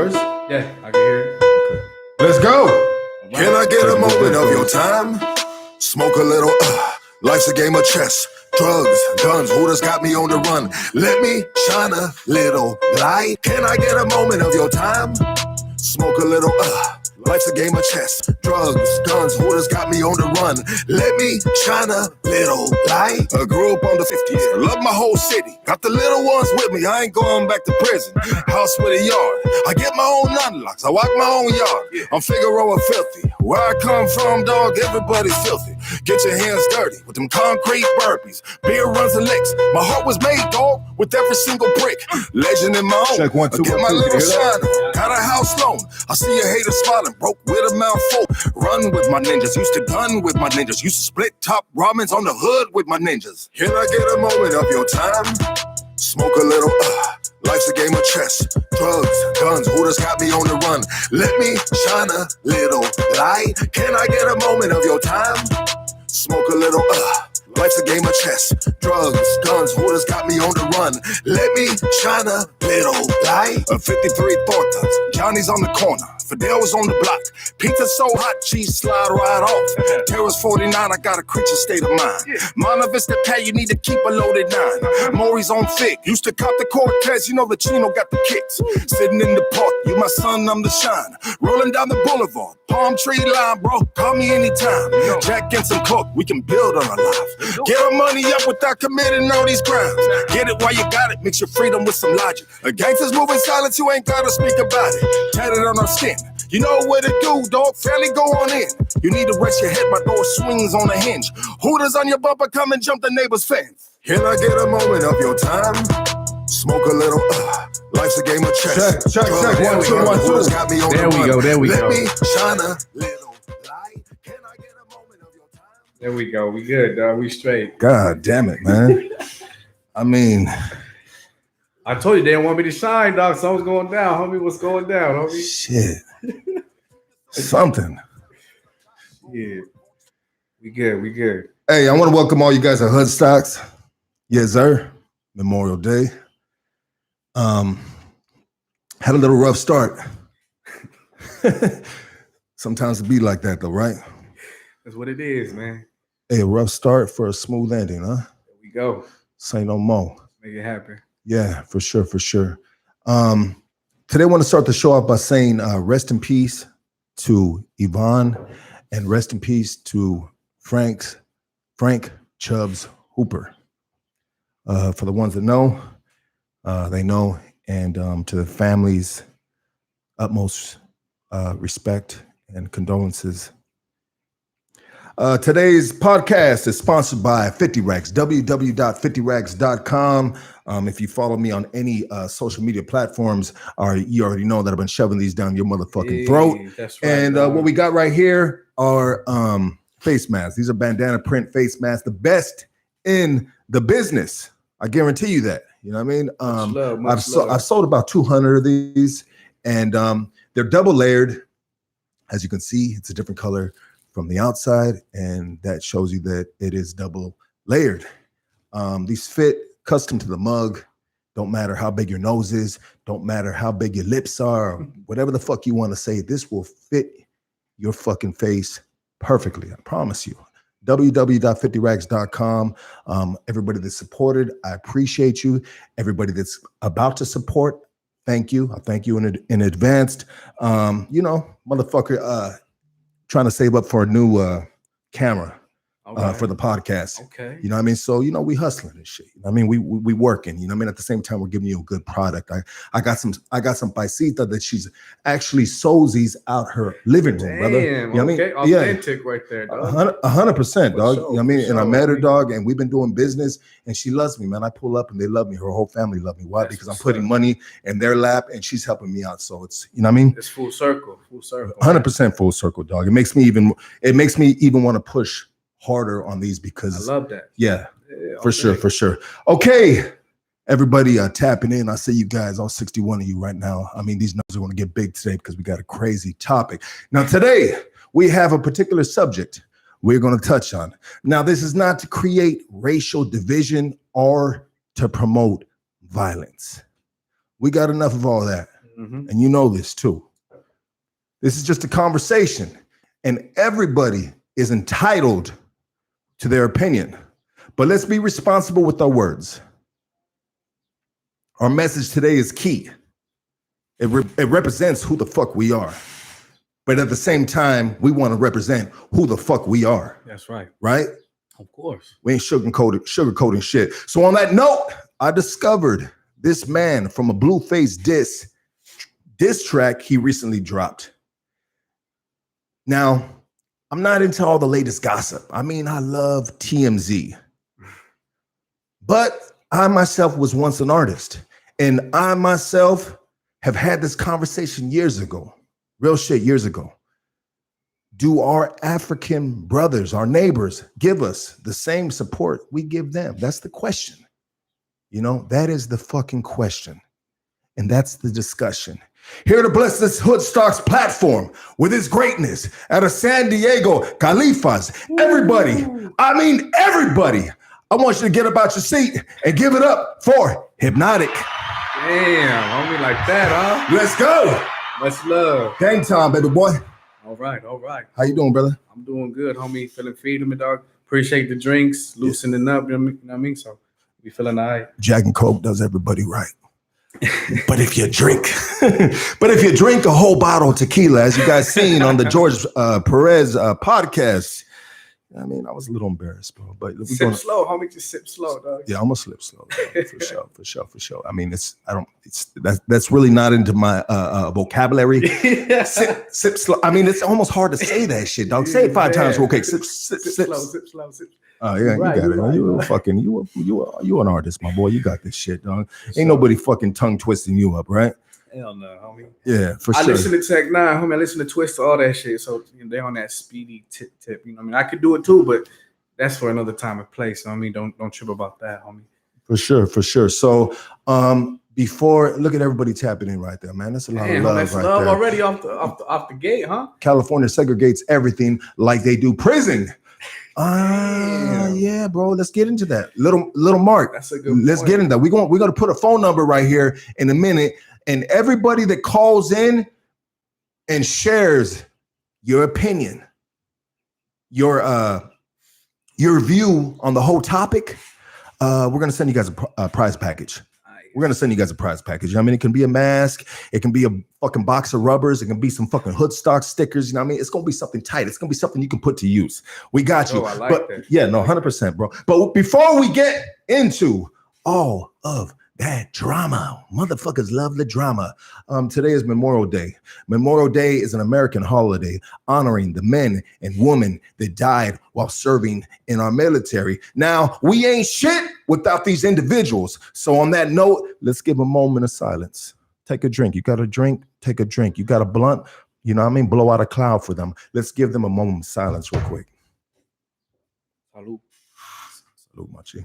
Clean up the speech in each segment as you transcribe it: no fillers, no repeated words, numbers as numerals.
verse? Yeah, I can hear it. Okay. Let's go. Can I get a moment of your time? Smoke a little, life's a game of chess. Drugs, guns, hooters got me on the run. Let me shine a little light. Can I get a moment of your time? Smoke a little, life's a game of chess. Drugs, guns, hooters got me on the run. Let me shine a little light. I grew up on the 50s, love my whole city. Got the little ones with me, I ain't going back to prison. House with a yard, I get my own unlocks, I walk my own yard. I'm Figaro and filthy. Where I come from, dog, everybody's filthy. Get your hands dirty with them concrete burpees. Beer runs and licks. My heart was made, dog, with every single brick. Legend in my own. Check 1 2 I get 1 my 2. little shine. Got a house loan. I see a hater smiling, broke with a mouth full. Run with my ninjas, used to gun with my ninjas. Used to split top ramens on the hood with my ninjas. Can I get a moment of your time? Smoke a little, life's a game of chess. Drugs, guns, hooters got me on the run. Let me shine a little light. Can I get a moment of your time? Smoke a little, life's a game of chess. Drugs, guns, hooters got me on the run. Let me shine a little light. A 53 tortas, Johnny's on the corner. Fidel was on the block. Pizza so hot, cheese slide right off. Terrace 49, I got a creature state of mind. Monta Vista Pat, you need to keep a loaded 9. Maury's on thick. Used to cop the Cortez, you know the Chino got the kicks. Sitting in the park, you my son, I'm the shine. Rolling down the boulevard, palm tree line, bro. Call me anytime. Jack and some coke, we can build on our lives. Get our money up without committing all these crimes. Get it while you got it, mix your freedom with some logic. A gangster's moving silent, you ain't gotta speak about it. Tatted on our skin. You know what to do, dog. Fairly go on in. You need to rest your head, my door swings on a hinge. Hooters on your bumper, come and jump the neighbor's fence. Can I get a moment of your time? Smoke a little, life's a game of chess. Check 1 2 1 2. Got me on There the we run. go, there we Let go. me shine a little light. Can I get a moment of your time? There we go. We good, dog. We straight. God damn it, man. I mean, I told you they didn't want me to shine, dog. Something's going down, homie. What's going down, homie? shit. Something. Yeah. We good. We good. Hey, I want to welcome all you guys at Hoodstocks. Yes, sir. Memorial Day. Had a little rough start. Sometimes it be like that though, right? That's what it is, man. Hey, a rough start for a smooth ending, huh? There we go. Say no more. Make it happen. Yeah, for sure, for sure. Today I want to start the show off by saying rest in peace to Yvonne and rest in peace to Frank Chubbs Hooper. For the ones that know, they know, and to the families, utmost respect and condolences. Today's podcast is sponsored by 50 Rags, www.50rags.com. If you follow me on any social media platforms, you already know that I've been shoving these down your motherfucking throat. That's right. And what we got right here are face masks. These are bandana print face masks, the best in the business. I guarantee you that. You know what I mean? I've sold about 200 of these, and they're double layered. As you can see, it's a different color from the outside, and that shows you that it is double layered. These fit custom to the mug. Don't matter how big your nose is, don't matter how big your lips are, or whatever the fuck you want to say, this will fit your fucking face perfectly. I promise you. www.50rags.com. Everybody that supported, I appreciate you. Everybody that's about to support, thank you. I thank you in advance. Motherfucker, trying to save up for a new camera for the podcast. Okay. You know what I mean? So, we hustling and shit. You know what I mean? We working, you know what I mean? At the same time, we're giving you a good product. I got some paisita that she's actually sews these out her living room, brother. Damn, you know what okay. I mean? Authentic right there, dog. 100%, dog. Sure, you know what I mean? sure, And I met her, man. dog, and we've been doing business, and she loves me, man. I pull up and they love me. Her whole family love me. Why? That's Because I'm what's putting up. money in their lap and she's helping me out. So it's, you know what I mean? It's full circle. 100% full circle, dog. It makes me even want to push harder on these because I love that. yeah, for sure. Okay, everybody tapping in. I see you guys, all 61 of you right now. I mean, these numbers are going to get big today because we got a crazy topic. Now, today we have a particular subject we're going to touch on. Now, this is not to create racial division or to promote violence. We got enough of all that. And you know this too. This is just a conversation, and everybody is entitled to their opinion. But let's be responsible with our words. Our message today is key. It represents who the fuck we are. But at the same time, we want to represent who the fuck we are. That's right. Right? Of course. We ain't sugarcoating shit. So on that note, I discovered this man from a Blueface diss track he recently dropped. Now, I'm not into all the latest gossip. I mean, I love TMZ. But I myself was once an artist. And I myself have had this conversation years ago. Real shit, years ago. Do our African brothers, our neighbors, give us the same support we give them? That's the question. You know, that is the fucking question. And that's the discussion. Here to bless this Hoodstocks platform with his greatness out of San Diego, Califas. Everybody, I mean everybody, I want you to get up out your seat and give it up for Hypnotic. Damn, homie, like that, huh? Let's go. Much love. Gang time, baby boy. All right. How you doing, brother? I'm doing good, homie. Feeling freedom, dog. Appreciate the drinks, loosening up, you know what I mean? So we feeling all right. Jack and Coke does everybody right. But if you drink a whole bottle of tequila, as you guys seen on the George Perez podcast, I mean, I was a little embarrassed, bro. But sip slow, homie. Just sip slow, dog. Yeah, I'm gonna slip slow, for sure. I mean, that's really not into my vocabulary. Sip slow. I mean, it's almost hard to say that shit, dog. Say it 5 times real quick. Sip slow. Oh yeah, right, you got it. Right. You an artist, my boy. You got this shit, dog. Ain't nobody fucking tongue twisting you up, right? Hell no, homie. Yeah, for sure. I listen to Tech 9, homie. I listen to Twist, all that shit. So they're on that speedy tip. You know what I mean? I could do it too, but that's for another time and place. So I mean, don't trip about that, homie. For sure. So before, look at everybody tapping in right there, man. That's a lot of love that's right love there. Already off the gate, huh? California segregates everything like they do prison. Yeah, bro. Let's get into that. Little Mark. That's a good Let's point. get into that. We're gonna put a phone number right here in a minute. And everybody that calls in and shares your opinion, your view on the whole topic, we're gonna send you guys a prize package. We're gonna send you guys a prize package. You know what I mean? It can be a mask, it can be a fucking box of rubbers, it can be some fucking Hoodstock stickers. You know what I mean? It's gonna be something tight. It's gonna be something you can put to use. We got you. I like that. Yeah, no, 100%, bro. But before we get into all of that drama, motherfuckers love the drama. Today is Memorial Day. Memorial Day is an American holiday honoring the men and women that died while serving in our military. Now, we ain't shit without these individuals. So on that note, let's give a moment of silence. Take a drink. You got a drink? Take a drink. You got a blunt? You know what I mean? Blow out a cloud for them. Let's give them a moment of silence real quick. Salud. Salud, my G.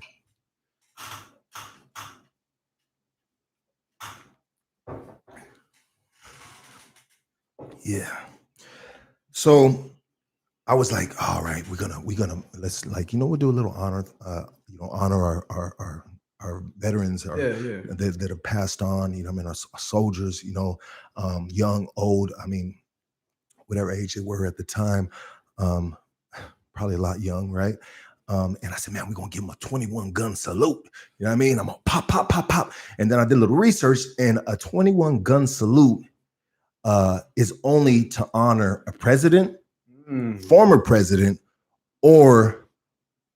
Yeah. So I was like, all right, we're gonna let's we'll do a little honor, honor our veterans that have passed on, you know, I mean, our soldiers, you know, young, old, I mean, whatever age they were at the time, probably a lot young, right? And I said, man, we're gonna give them a 21 gun salute. You know what I mean? I'm gonna pop. And then I did a little research, and a 21 gun salute is only to honor a president, former president, or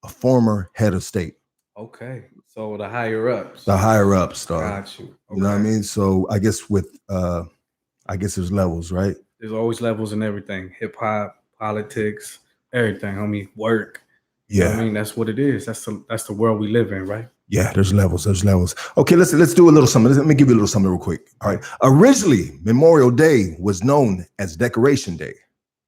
a former head of state. Okay. So the higher ups. The higher ups, dog. Got you. Okay. You know what I mean? So I guess there's levels, right? There's always levels in everything. Hip hop, politics, everything, homie. Work. Yeah. You know what I mean, that's what it is. That's the world we live in, right? Yeah, there's levels. Okay, let's do a little something. Let me give you a little something real quick. All right. Originally, Memorial Day was known as Decoration Day.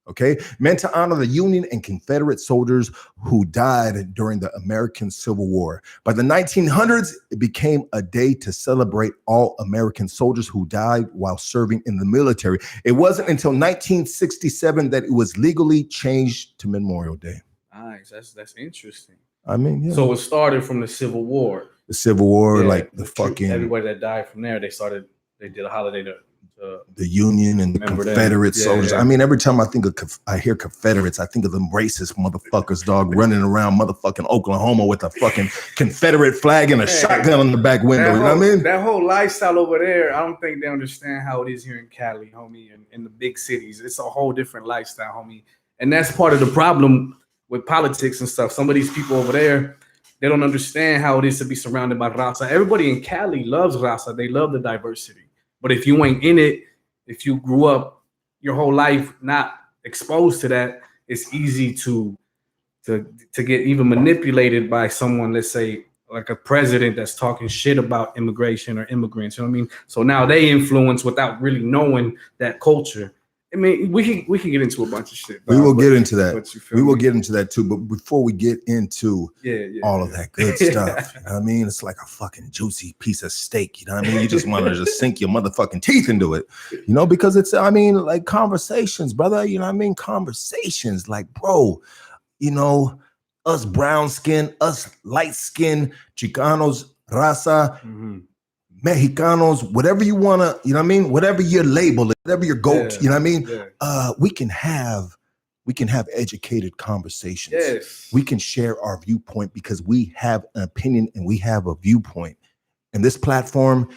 Okay, meant to honor the Union and Confederate soldiers who died during the American Civil War. By the 1900s, it became a day to celebrate all American soldiers who died while serving in the military. It wasn't until 1967 that it was legally changed to Memorial Day. Nice, that's interesting. I mean, yeah. So it started from the Civil War. The Civil War, yeah, like the fucking everybody that died from there, they did a holiday to the Union and the Confederate soldiers. I mean, every time I hear Confederates, I think of them racist motherfuckers, dog, running around motherfucking Oklahoma with a fucking Confederate flag and a shotgun on the back window. You know what I mean? That whole lifestyle over there, I don't think they understand how it is here in Cali, homie, and in the big cities. It's a whole different lifestyle, homie. And that's part of the problem with politics and stuff. Some of these people over there, they don't understand how it is to be surrounded by RAZA. Everybody in Cali loves RAZA. They love the diversity. But if you ain't in it, if you grew up your whole life not exposed to that, it's easy to get even manipulated by someone, let's say, like a president that's talking shit about immigration or immigrants. You know what I mean? So now they influence without really knowing that culture. I mean, we can get into a bunch of shit. We will get into that. We will get into that too. But before we get into all of that good stuff, you know what I mean? It's like a fucking juicy piece of steak. You know what I mean? You just want to just sink your motherfucking teeth into it, you know, because it's, I mean, like conversations, brother. You know what I mean? Conversations, like, bro, you know, us brown skin, us light skin, Chicanos, Raza, Mexicanos, whatever you want to, you know what I mean? Whatever your label, whatever your goat, you know what I mean? We can have educated conversations. Yes. We can share our viewpoint because we have an opinion and we have a viewpoint. And this platform,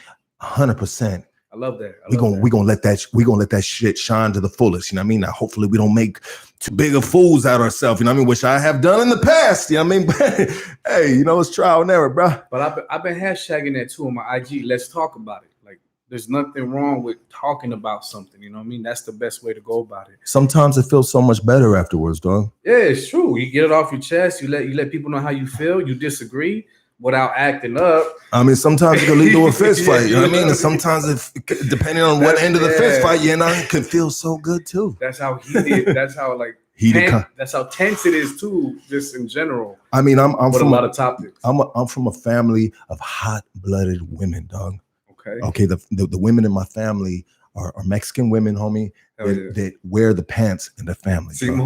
100%. I love that. We're gonna let that shit shine to the fullest. You know what I mean? Now, hopefully we don't make too big of fools out of ourselves. You know what I mean? Which I have done in the past. You know what I mean? But hey, you know, it's trial and error, bro. But I've been hashtagging that too on my IG. Let's talk about it. Like, there's nothing wrong with talking about something. You know what I mean? That's the best way to go about it. Sometimes it feels so much better afterwards, dog. Yeah, it's true. You get it off your chest. You let people know how you feel. You disagree without acting up. I mean, sometimes it can lead to a fist fight. You know what I mean? And sometimes, depending on what end of the fist fight you're in, it can feel so good too. That's how heated. That's how that's how tense it is too. Just in general. I mean, I'm from a lot of topics. I'm from a family of hot-blooded women, dog. Okay. The women in my family are Mexican women, homie, that wear the pants in the family. Simon,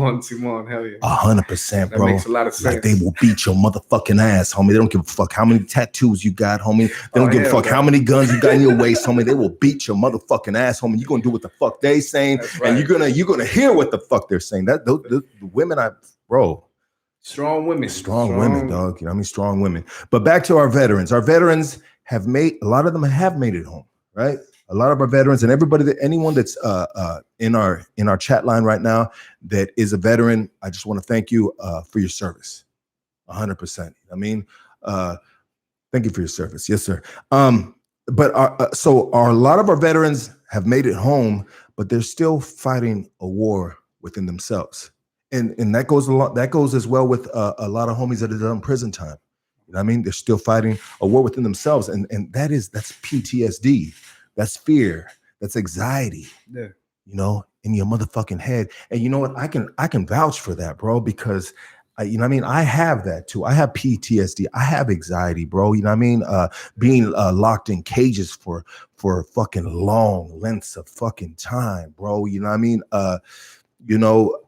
hell yeah. 100%, bro. That makes a lot of sense. Like, they will beat your motherfucking ass, homie. They don't give a fuck how many tattoos you got, homie. They don't give a fuck how many guns you got in your waist, homie. They will beat your motherfucking ass, homie. You're gonna do what the fuck they saying, and you're gonna hear what the fuck they're saying. That the women, strong women, strong women, dog. You know what I mean? Strong women. But back to our veterans. Our veterans have made, a lot of them have made it home, right? A lot of our veterans and anyone that's in our chat line right now that is a veteran, I just want to thank you for your service, 100%. I mean, thank you for your service, yes, sir. But a lot of our veterans have made it home, but they're still fighting a war within themselves, and that goes as well with a lot of homies that have done prison time. You know what I mean? They're still fighting a war within themselves, and that's PTSD. That's fear. That's anxiety. Yeah. You know, in your motherfucking head. And you know what? I can vouch for that, bro, because you know what I mean? I have that too. I have PTSD. I have anxiety, bro. You know what I mean? Being locked in cages for fucking long lengths of fucking time, bro. You know what I mean? You know,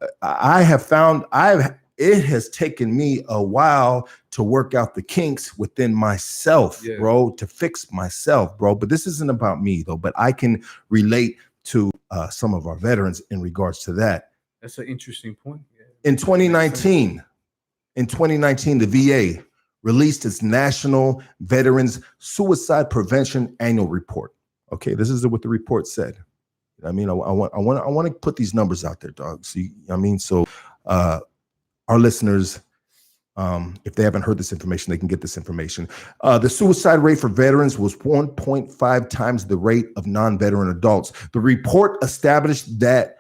it has taken me a while to work out the kinks within myself, bro, to fix myself, bro. But this isn't about me, though. But I can relate to some of our veterans in regards to that. That's an interesting point. Yeah. In 2019, the VA released its National Veterans Suicide Prevention Annual Report. Okay, this is what the report said. I mean, I want to put these numbers out there, dog. See, I mean, so our listeners, if they haven't heard this information, they can get this information. The suicide rate for veterans was 1.5 times the rate of non-veteran adults. The report established that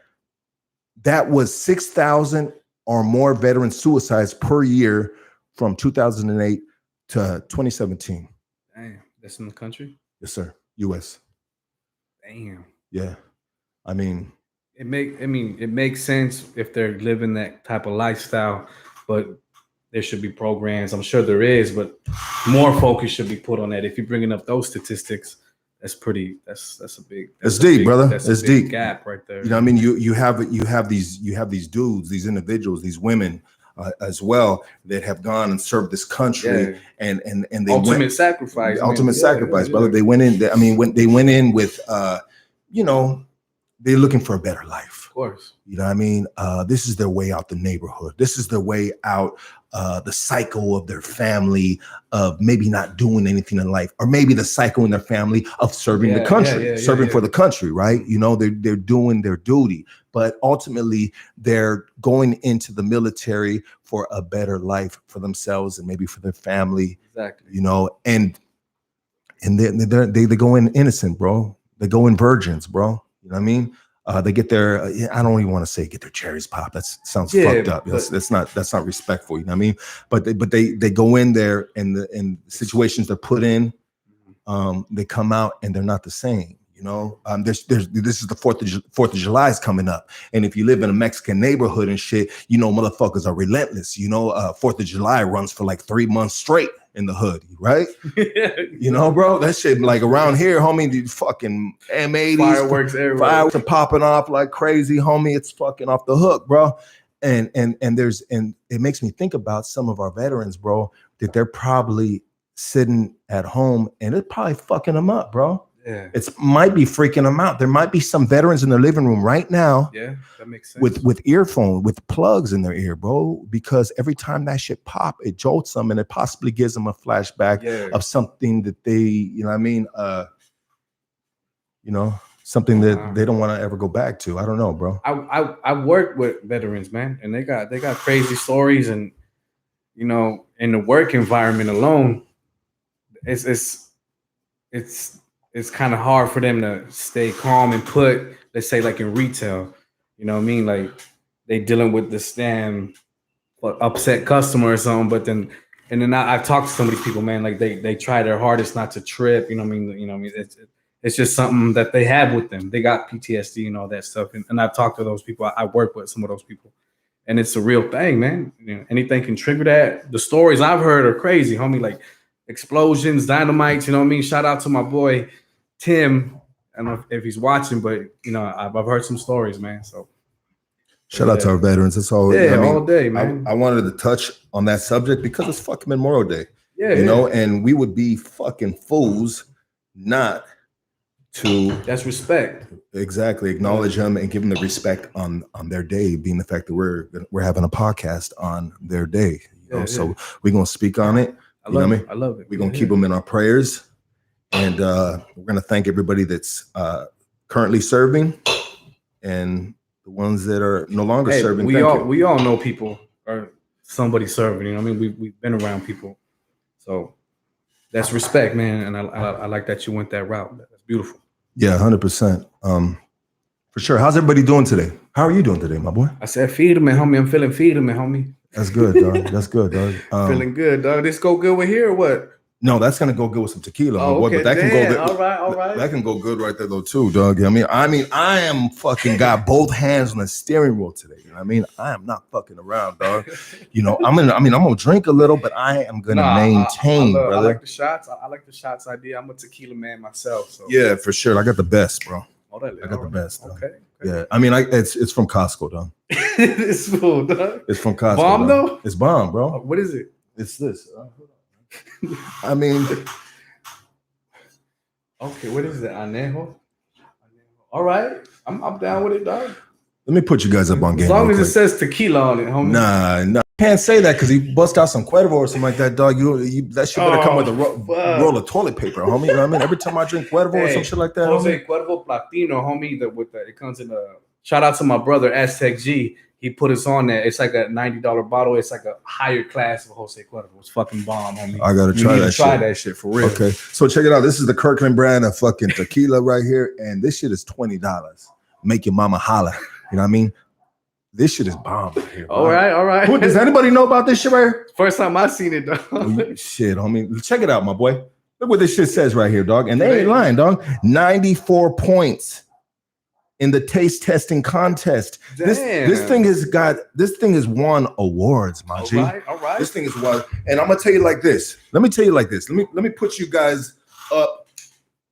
was 6,000 or more veteran suicides per year from 2008 to 2017. Damn, that's in the country? Yes, sir. U.S. Damn. Yeah. I mean, it makes sense if they're living that type of lifestyle, but there should be programs. I'm sure there is, but more focus should be put on that. If you're bringing up those statistics, that's a big. It's deep, brother. It's deep gap right there. You know what I mean? You have these dudes, these individuals, these women as well that have gone and served this country, and they ultimate sacrifice, brother. They went in. They went in with you know, they're looking for a better life. Of course. You know what I mean? This is their way out the neighborhood. This is their way out the cycle of their family of maybe not doing anything in life, or maybe the cycle in their family of serving the country, serving for the country, right? You know, they're doing their duty, but ultimately they're going into the military for a better life for themselves and maybe for their family. Exactly. You know, and they go in innocent, bro. They go in virgins, bro. You know what I mean? They get their, I don't even want to say get their cherries popped. That sounds fucked up. That's not respectful. You know what I mean? But they go in there and the situations they're put in, they come out and they're not the same. You know, this is the 4th of July is coming up. And if you live in a Mexican neighborhood and shit, you know, motherfuckers are relentless. You know, 4th of July runs for like 3 months straight in the hood, right? You know, bro, that shit like around here, homie, the fucking M80s, fireworks everywhere. Fireworks are popping off like crazy, homie. It's fucking off the hook, bro. And it makes me think about some of our veterans, bro, that they're probably sitting at home and it's probably fucking them up, bro. Yeah. It might be freaking them out. There might be some veterans in their living room right now. Yeah, that makes sense. With earphone, with plugs in their ear, bro. Because every time that shit pop, it jolts them and it possibly gives them a flashback of something that they, you know what I mean? You know, something that they don't want to ever go back to. I don't know, bro. I work with veterans, man, and they got crazy stories, and you know, in the work environment alone, it's kind of hard for them to stay calm and put, let's say, like in retail, you know what I mean? Like they dealing with this damn upset customer or something, but then I've talked to some of these people, man, like they try their hardest not to trip, you know what I mean? You know what I mean? It's just something that they have with them. They got PTSD and all that stuff. And I've talked to those people. I work with some of those people. And it's a real thing, man. You know, anything can trigger that. The stories I've heard are crazy, homie, like explosions, dynamites, you know what I mean? Shout out to my boy Tim. I don't know if he's watching, but you know, I've heard some stories, man. So shout out to our veterans. That's all. Yeah, I mean, all day, man. I wanted to touch on that subject because it's fucking Memorial Day. Yeah, you know, and we would be fucking fools not to. That's respect. Exactly, acknowledge them and give them the respect on their day, being the fact that we're having a podcast on their day. You know? So we're gonna speak on it. I love it. We're gonna keep them in our prayers, and we're gonna thank everybody that's currently serving and the ones that are no longer serving. We all know people or somebody serving. You know what I mean? We've been around people, so that's respect, man. And I like that you went that route. That's beautiful. Yeah, 100%. For sure. How's everybody doing today? How are you doing today, my boy? I said, feed me, homie. I'm feeling feed me, homie. That's good, dog. That's good, dog. Feeling good, dog. This go good with here or what? No, that's gonna go good with some tequila. Oh, okay. But that can go good. All right. That can go good right there though too, dog. I mean, I am fucking got both hands on the steering wheel today. You know what I mean? I am not fucking around, dog. You know, I'm gonna drink a little, but I am gonna maintain, brother. I like the shots. I like the shots idea. I'm a tequila man myself. So yeah, for sure. I got the best, bro. I got the best. Dog. Okay. Yeah, I mean, it's from Costco, dog. It's cool, dog. It's from Costco. Bomb though? It's bomb, bro. What is it? It's this. I mean, okay, what is it? Anejo? All right, I'm down with it, dog. Let me put you guys up on game. As long as it says tequila on it, homie. Nah. Can't say that because he bust out some Cuervo or something like that, dog. You that shit better come with a roll of toilet paper, homie. You know what I mean? Every time I drink Cuervo or some shit like that, Jose, Cuervo Platino, homie. It comes in a. Shout out to my brother Aztec G. He put us on there. It's like a $90 bottle. It's like a higher class of Jose Cuervo. It's fucking bomb, homie. I gotta try that shit. Try that shit for real. Okay, so check it out. This is the Kirkland brand of fucking tequila right here, and this shit is $20. Make your mama holla. You know what I mean? This shit is bomb right here. All right. Does anybody know about this shit right here? First time I seen it, dog. Shit, homie. Check it out, my boy. Look what this shit says right here, dog. And they ain't lying, dog. 94 points in the taste testing contest. Damn. This thing has won awards, my G. All right. This thing is won. And I'm gonna tell you like this. Let me put you guys up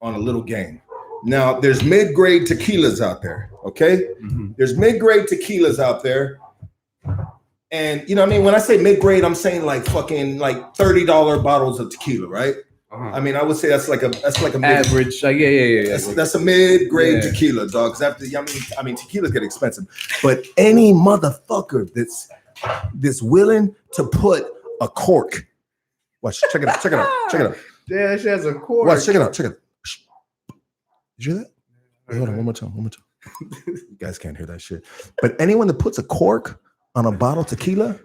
on a little game. Now, there's mid-grade tequilas out there, okay? Mm-hmm. There's mid-grade tequilas out there. And, you know what I mean? When I say mid-grade, I'm saying like fucking like $30 bottles of tequila, right? I mean, I would say that's like a average. That's a mid-grade tequila, dog. Because after, I mean, tequilas get expensive. But any motherfucker that's willing to put a cork. Watch, check it out. Yeah, that shit has a cork. Watch, check it out. Did you hear that? Wait, hold on, one more time. You guys can't hear that shit. But anyone that puts a cork on a bottle of tequila,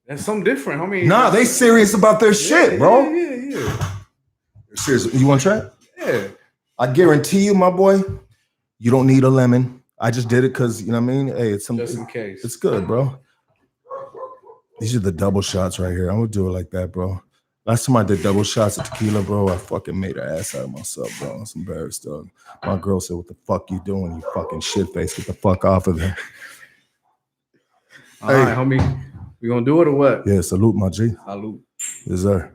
that's something different, homie. Nah, they serious about their shit, bro. Yeah. Seriously, you want to try it? Yeah. I guarantee you, my boy, you don't need a lemon. I just did it because, you know what I mean? Hey, it's just in case. It's good, bro. These are the double shots right here. I'm going to do it like that, bro. Last time I did double shots of tequila, bro, I fucking made an ass out of myself, bro. I was embarrassed, dog. My girl said, what the fuck you doing, you fucking shit face? Get the fuck off of there. All right, homie. We gonna do it or what? Yeah, salute, my G. Salute. Yes, sir.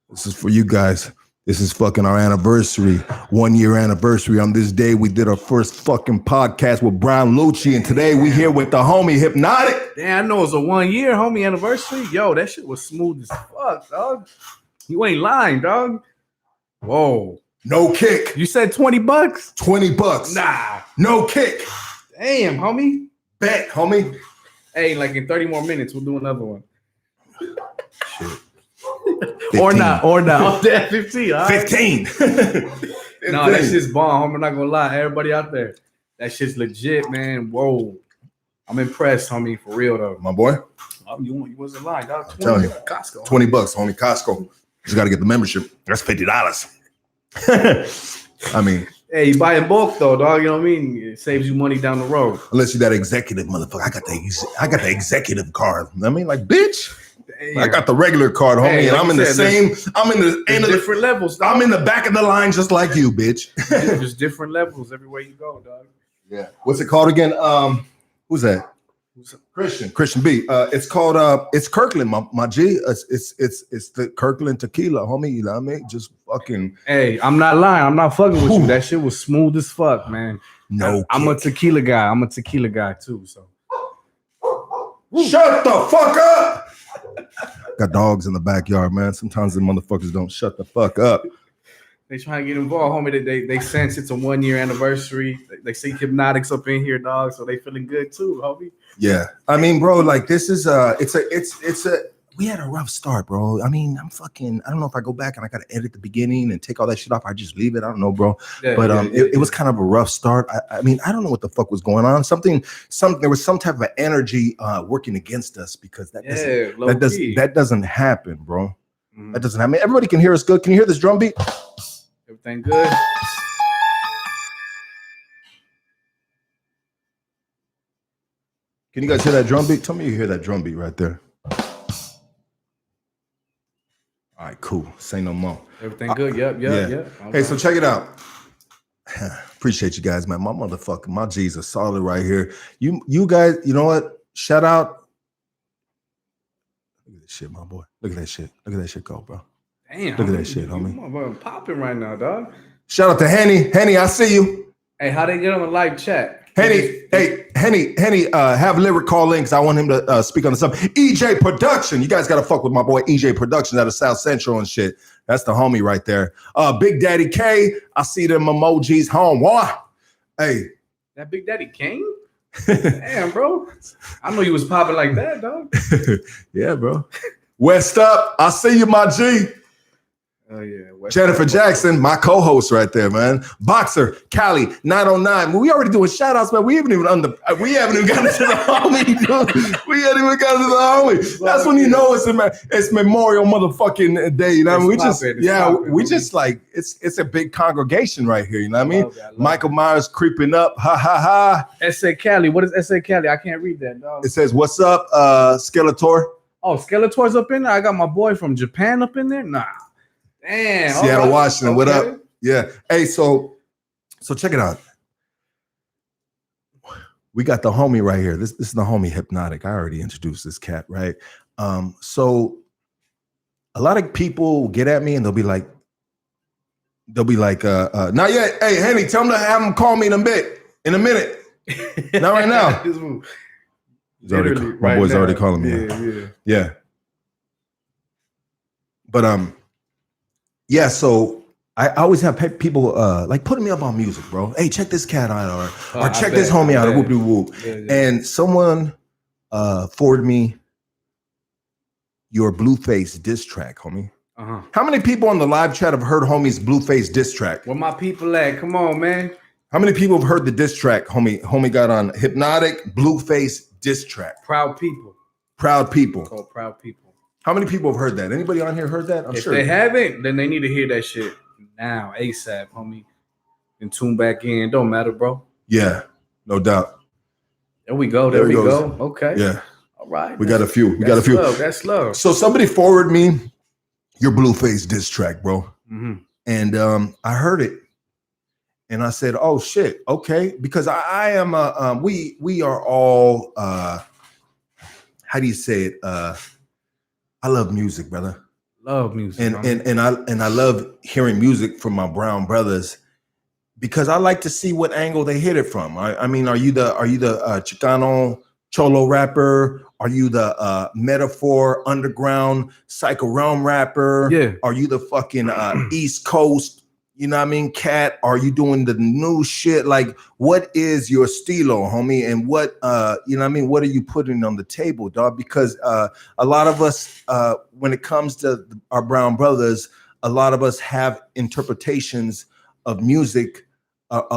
This is for you guys. This is fucking our anniversary, 1 year anniversary. On this day, we did our first fucking podcast with Brown Lucci, and today we here with the homie Hypnotic. Damn, I know it's a 1 year homie anniversary. Yo, that shit was smooth as fuck, dog. You ain't lying, dog. Whoa. No kick. You said $20? $20. Nah. No kick. Damn, homie. Bet, homie. Hey, like in 30 more minutes, we'll do another one. Shit. Or not. Oh, damn, 15. All right. 15. No, that shit's bomb, homie. I'm not gonna lie. Everybody out there, that shit's legit, man. Whoa. I'm impressed, homie, for real though. My boy. Oh, you wasn't lying, dog. 20, telling you. Costco. $20, homie. Costco. Just got to get the membership. That's $50. I mean, hey, you buy in bulk though, dog. You know what I mean? It saves you money down the road. Unless you that executive motherfucker. I got the executive card. I mean, like, bitch. Damn. I got the regular card, homie, hey, and like I'm in the same. I'm in the end of different levels. Dog. I'm in the back of the line, just like you, bitch. There's different levels everywhere you go, dog. Yeah. What's it called again? Who's that? Christian B. It's called it's Kirkland, my G. It's the Kirkland tequila, homie. You know what I mean? Just fucking. Hey, I'm not lying. I'm not fucking with you. That shit was smooth as fuck, man. No, I'm a tequila guy. I'm a tequila guy too. So shut the fuck up. Got dogs in the backyard, man. Sometimes the motherfuckers don't shut the fuck up. They trying to get involved, homie. They sense it's a 1 year anniversary. They see Hypnotics up in here, dog. So they feeling good too, homie. Yeah, I mean, bro, like this is we had a rough start, bro. I mean, I don't know if I go back and I gotta edit the beginning and take all that shit off. I just leave it. I don't know, bro. Yeah, but it was kind of a rough start. I mean, I don't know what the fuck was going on. There was some type of energy working against us because that doesn't happen, bro. Mm-hmm. That doesn't happen. Everybody can hear us good. Can you hear this drum beat? Everything good. Can you guys hear that drum beat? Tell me you hear that drum beat right there. All right, cool. Say no more. Everything good? Yep. Okay. Hey, so check it out. Appreciate you guys, man. My G's are solid right here. You guys, you know what? Shout out. Look at this shit, my boy. Look at that shit. Look at that shit go, bro. Damn. Look at that shit, homie. I'm popping right now, dog. Shout out to Henny. Henny, I see you. Hey, how they get on the live chat? Henny, have Lyric call in because I want him to speak on the sub. EJ Production. You guys got to fuck with my boy EJ Production out of South Central and shit. That's the homie right there. Big Daddy K. I see them emojis home. Why? Hey. That Big Daddy King? Damn, bro. I know you was popping like that, dog. Yeah, bro. West up. I see you, my G. Oh yeah, Jennifer Jackson, my co-host right there, man. Boxer, Cali, 909. We already doing shout outs, man. We haven't even gotten to the homie, dude. We haven't even gotten to the homie. That's when you know it's Memorial motherfucking Day. You know what I mean? We just like it's a big congregation right here. You know what I mean? Michael Myers creeping up. Ha ha ha. S.A. Cali. What is S.A. Cali? I can't read that, dog. It says, "What's up, Skeletor?" Oh, Skeletor's up in there. I got my boy from Japan up in there. Nah. Damn. Seattle, Washington. Okay. What up? Yeah. Hey, so check it out. We got the homie right here. This is the homie Hypnotic. I already introduced this cat, right? So a lot of people get at me and they'll be like, not yet. Hey, Henny, tell him to have him call me in a minute. Not right now. My boy's already calling me. Yeah. But Yeah, so I always have people like putting me up on music, bro. Hey, check this cat out, or check this homie out, or whoop de whoop. And someone forwarded me your Blueface diss track, homie. How many people on the live chat have heard homie's Blueface diss track? Where my people at? Come on, man. How many people have heard the diss track homie got on Hypnotic Blueface diss track? Proud people. Proud people. Called Proud People. How many people have heard that? Anybody on here heard that? I'm sure. If they haven't, then they need to hear that shit now, ASAP, homie. And tune back in. Don't matter, bro. Yeah, no doubt. There we go. There we go. Okay. Yeah. All right. We got a few. We got a few. Love. That's love. So somebody forwarded me your Blueface diss track, bro. Mm-hmm. And I heard it. And I said, oh shit, okay. Because I am we are all how do you say it? I love music, brother. Love music. And I love hearing music from my brown brothers because I like to see what angle they hit it from. I mean, are you the Chicano Cholo rapper? Are you the metaphor underground psycho realm rapper? Yeah. Are you the fucking East Coast, you know what I mean, cat? Are you doing the new shit? Like, what is your stilo, homie? And what you know what I mean, what are you putting on the table, dog? Because a lot of us when it comes to our brown brothers, a lot of us have interpretations of music,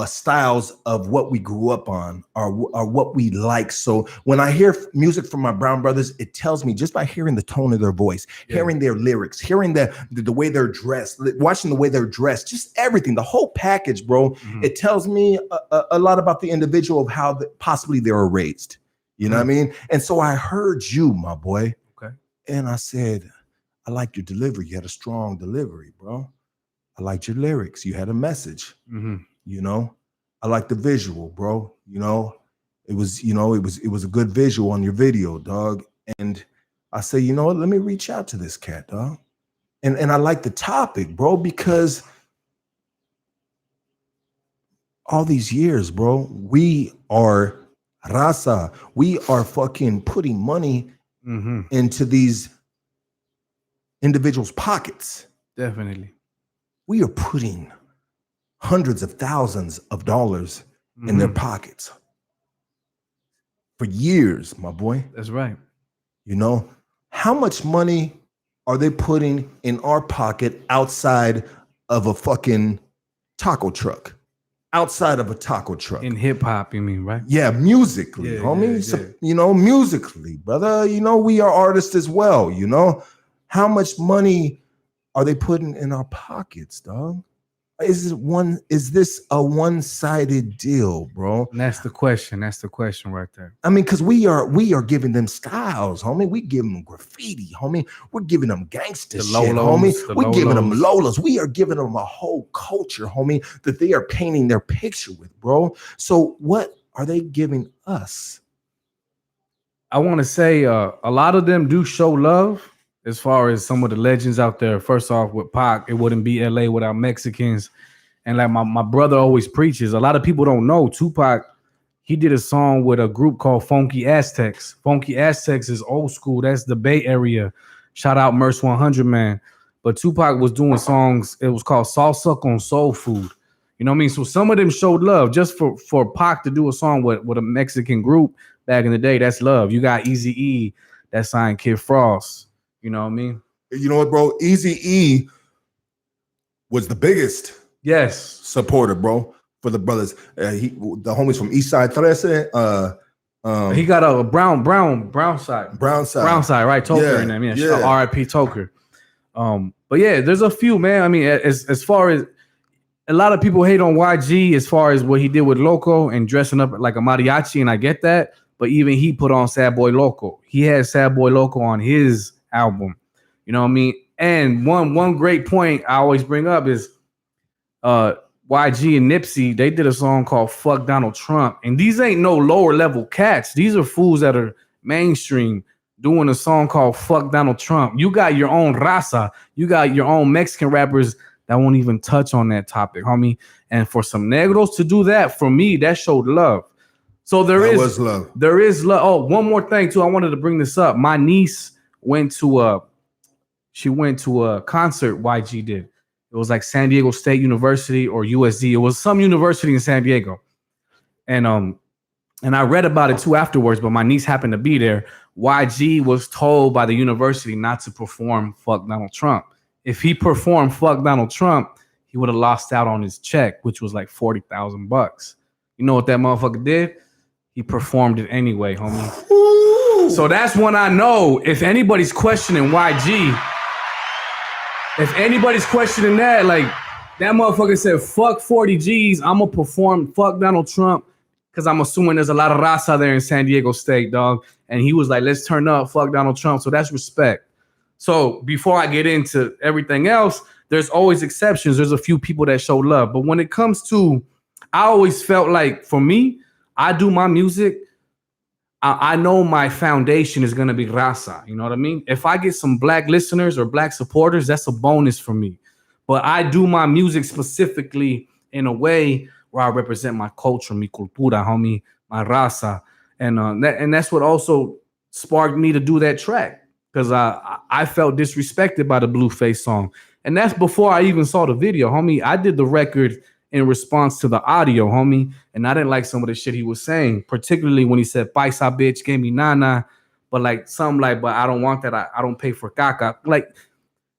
styles of what we grew up on or what we like. So when I hear music from my brown brothers, it tells me just by hearing the tone of their voice, hearing their lyrics, hearing the way they're dressed, watching the way they're dressed, just everything, the whole package, bro. Mm-hmm. It tells me a lot about the individual of how possibly they were raised. You know what I mean? And so I heard you, my boy. Okay. And I said, I like your delivery. You had a strong delivery, bro. I liked your lyrics. You had a message. Mm-hmm. You know, I like the visual, bro. You know, it was a good visual on your video, dog. And I say, you know what, let me reach out to this cat, dog. And I like the topic, bro, because all these years, bro, we are RAZA. We are fucking putting money into these individuals' pockets. Definitely. We are putting hundreds of thousands of dollars in their pockets for years, my boy. That's right. You know, how much money are they putting in our pocket outside of a fucking taco truck? Outside of a taco truck. In hip hop, you mean, right? Yeah, musically, homie. So, you know, musically, brother. You know, we are artists as well, you know. How much money are they putting in our pockets, dog? Is this a one-sided deal, bro? And that's the question. That's the question right there. I mean, because we are giving them styles, homie. We giving them graffiti, homie. We're giving them gangster shit, homie. We're giving them Lolas. We are giving them a whole culture, homie, that they are painting their picture with, bro. So what are they giving us? I want to say a lot of them do show love. As far as some of the legends out there, first off with Pac, it wouldn't be LA without Mexicans. And like my brother always preaches, a lot of people don't know Tupac, he did a song with a group called Funky Aztecs. Funky Aztecs is old school. That's the Bay Area. Shout out Merce 100, man. But Tupac was doing songs, it was called Salsa con Soul Food. You know what I mean? So some of them showed love just for Pac to do a song with a Mexican group back in the day. That's love. You got Eazy-E that signed Kid Frost. You know what I mean? You know what, bro? Eazy-E was the biggest supporter, bro, for the brothers. The homies from Eastside 13. He got a brown side. Brown side, right? Toker in them. Yeah. R.I.P. Toker. But yeah, there's a few, man. I mean, as far as a lot of people hate on YG as far as what he did with Loco and dressing up like a mariachi, and I get that. But even he put on Sad Boy Loco. He had Sad Boy Loco on his album, you know what I mean? And one great point I always bring up is YG and Nipsey, they did a song called Fuck Donald Trump. And these ain't no lower level cats. These are fools that are mainstream doing a song called Fuck Donald Trump. You got your own RAZA. You got your own Mexican rappers that won't even touch on that topic, homie. And for some negros to do that, for me, that showed love. So there is love. Oh, one more thing too. I wanted to bring this up. My niece went to a concert YG did. It It was like San Diego State University or USD. It was some university in San Diego. And I read about it too afterwards, but my niece happened to be there. YG was told by the university not to perform Fuck Donald Trump. If he performed Fuck Donald Trump, he would have lost out on his check, which was like $40,000. You know what that motherfucker did? He performed it anyway, homie. Ooh. So that's when I know if anybody's questioning YG, if anybody's questioning that, like that motherfucker said, fuck 40 G's, I'm gonna perform Fuck Donald Trump, because I'm assuming there's a lot of RAZA there in San Diego State, dog. And he was like, let's turn up, fuck Donald Trump. So that's respect. So before I get into everything else, there's always exceptions. There's a few people that show love. But when it comes to, I always felt like, for me, I do my music, I know my foundation is going to be RAZA. You know what I mean? If I get some black listeners or black supporters, that's a bonus for me. But I do my music specifically in a way where I represent my culture, mi cultura, homie, my RAZA. And that's what also sparked me to do that track, because I felt disrespected by the Blueface song. And that's before I even saw the video, homie. I did the record in response to the audio, homie. And I didn't like some of the shit he was saying, particularly when he said, paisa bitch, gave me nana. But like something like, but I don't want that. I don't pay for caca. Like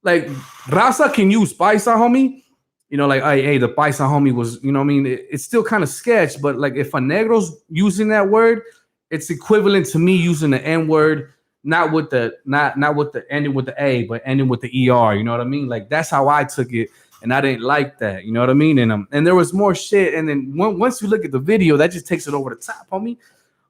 RAZA can use paisa, homie. You know, like, hey, the paisa homie was, you know what I mean? It's still kind of sketch, but like if a negro's using that word, it's equivalent to me using the N word, not with the ending with the A, but ending with the ER. You know what I mean? Like that's how I took it. And I didn't like that, you know what I mean? And there was more shit. And then once you look at the video, that just takes it over the top, homie.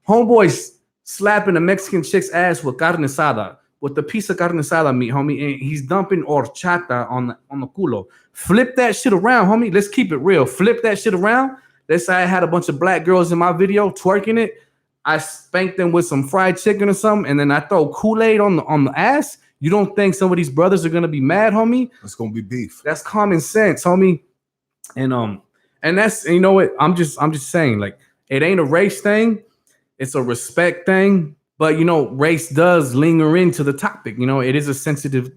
Homeboy's slapping a Mexican chick's ass with carne asada, with the piece of carne asada meat, homie. And he's dumping horchata on the culo. Flip that shit around, homie. Let's keep it real. Flip that shit around. Let's say I had a bunch of black girls in my video twerking it. I spanked them with some fried chicken or something, and then I throw Kool-Aid on the ass. You don't think some of these brothers are gonna be mad, homie? It's gonna be beef. That's common sense, homie. And that's, you know what? I'm just saying, like, it ain't a race thing, it's a respect thing. But you know, race does linger into the topic. You know, it is a sensitive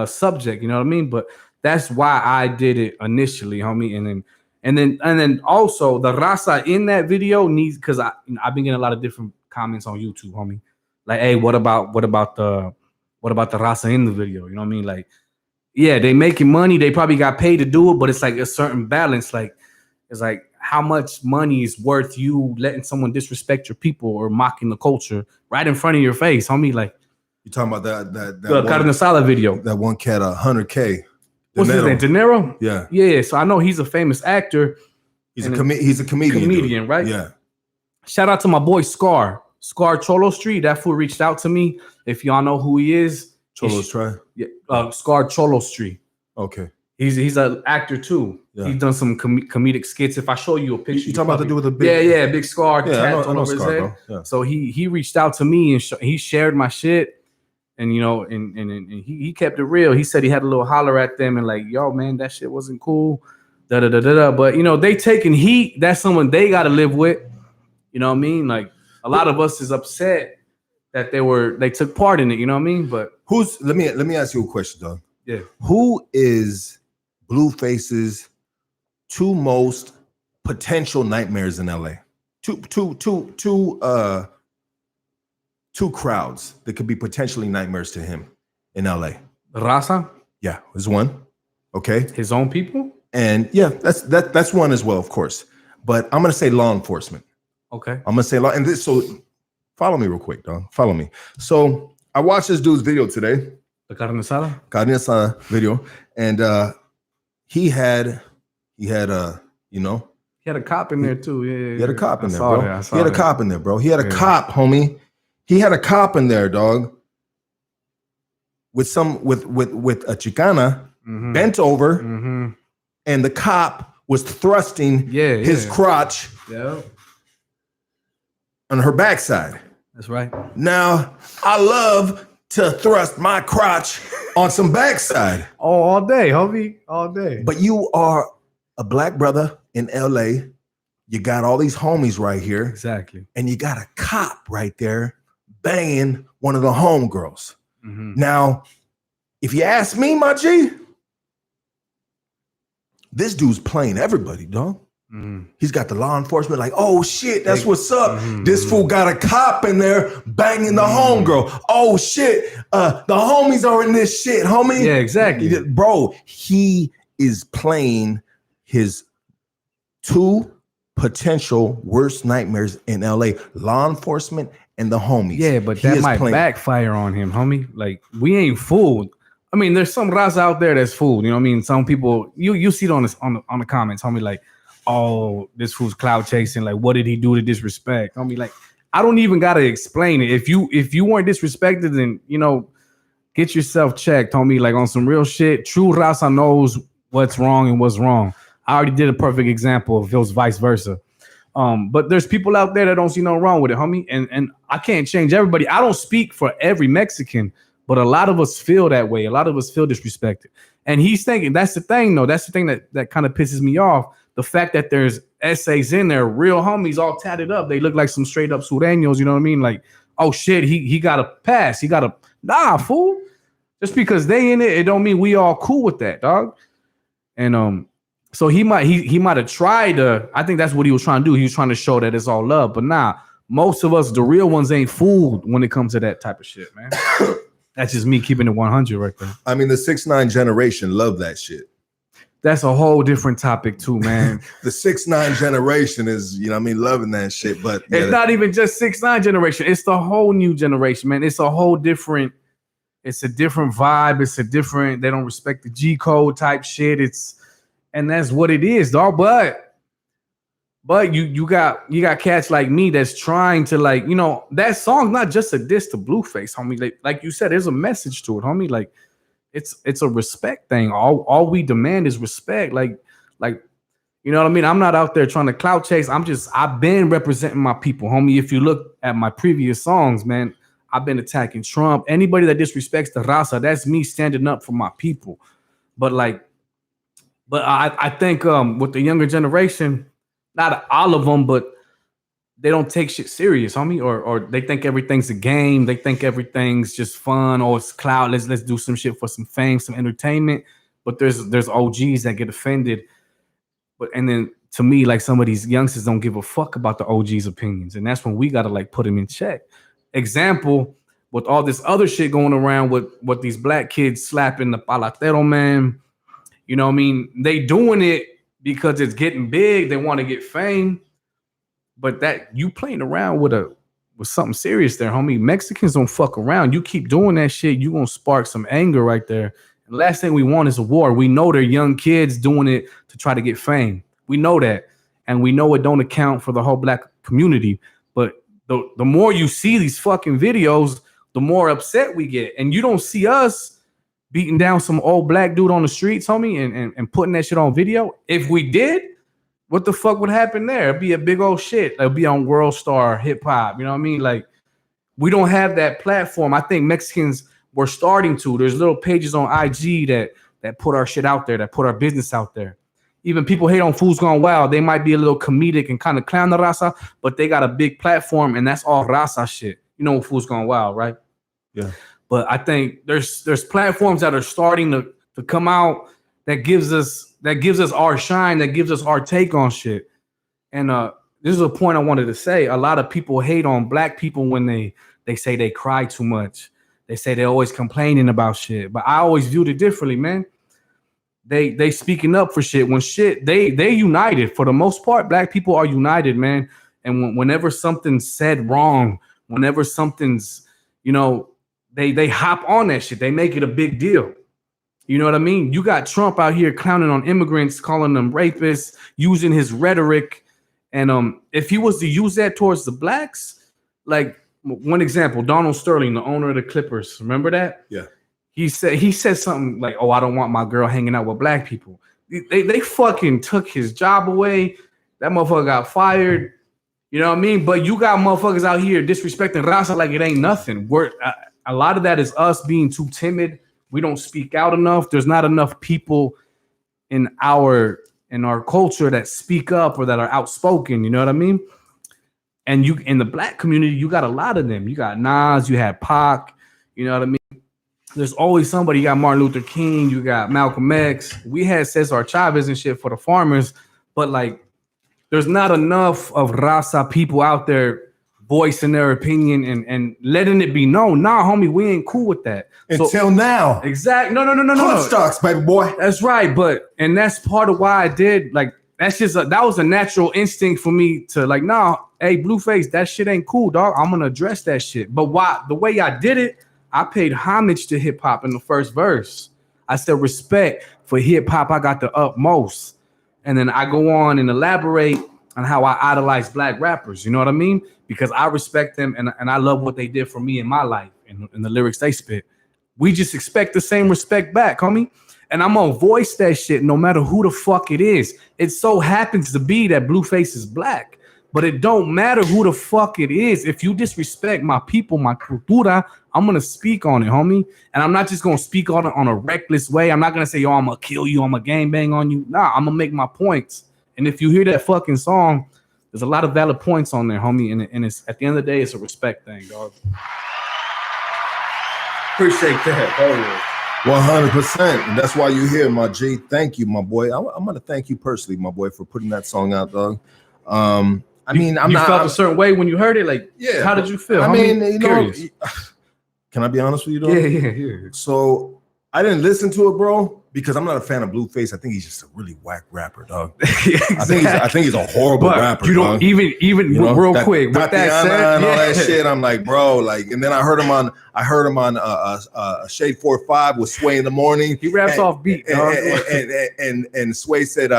subject. You know what I mean? But that's why I did it initially, homie. And then also the RAZA in that video needs, because I've been getting a lot of different comments on YouTube, homie. Like, hey, what about the RAZA in the video? You know what I mean? Like, yeah, they making money. They probably got paid to do it, but it's like a certain balance. Like, it's like how much money is worth you letting someone disrespect your people or mocking the culture right in front of your face, homie? Like, you talking about that the carne asada video? That one cat, 100K. What's his name? De Niro? Yeah. Yeah. So I know he's a famous actor. He's a comedian. Comedian, right? Yeah. Shout out to my boy Scar Cholo Street. That fool reached out to me. If y'all know who he is, Cholo's try. Yeah, Scar Cholo Street. Okay. He's an actor too. Yeah. He's done some comedic skits. If I show you a picture, you talking about to do with a big, big scar. Yeah, I know Scar, bro. Yeah. So he reached out to me and he shared my shit, and you know, and he kept it real. He said he had a little holler at them and like, yo, man, that shit wasn't cool. But you know, they taking heat. That's someone they got to live with. You know what I mean? Like a lot of us is upset that they took part in it. You know what I mean? But let me ask you a question, dog. Yeah. Who is Blueface's two most potential nightmares in LA? Two crowds that could be potentially nightmares to him in LA. RAZA? Yeah, there's one. Okay. His own people? And yeah, that's one as well, of course. But I'm gonna say law enforcement. Okay. I'm gonna say law, and this, so follow me real quick, dog. Follow me. So I watched this dude's video today. The carne asada? Carne asada video. And he had you know. He had a cop in there too. Yeah. He had a cop in there, bro. He had a cop in there, bro. He had a cop, homie. He had a cop in there, dog. With a Chicana bent over, and the cop was thrusting his crotch on her backside. That's right. Now, I love to thrust my crotch on some backside. Oh, all day, homie. All day. But you are a black brother in LA. You got all these homies right here. Exactly. And you got a cop right there banging one of the homegirls. Now, if you ask me, my G, This dude's playing everybody, dog. He's got the law enforcement like, oh shit, that's what's up. This fool got a cop in there banging the homegirl. Oh shit, the homies are in this shit, homie. Yeah, exactly. Bro, he is playing his two potential worst nightmares in LA, law enforcement and the homies. Yeah, but that might backfire on him, homie. Like, we ain't fooled. I mean, there's some RAZA out there that's fooled. You know what I mean? Some people, you see it on the comments, homie, like, oh, this fool's cloud chasing. Like, what did he do to disrespect? Homie, like, I don't even gotta explain it. If you weren't disrespected, then, you know, get yourself checked, homie. Like, on some real shit. True RAZA knows what's wrong and what's wrong. I already did a perfect example if it was vice versa. But there's people out there that don't see no wrong with it, homie. And I can't change everybody. I don't speak for every Mexican, but a lot of us feel that way. A lot of us feel disrespected. And he's thinking, that's the thing, though. That's the thing that kind of pisses me off. The fact that there's essays in there, real homies all tatted up. They look like some straight up sureños, you know what I mean? Like, oh shit, he got a pass. He got a, nah, fool. Just because they in it don't mean we all cool with that, dog. And so he might have tried to, I think that's what he was trying to do. He was trying to show that it's all love. But nah, most of us, the real ones, ain't fooled when it comes to that type of shit, man. That's just me keeping it 100 right there. I mean, the 6ix9ine generation love that shit. That's a whole different topic too, man. The 6ix9ine generation is, you know what I mean, loving that shit. But it's not even just 6ix9ine generation. It's the whole new generation, man. It's a whole different, it's a different vibe. It's a different, they don't respect the G code type shit. And that's what it is, dog. But you got cats like me that's trying to, like, you know, that song's not just a diss to Blueface, homie. Like you said, there's a message to it, homie. Like, it's a respect thing. All we demand is respect. Like, you know what I mean? I'm not out there trying to clout chase. I've been representing my people, homie. If you look at my previous songs, man, I've been attacking Trump. Anybody that disrespects the RAZA, that's me standing up for my people. But I think with the younger generation, not all of them, but they don't take shit serious, homie, or they think everything's a game. They think everything's just fun, or it's clout. Let's do some shit for some fame, some entertainment. But there's OGs that get offended. And then to me, like, some of these youngsters don't give a fuck about the OGs' opinions, and that's when we gotta, like, put them in check. Example, with all this other shit going around with these black kids slapping the palatero man. You know what I mean? They doing it because it's getting big. They want to get fame. But that you playing around with something serious there, homie. Mexicans don't fuck around. You keep doing that shit, you gonna spark some anger right there. And the last thing we want is a war. We know they're young kids doing it to try to get fame. We know that. And we know it don't account for the whole black community. But the more you see these fucking videos, the more upset we get. And you don't see us beating down some old black dude on the streets, homie, and putting that shit on video. If we did, what the fuck would happen there? It'd be a big old shit. It'd be on World Star Hip Hop. You know what I mean? Like, we don't have that platform. I think Mexicans were starting to. There's little pages on IG that put our shit out there, that put our business out there. Even people hate on Fools Gone Wild. They might be a little comedic and kind of clown the RAZA, but they got a big platform, and that's all RAZA shit. You know Fools Gone Wild, right? Yeah. But I think there's platforms that are starting to come out that gives us our shine, that gives us our take on shit. And this is a point I wanted to say. A lot of people hate on black people when they say they cry too much. They say they're always complaining about shit. But I always viewed it differently, man. They speaking up for shit. When shit, they united. For the most part, black people are united, man. And whenever something's said wrong, whenever something's, you know, they hop on that shit. They make it a big deal. You know what I mean? You got Trump out here clowning on immigrants, calling them rapists, using his rhetoric. And if he was to use that towards the blacks, like, one example, Donald Sterling, the owner of the Clippers, remember that? Yeah. He said something like, "Oh, I don't want my girl hanging out with black people." They fucking took his job away. That motherfucker got fired. You know what I mean? But you got motherfuckers out here disrespecting RAZA like it ain't nothing. A lot of that is us being too timid. We don't speak out enough. There's not enough people in our culture that speak up or that are outspoken. You know what I mean? And you in the black community, you got a lot of them. You got Nas, you had Pac. You know what I mean? there's always somebody. You got Martin Luther King, you got Malcolm X. We had Cesar Chavez and shit for the farmers, but like, there's not enough of RAZA people out there voicing their opinion and letting it be known. Nah, homie, we ain't cool with that. Until now. Exactly. No. Stocks, baby boy. That's right. And that's part of why I did, like, that's just, that was a natural instinct for me to like, nah, hey, Blueface, that shit ain't cool, dog. I'm going to address that shit. But the way I did it, I paid homage to hip hop in the first verse. I said, respect for hip hop, I got the utmost. And then I go on and elaborate on how I idolize black rappers. You know what I mean? Because I respect them and I love what they did for me in my life and the lyrics they spit. We just expect the same respect back, homie. And I'm gonna voice that shit no matter who the fuck it is. It so happens to be that Blueface is black, but it don't matter who the fuck it is. If you disrespect my people, my cultura, I'm gonna speak on it, homie. And I'm not just gonna speak on it on a reckless way. I'm not gonna say, yo, I'm gonna kill you, I'm gonna gangbang on you. Nah, I'm gonna make my points. And if you hear that fucking song, there's a lot of valid points on there, homie. And it's at the end of the day, it's a respect thing, dog. Appreciate that. Oh yeah. 100%. And that's why you're here, my G. Thank you, my boy. I'm gonna thank you personally, my boy, for putting that song out, dog. You felt a certain way when you heard it, like, yeah. How did you feel? I mean, you know, can I be honest with you, dog? Yeah. So I didn't listen to it, bro, because I'm not a fan of Blueface. I think he's just a really whack rapper, dog. Exactly. I think he's a horrible rapper. You don't dog. even you know, real quick with that said, and all that shit. I'm like, bro, like, and then I heard him on Shade 4-5 with Sway in the morning. He raps off beat, dog. And Sway said,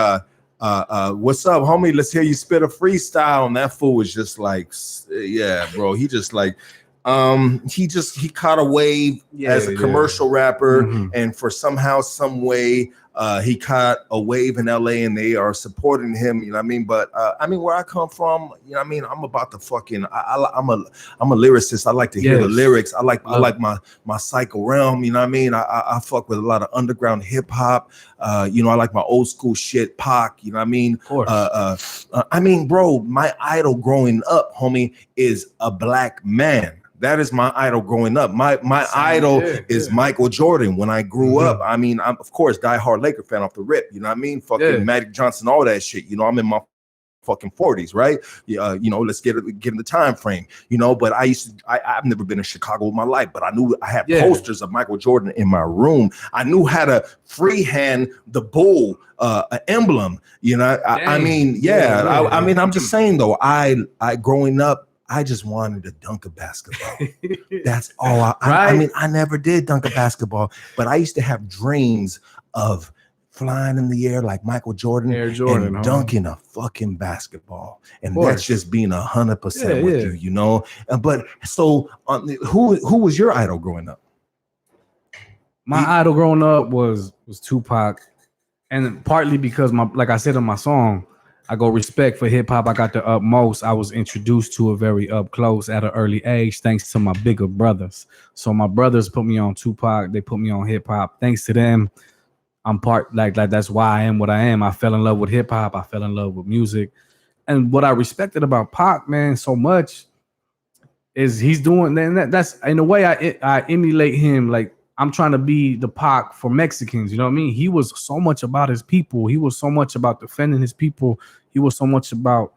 what's up, homie? Let's hear you spit a freestyle. And that fool was just like, yeah, bro. He just like. He caught a wave as a commercial rapper, and for somehow, some way, he caught a wave in LA, and they are supporting him. You know what I mean? But I mean, where I come from, you know what I mean? I'm about the fucking. I'm a lyricist. I like to hear the lyrics. I like my psycho realm. You know what I mean? I fuck with a lot of underground hip hop. You know, I like my old school shit, Pac. You know what I mean? I mean, bro, my idol growing up, homie, is a black man. That is my idol growing up. My idol is Michael Jordan. When I grew up, I mean, I'm of course diehard Laker fan off the rip. You know what I mean? Fucking Magic Johnson, all that shit. You know, I'm in my fucking 40s, right? You know, let's get in the time frame. You know, but I've never been in Chicago in my life, but I knew I had posters of Michael Jordan in my room. I knew how to freehand the bull emblem. You know, I mean, I mean, I'm just saying though. I growing up, I just wanted to dunk a basketball. That's all. I mean, I never did dunk a basketball, but I used to have dreams of flying in the air like Michael Jordan, and dunking a fucking basketball. And that's just being 100% with you, you know? But so who was your idol growing up? My idol growing up was Tupac. And partly because like I said in my song, I go respect for hip hop. I got the utmost. I was introduced to it very up close at an early age, thanks to my bigger brothers. So my brothers put me on Tupac. They put me on hip hop. Thanks to them, I'm part like that's why I am what I am. I fell in love with hip hop. I fell in love with music, and what I respected about Pac, man, so much is he's doing. And that's in a way I emulate him. Like I'm trying to be the Pac for Mexicans. You know what I mean? He was so much about his people. He was so much about defending his people. He was so much about.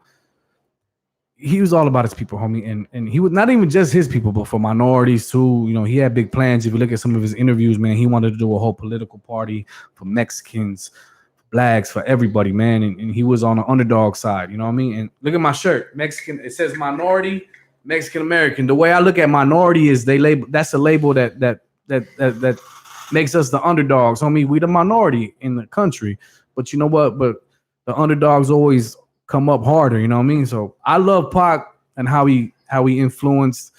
He was all about his people, homie, and he was not even just his people, but for minorities too. You know, he had big plans. If you look at some of his interviews, man, he wanted to do a whole political party for Mexicans, for blacks, for everybody, man. And he was on the underdog side. You know what I mean? And look at my shirt, Mexican. It says minority, Mexican American. The way I look at minority is that's a label that makes us the underdogs, homie. We the minority in the country, but you know what? But the underdogs always come up harder, you know what I mean? So I love Pac and how he influenced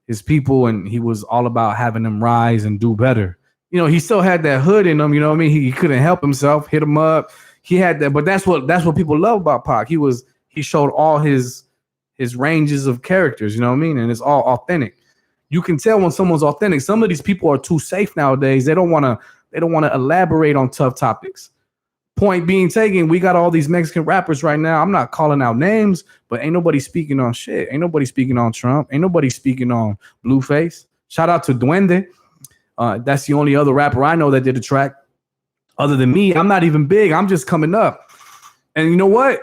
his people, and he was all about having them rise and do better. You know, he still had that hood in him, you know what I mean? He couldn't help himself, hit him up. He had that, but that's what people love about Pac. He showed all his ranges of characters, you know what I mean? And it's all authentic. You can tell when someone's authentic. Some of these people are too safe nowadays. They don't want to elaborate on tough topics. Point being taken, we got all these Mexican rappers right now. I'm not calling out names, but ain't nobody speaking on shit. Ain't nobody speaking on Trump. Ain't nobody speaking on Blueface. Shout out to Duende. That's the only other rapper I know that did a track. Other than me, I'm not even big. I'm just coming up. And you know what?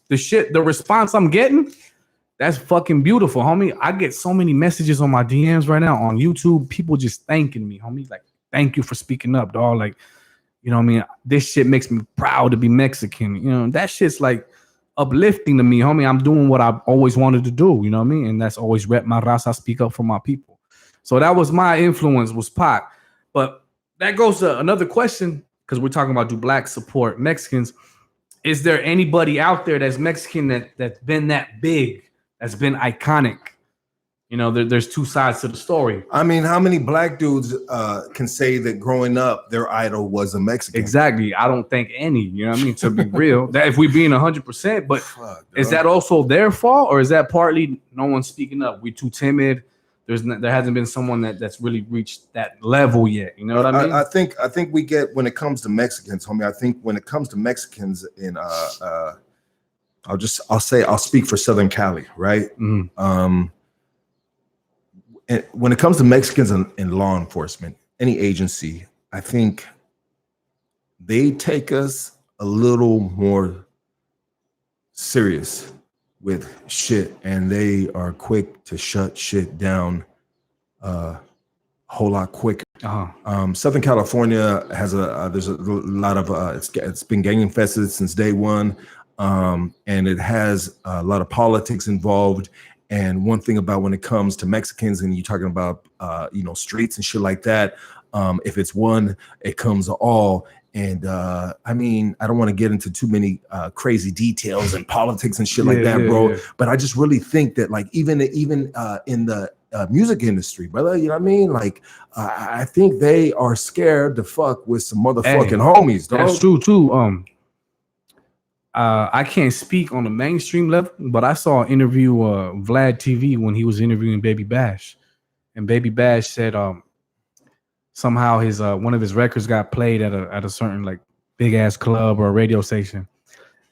The response I'm getting, that's fucking beautiful, homie. I get so many messages on my DMs right now on YouTube. People just thanking me, homie. Like, thank you for speaking up, dog. Like, you know what I mean? This shit makes me proud to be Mexican. You know, that shit's like uplifting to me, homie. I'm doing what I've always wanted to do, you know what I mean? And that's always rep my raza, speak up for my people. So that was my influence, was Pac. But that goes to another question, because we're talking about do blacks support Mexicans. Is there anybody out there that's Mexican that's been that big, that's been iconic? You know, there's two sides to the story. I mean, how many black dudes can say that growing up their idol was a Mexican? Exactly. I don't think any, you know what I mean, to be real. That if we being 100%, but is that also their fault, or is that partly no one's speaking up? We too timid. There hasn't been someone that's really reached that level yet. You know what I mean? I think we get, when it comes to Mexicans, homie. I think when it comes to Mexicans in I'll speak for Southern Cali, right? Mm-hmm. And when it comes to Mexicans in law enforcement, any agency, I think they take us a little more serious with shit, and they are quick to shut shit down a whole lot quicker. Southern California has there's a lot of it's been gang infested since day one, and it has a lot of politics involved. And one thing about when it comes to Mexicans, and you're talking about streets and shit like that, if it's one, it comes to all. And I mean, I don't want to get into too many crazy details and politics and shit like that, bro. Yeah. But I just really think that, like, even in the music industry, brother, you know what I mean? Like, I think they are scared to fuck with some motherfucking homies, dog. That's true too. I can't speak on the mainstream level, but I saw an interview Vlad TV when he was interviewing Baby Bash, and Baby Bash said somehow his one of his records got played at a certain like big ass club or a radio station,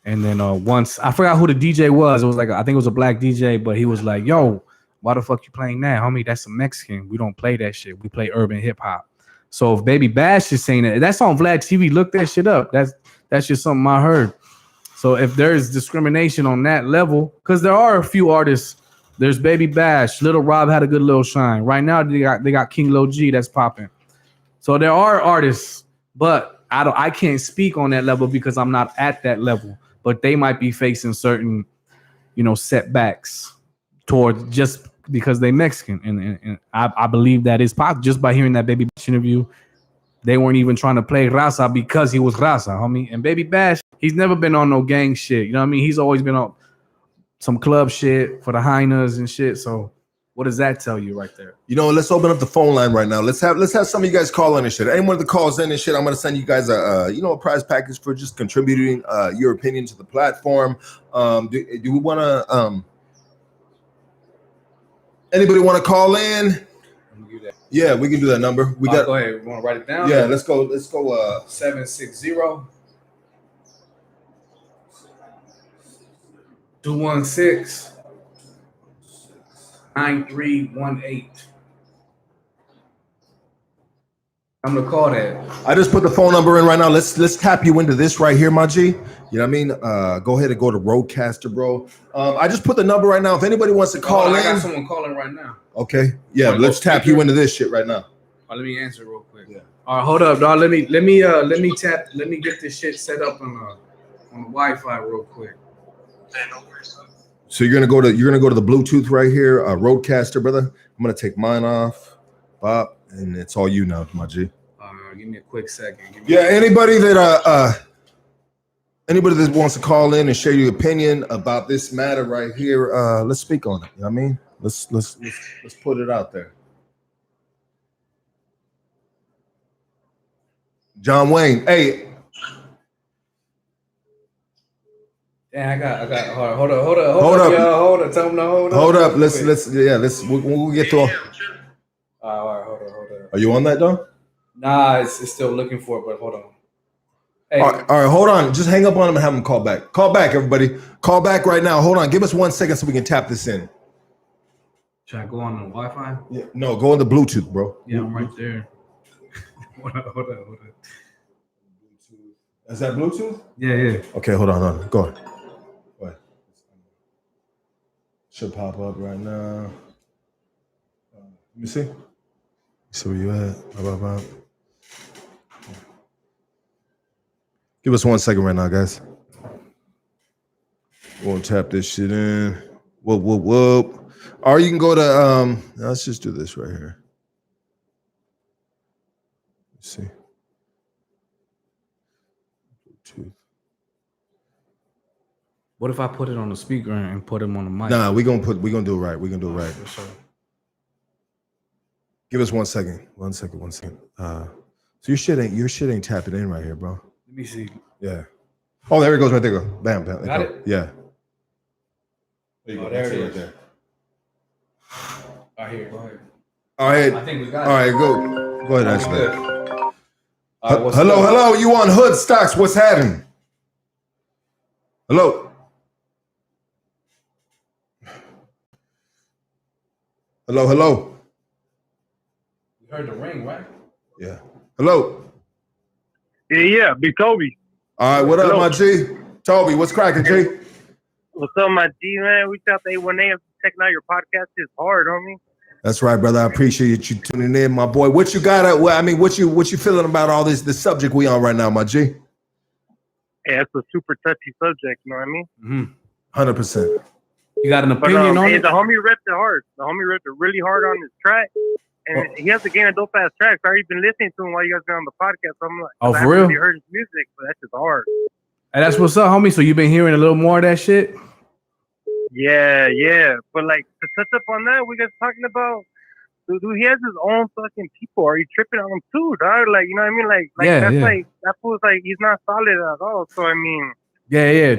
and then once I forgot who the DJ was. It was like, I think it was a black DJ, but he was like, "Yo, why the fuck you playing that, homie? That's a Mexican. We don't play that shit. We play urban hip hop." So if Baby Bash is saying that's on Vlad TV. Look that shit up. That's just something I heard. So if there's discrimination on that level, because there are a few artists, there's Baby Bash, Little Rob had a good little shine. Right now they got King Lo G that's popping. So there are artists, but I can't speak on that level because I'm not at that level. But they might be facing certain, setbacks toward just because they Mexican, and I believe that is possible. Just by hearing that Baby Bash interview, they weren't even trying to play RAZA because he was RAZA, homie. And Baby Bash, he's never been on no gang shit. You know what I mean? He's always been on some club shit for the hyenas and shit. So what does that tell you right there? Let's open up the phone line right now. Let's have some of you guys call in and shit. Anyone that calls in and shit, I'm gonna send you guys a prize package for just contributing your opinion to the platform. Do we wanna anybody wanna call in? Yeah, we can do that number. We got. Go ahead. We want to write it down? Yeah, let's go. 760 216 9318. I'm gonna call that. I just put the phone number in right now. Let's tap you into this right here, my G. You know what I mean? Go ahead and go to Roadcaster, bro. I just put the number right now. If anybody wants to call in, I got someone calling right now. Okay, yeah, let's tap you into this shit right now. Let me answer real quick. Yeah. All right, hold up, dog. Let me get this shit set up on the Wi-Fi real quick. So you're gonna go to the Bluetooth right here, Roadcaster, brother. I'm gonna take mine off, Bob, and it's all you now, my G. Give me a quick second. Anybody that wants to call in and share your opinion about this matter right here, let's speak on it. You know what I mean? Let's put it out there. John Wayne, hey. Yeah, I got. Hold up. Tell them to hold up. Hold up. We'll get to. All right, hold up. Are you on that though? Nah, it's still looking for it, but hold on. Hey. All right, hold on. Just hang up on him and have him call back. Call back, everybody. Call back right now. Hold on. Give us 1 second so we can tap this in. Should I go on the Wi-Fi? Yeah. No, go on the Bluetooth, bro. Yeah, I'm right there. Hold on. Is that Bluetooth? Yeah. Okay, hold on. Go ahead. Should pop up right now. Let me see. See where you at. Blah. Give us 1 second right now, guys. We'll tap this shit in. Whoop. Or you can go to let's just do this right here. Let's see. Bluetooth. What if I put it on the speaker and put him on the mic? Nah, we're gonna do it right. We're gonna do it right. For sure. Give us 1 second. 1 second. So your shit ain't tapping in right here, bro. Let me see. Yeah. Oh, there it goes right there. Bam. Got it? Yeah. There you go. There it is. Right there. All right, here. Go ahead. All right. I think we got All it. right, go ahead, answer that. Hello. You on Hood Stocks? What's happening? Hello. You heard the ring, right? Yeah. Hello. Yeah, Big Toby. All right, what up, my G? Toby, what's cracking, G? What's up, my G, man? We got the A1A checking out your podcast. It's hard, homie. That's right, brother. I appreciate you tuning in, my boy. What you got? What you feeling about all this? The subject we on right now, my G? Yeah, it's a super touchy subject. You know what I mean? 100%. You got an opinion on it? The homie ripped it hard. The homie ripped it really hard on his track. And he has to gain a dope ass track. So I've already been listening to him while you guys been on the podcast. So I'm like, oh, I for real? really heard his music, but that's just hard. Hey, that's what's up, homie. So you've been hearing a little more of that shit? Yeah. But like to touch up on that, we guys talking about, dude, he has his own fucking people. Are you tripping on him too, dog? Like, you know what I mean? Like Yeah. like that fool's like he's not solid at all. So I mean, Yeah.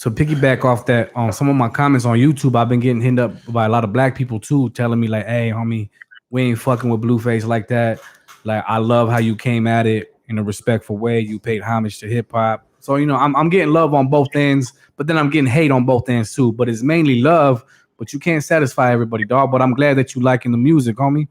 To piggyback off that, on some of my comments on YouTube, I've been getting hit up by a lot of black people too, telling me like, "Hey, homie, we ain't fucking with Blueface like that. Like, I love how you came at it in a respectful way. You paid homage to hip hop." So I'm getting love on both ends, but then I'm getting hate on both ends too. But it's mainly love. But you can't satisfy everybody, dog. But I'm glad that you liking the music, homie.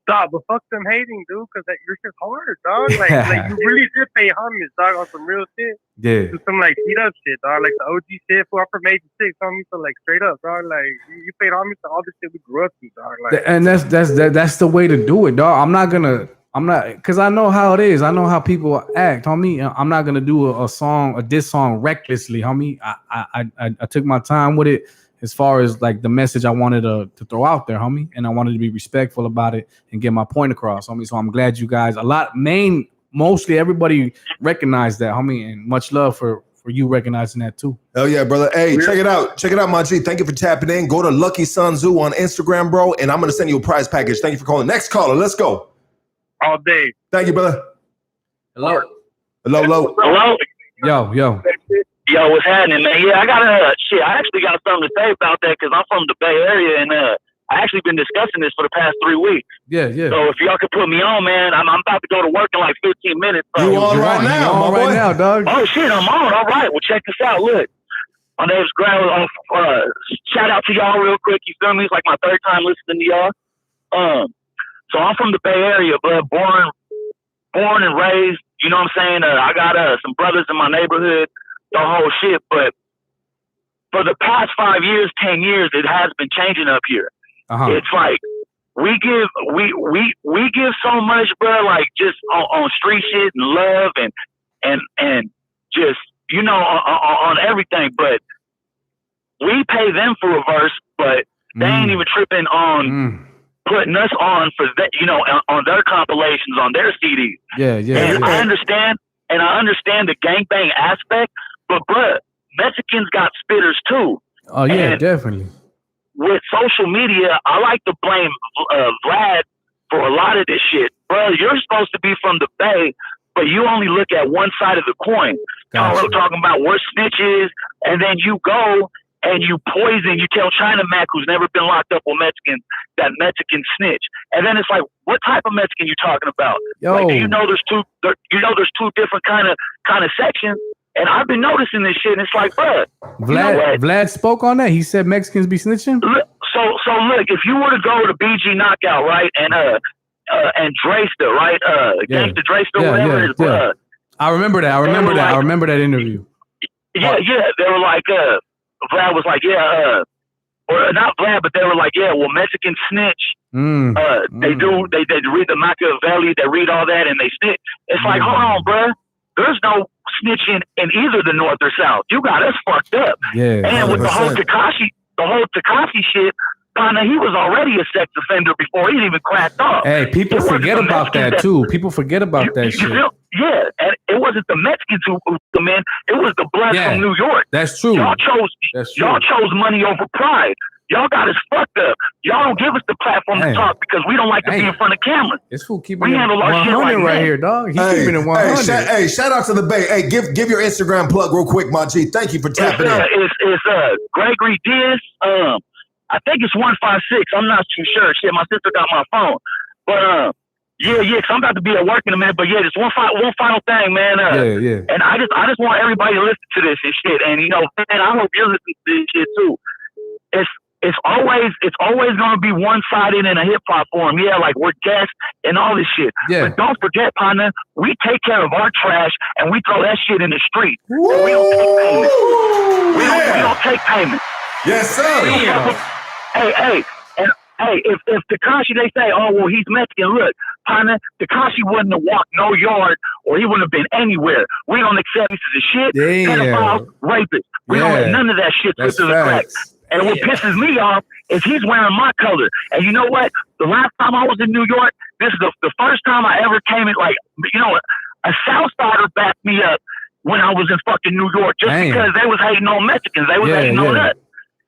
dog, but fuck them hating, dude, because that you're just hard, dog. Like you really did pay homage, dog, on some real shit. Yeah. Do some like beat up shit, dog, like the OG shit for Appropriation 6, homie. So like straight up, dog, like you paid homage to all the shit we grew up to, dog. Like, and that's the way to do it, dog. I'm not, because I know how it is. I know how people act, homie. I'm not gonna do a diss song recklessly, homie. I took my time with it as far as like the message I wanted to throw out there, homie, and I wanted to be respectful about it and get my point across, homie. So I'm glad you guys mostly everybody recognized that, homie, and much love for you recognizing that too. Oh yeah, brother. Hey, check it out, my G. Thank you for tapping in. Go to Lucky Sun Zoo on Instagram, bro, and I'm gonna send you a prize package. Thank you for calling. Next caller, let's go. all day. Thank you, brother. Hello. Yo. Yo, what's happening, man? Yeah, I got I actually got something to say about that because I'm from the Bay Area and I actually been discussing this for the past 3 weeks. Yeah. So if y'all could put me on, man, I'm about to go to work in like 15 minutes. So. You on right now, my boy? Right now, dog. Oh shit, I'm on. All right, well check this out. Look, my name's Graham. Shout out to y'all real quick. You feel me? It's like my third time listening to y'all. So I'm from the Bay Area, but born and raised. You know what I'm saying? I got some brothers in my neighborhood. The whole shit, but for the past 5 years, 10 years, it has been changing up here. Uh-huh. It's like we give so much, bro, like just on street shit and love and just on everything. But we pay them for a verse, but they ain't even tripping on putting us on for that, on their compilations, on their CDs. Yeah. I understand the gangbang aspect. But, bruh, Mexicans got spitters, too. Oh, yeah, and definitely. With social media, I like to blame Vlad for a lot of this shit. Bruh, you're supposed to be from the Bay, but you only look at one side of the coin. Gotcha. Talking about where Snitch is, and then you go and you tell China Mac, who's never been locked up with Mexicans, that Mexican snitch. And then it's like, what type of Mexican you talking about? Yo. Like, there's two different kind of sections. And I've been noticing this shit, and it's like, bro, Vlad spoke on that. He said Mexicans be snitching. So look, if you were to go to BG Knockout, right, and and Drayster, right? Gangster Drayster, whatever it is. Yeah. I remember that. I remember that interview. Yeah. They were like, Vlad was like, or not Vlad, but they were like, well, Mexican snitch. They read the Machiavelli, they read all that, and they snitch. It's like, hold on, bro. There's no snitching in either the North or South. You got us fucked up. Yeah. And with the whole Tekashi shit, he was already a sex offender before he even cracked off. Hey, people forget about that too. People forget about that shit. And it wasn't the Mexicans who come in. It was the blood from New York. That's true. Y'all chose money over pride. Y'all got us fucked up. Y'all don't give us the platform to talk because we don't like to be in front of cameras. This fool keeping it 100 right here, dog. He's keeping it 100. Hey, shout out to the Bay. Hey, give your Instagram plug real quick, my G. Thank you for tapping in. It's Gregory Diaz. I think it's 156. I'm not too sure. Shit, my sister got my phone. But cause I'm about to be at work in a minute. But just one final thing, man. And I just want everybody to listen to this and shit. And man, I hope you're listening to this shit too. It's always gonna be one-sided in a hip hop form. Yeah, like we're guests and all this shit. Yeah. But don't forget, partner, we take care of our trash and we throw that shit in the street. And we don't take payment. We don't take payment. Yes, sir. If Tekashi, they say, oh, well, he's Mexican. Look, partner, Tekashi wouldn't have walked no yard or he wouldn't have been anywhere. We don't accept pieces of shit, pedophiles, rapists. We don't let none of that shit slip through the cracks. And what pisses me off is he's wearing my color. And you know what? The last time I was in New York, this is the first time I ever came in, a Southsider backed me up when I was in fucking New York just because they was hating on Mexicans. They was hating on us.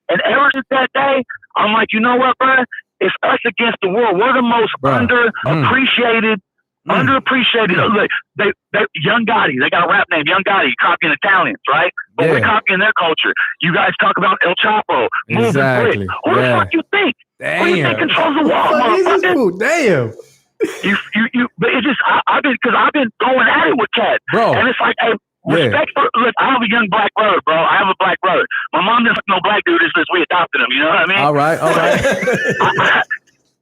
And ever since that day, I'm like, you know what, bro? It's us against the world. We're the most underappreciated. Look, they Young Gotti. They got a rap name, Young Gotti. Copying Italians, right? But we're copying their culture. You guys talk about El Chapo, moving bricks. Who the fuck you think? Who you think controls the wall, motherfucker? Damn. But it's just I've been going at it with cats, bro. And it's like, hey, respect for. Look, I have a young black brother, bro. I have a black brother. My mom didn't no black dude. It's just we adopted him. You know what I mean? All right.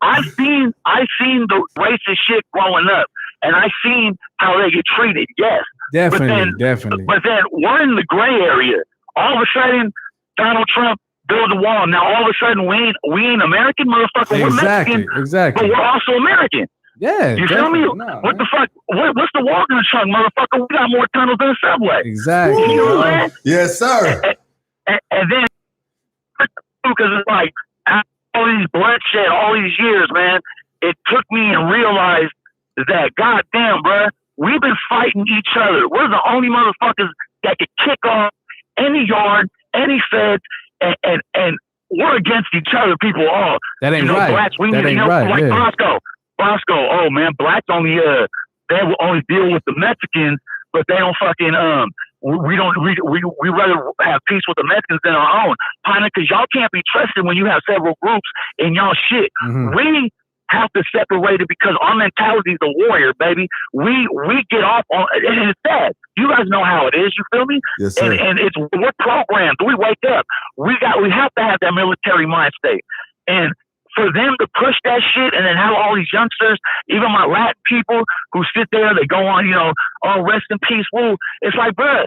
I've seen the racist shit growing up, and I've seen how they get treated. Yes, definitely. But then we're in the gray area. All of a sudden, Donald Trump built a wall. Now all of a sudden, we ain't American, motherfucker. We're Mexican, exactly. But we're also American. Yeah, you feel me? What the fuck? What's the wall gonna chunk, motherfucker? We got more tunnels than a subway. Exactly. You know what I'm saying? Yes, sir. And then because it's like all these bloodshed, all these years, man, it took me and realized that, goddamn, bro, we've been fighting each other. We're the only motherfuckers that could kick off any yard, any feds, and we're against each other. People all that ain't right. Blacks, that ain't right. Like Bosco. Oh man, blacks only they will only deal with the Mexicans, but they don't fucking we rather have peace with the Mexicans than our own. Kinda, because y'all can't be trusted when you have several groups in y'all shit. Mm-hmm. We have to separate it because our mentality is a warrior, baby. We get off on, and it's sad. You guys know how it is. You feel me? Yes, sir. And we're programmed. We wake up. We have to have that military mind state. And for them to push that shit and then have all these youngsters, even my Latin people who sit there, they go on, oh, rest in peace, woo. It's like, bruh,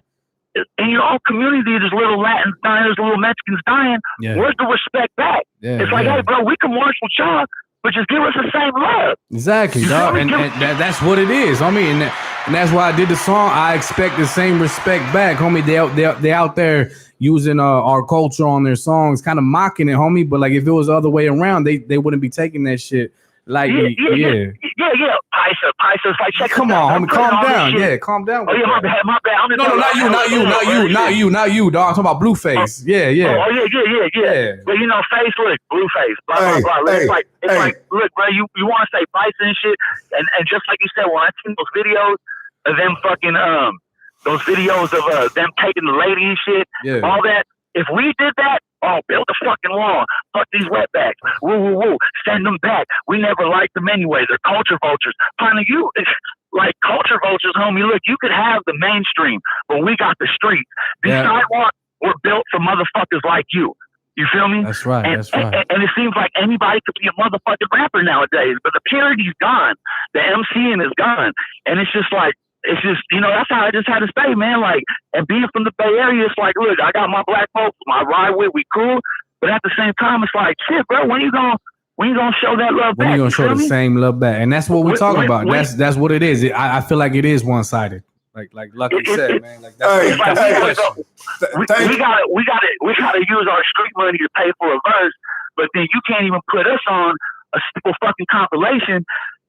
in your own community, there's little Latins dying, there's little Mexicans dying. Yeah. Where's the respect back? Yeah, it's like, hey, bro, we can march with y'all, but just give us the same love. Exactly, dog. And that's what it is, homie. And that's why I did the song. I expect the same respect back, homie. They out there using our culture on their songs, kind of mocking it, homie. But like if it was the other way around, they wouldn't be taking that shit. Like yeah. Paisa. Like, check. Come on, homie, calm down. Yeah, calm down. Oh yeah, my bad. No, not you, dog. I'm talking about Blueface. Yeah. Oh yeah. But face, look, Blueface, blah blah blah. It's like, look, bro, you want to say Paisa and shit, and just like you said, when I seen those videos of them fucking those videos of them taking the lady and shit, all that. If we did that, build a fucking wall. Fuck these wetbacks. Woo. Send them back. We never liked them anyway. They're culture vultures. Finally, like culture vultures, homie. Look, you could have the mainstream, but we got the streets. These sidewalks were built for motherfuckers like you. You feel me? That's right. And it seems like anybody could be a motherfucking rapper nowadays, but the purity's gone. The MCing is gone. And it's just, that's how I just had to stay, man. Like, and being from the Bay Area, it's like, look, I got my black folks, my ride with, we cool. But at the same time, it's like, shit, bro, when you gonna show that love back? When you gonna show the same love back? And that's what we're talking about. That's what it is. I feel like it is one-sided. Like Lucky said, man. Like that's we gotta use our street money to pay for a verse, but then you can't even put us on a simple fucking compilation,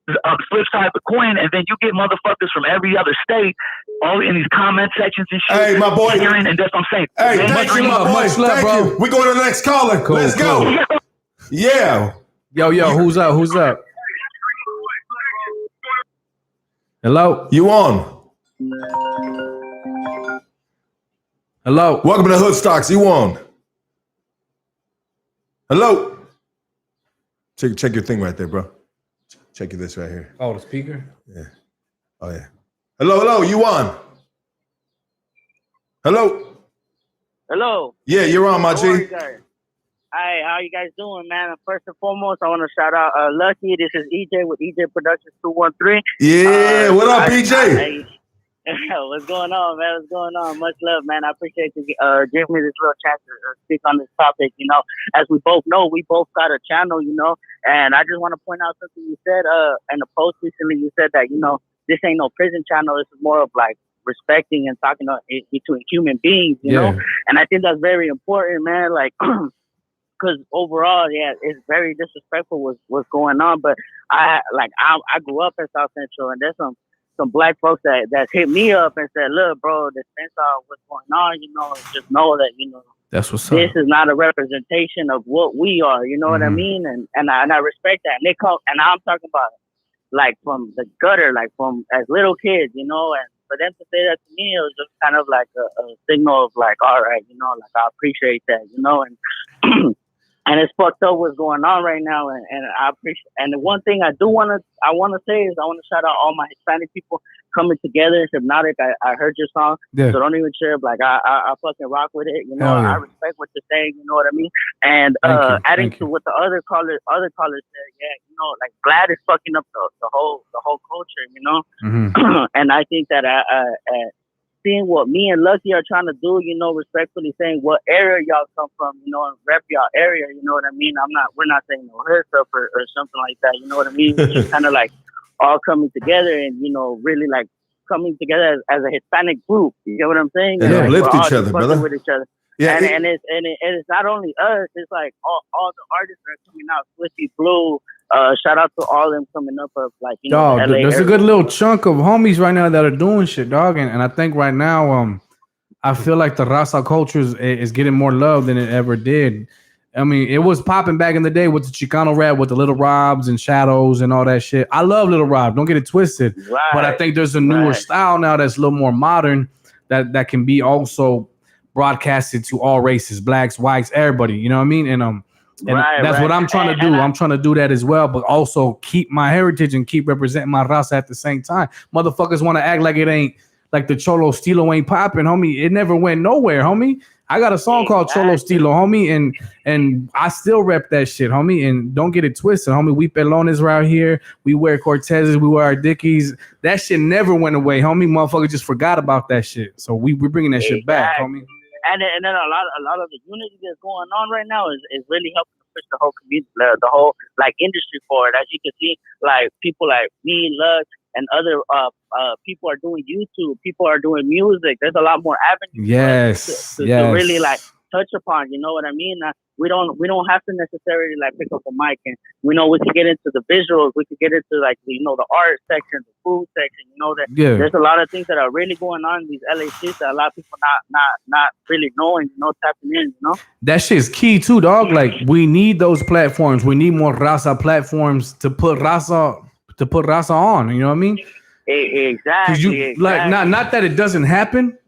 flip side of the coin, and then you get motherfuckers from every other state all in these comment sections and shit. Hey, my boy. And that's what I'm saying. Hey, much love, bro. We go to the next caller. Cool, Let's go. Yeah. Yo, who's up? Hello? You on? Hello? Welcome to Hood Stocks. You on? Hello? Check your thing right there, bro. Check this right here. Oh, the speaker? Yeah. Oh, yeah. Hello. You on? Hello? Yeah, you're on, my G. Hi, how you guys doing, man? First and foremost, I want to shout out Lucky. This is EJ with EJ Productions 213. Yeah, what up, EJ? What's going on, man? What's going on? Much love, man. I appreciate you giving me this little chance to speak on this topic. You know, as we both know, we both got a channel, you know, and I just want to point out something you said in a post recently. You said that, you know, this ain't no prison channel. This is more of like respecting and talking between human beings, you know, and I think that's very important, man. Like, because overall, it's very disrespectful what's going on. But I grew up in South Central, and there's some black folks that hit me up and said, look, bro, dispense out what's going on, you know, just know that, you know, that's what's this is not a representation of what we are, you know what I mean? And I respect that. And and I'm talking about like from the gutter, like from as little kids, you know, and for them to say that to me, it was just kind of like a signal of like, all right, you know, like I appreciate that, you know, and and it's fucked up what's going on right now, and I appreciate. And the one thing I want to say is I want to shout out all my Hispanic people coming together. Hypnotic, I heard your song, so don't even share. Like I fucking rock with it, you know. I respect what you're saying, you know what I mean. And adding to what the other callers said, you know, like Glad is fucking up the whole culture, you know. And I think that seeing what me and Lucky are trying to do, you know, respectfully saying what area y'all come from, you know, and rep y'all area, you know what I mean? We're not saying no hood stuff or something like that, you know what I mean? It's just kind of like all coming together and, you know, really like coming together as a Hispanic group. You get what I'm saying? And uplift each other, brother. With each other. Yeah, and it's not only us, it's like all the artists that are coming out, Swifty Blue, shout out to all of them coming up of like, you know, dog, LA there's a good little chunk of homies right now that are doing shit, dog. And I think right now, I feel like the RAZA culture is getting more love than it ever did. I mean, it was popping back in the day with the Chicano rap, with the Little Robs and Shadows and all that shit. I love Little Rob, don't get it twisted. Right. But I think there's a newer style now that's a little more modern that can be also broadcasted to all races, blacks, whites, everybody. You know what I mean? And that's what I'm trying to do. I'm trying to do that as well, but also keep my heritage and keep representing my raza at the same time. Motherfuckers want to act like it ain't like the Cholo Stilo ain't popping, homie. It never went nowhere, homie. I got a song called Cholo Stilo, homie, and I still rep that shit, homie. And don't get it twisted, homie. We pelones right here. We wear Cortezes. We wear our Dickies. That shit never went away, homie. Motherfuckers just forgot about that shit. So we're bringing that shit back, homie. And then a lot of the unity that's going on right now is really helping to push the whole community, the whole like industry forward. As you can see, like people like me, Lux, and other people are doing YouTube. People are doing music. There's a lot more avenues to really like touch upon. You know what I mean? We don't have to necessarily like pick up a mic, and we know we can get into the visuals. We can get into like the art section, the food section. You know that there's a lot of things that are really going on in these LA streets that a lot of people not really knowing. You know, tapping in. You know that shit's key too, dog. Like we need those platforms. We need more RAZA platforms to put RAZA on. You know what I mean? Exactly. Like not that it doesn't happen.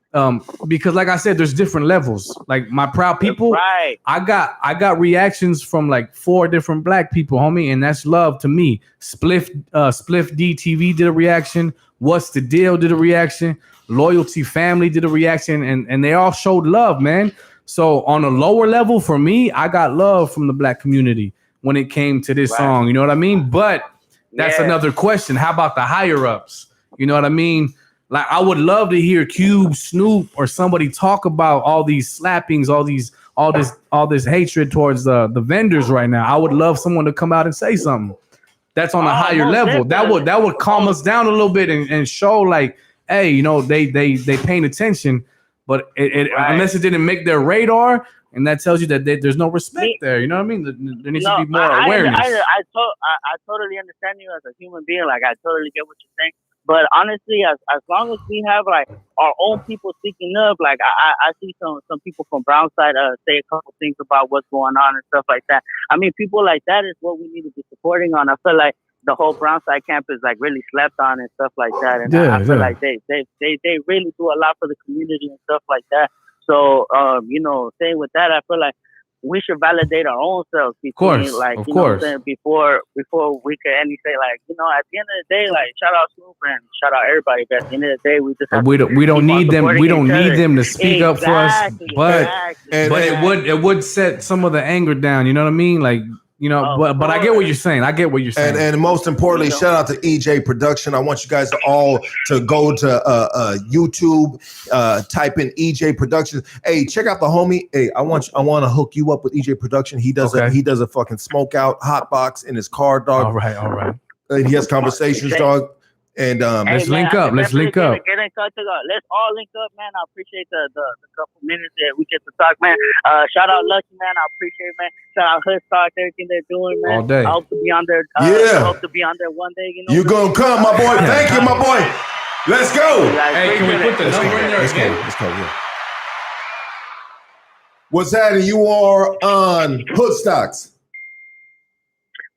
Because like I said, there's different levels. Like my proud people, I got reactions from like 4 different black people, homie, and that's love to me. Spliff DTV did a reaction. What's the Deal did a reaction. Loyalty Family did a reaction, and they all showed love, man. So on a lower level, for me, I got love from the black community when it came to this song. You know what I mean? But that's another question. How about the higher ups? You know what I mean? Like, I would love to hear Cube, Snoop, or somebody talk about all these slappings, all this hatred towards the vendors right now. I would love someone to come out and say something that's on a higher level. Definitely. That would calm us down a little bit and show like, hey, you know, they paying attention, but unless it didn't make their radar, and that tells you that there's no respect there. You know what I mean? There needs to be more awareness. I totally understand you as a human being. Like, I totally get what you're saying. But honestly, as long as we have like our own people speaking up, like I see some people from Brown side say a couple things about what's going on and stuff like that. I mean, people like that is what we need to be supporting on. I feel like the whole Brown side camp is like really slept on and stuff like that. And I feel like they really do a lot for the community and stuff like that. So you know, saying with that, I feel like we should validate our own selves before, like, you know what I'm saying, before we can say, like, you know, at the end of the day, like, shout out Snoop and shout out everybody. But at the end of the day, we just have we don't need them. We don't need them to speak up for us. But it would set some of the anger down. You know what I mean? Like, you know, but I get what you're saying. And most importantly, shout out to EJ Production. I want you guys to all to go to YouTube, type in EJ Production. Hey, check out the homie. Hey, I want to hook you up with EJ Production. He does a fucking smoke out hot box in his car, dog. All right. And he has conversations, dog. And let's link up. Get in touch. Let's all link up, man. I appreciate the couple minutes that we get to talk, man. Shout out Lucky, man. I appreciate it, man. Shout out Hood Talk, everything they're doing, man. All day. I hope to be on there. I hope to be on there one day. You know, you're gonna come, my boy. Thank you, my boy. Let's go. Hey, can we put the number in there again? Let's go. Yeah. What's that? You are on Hood Stocks.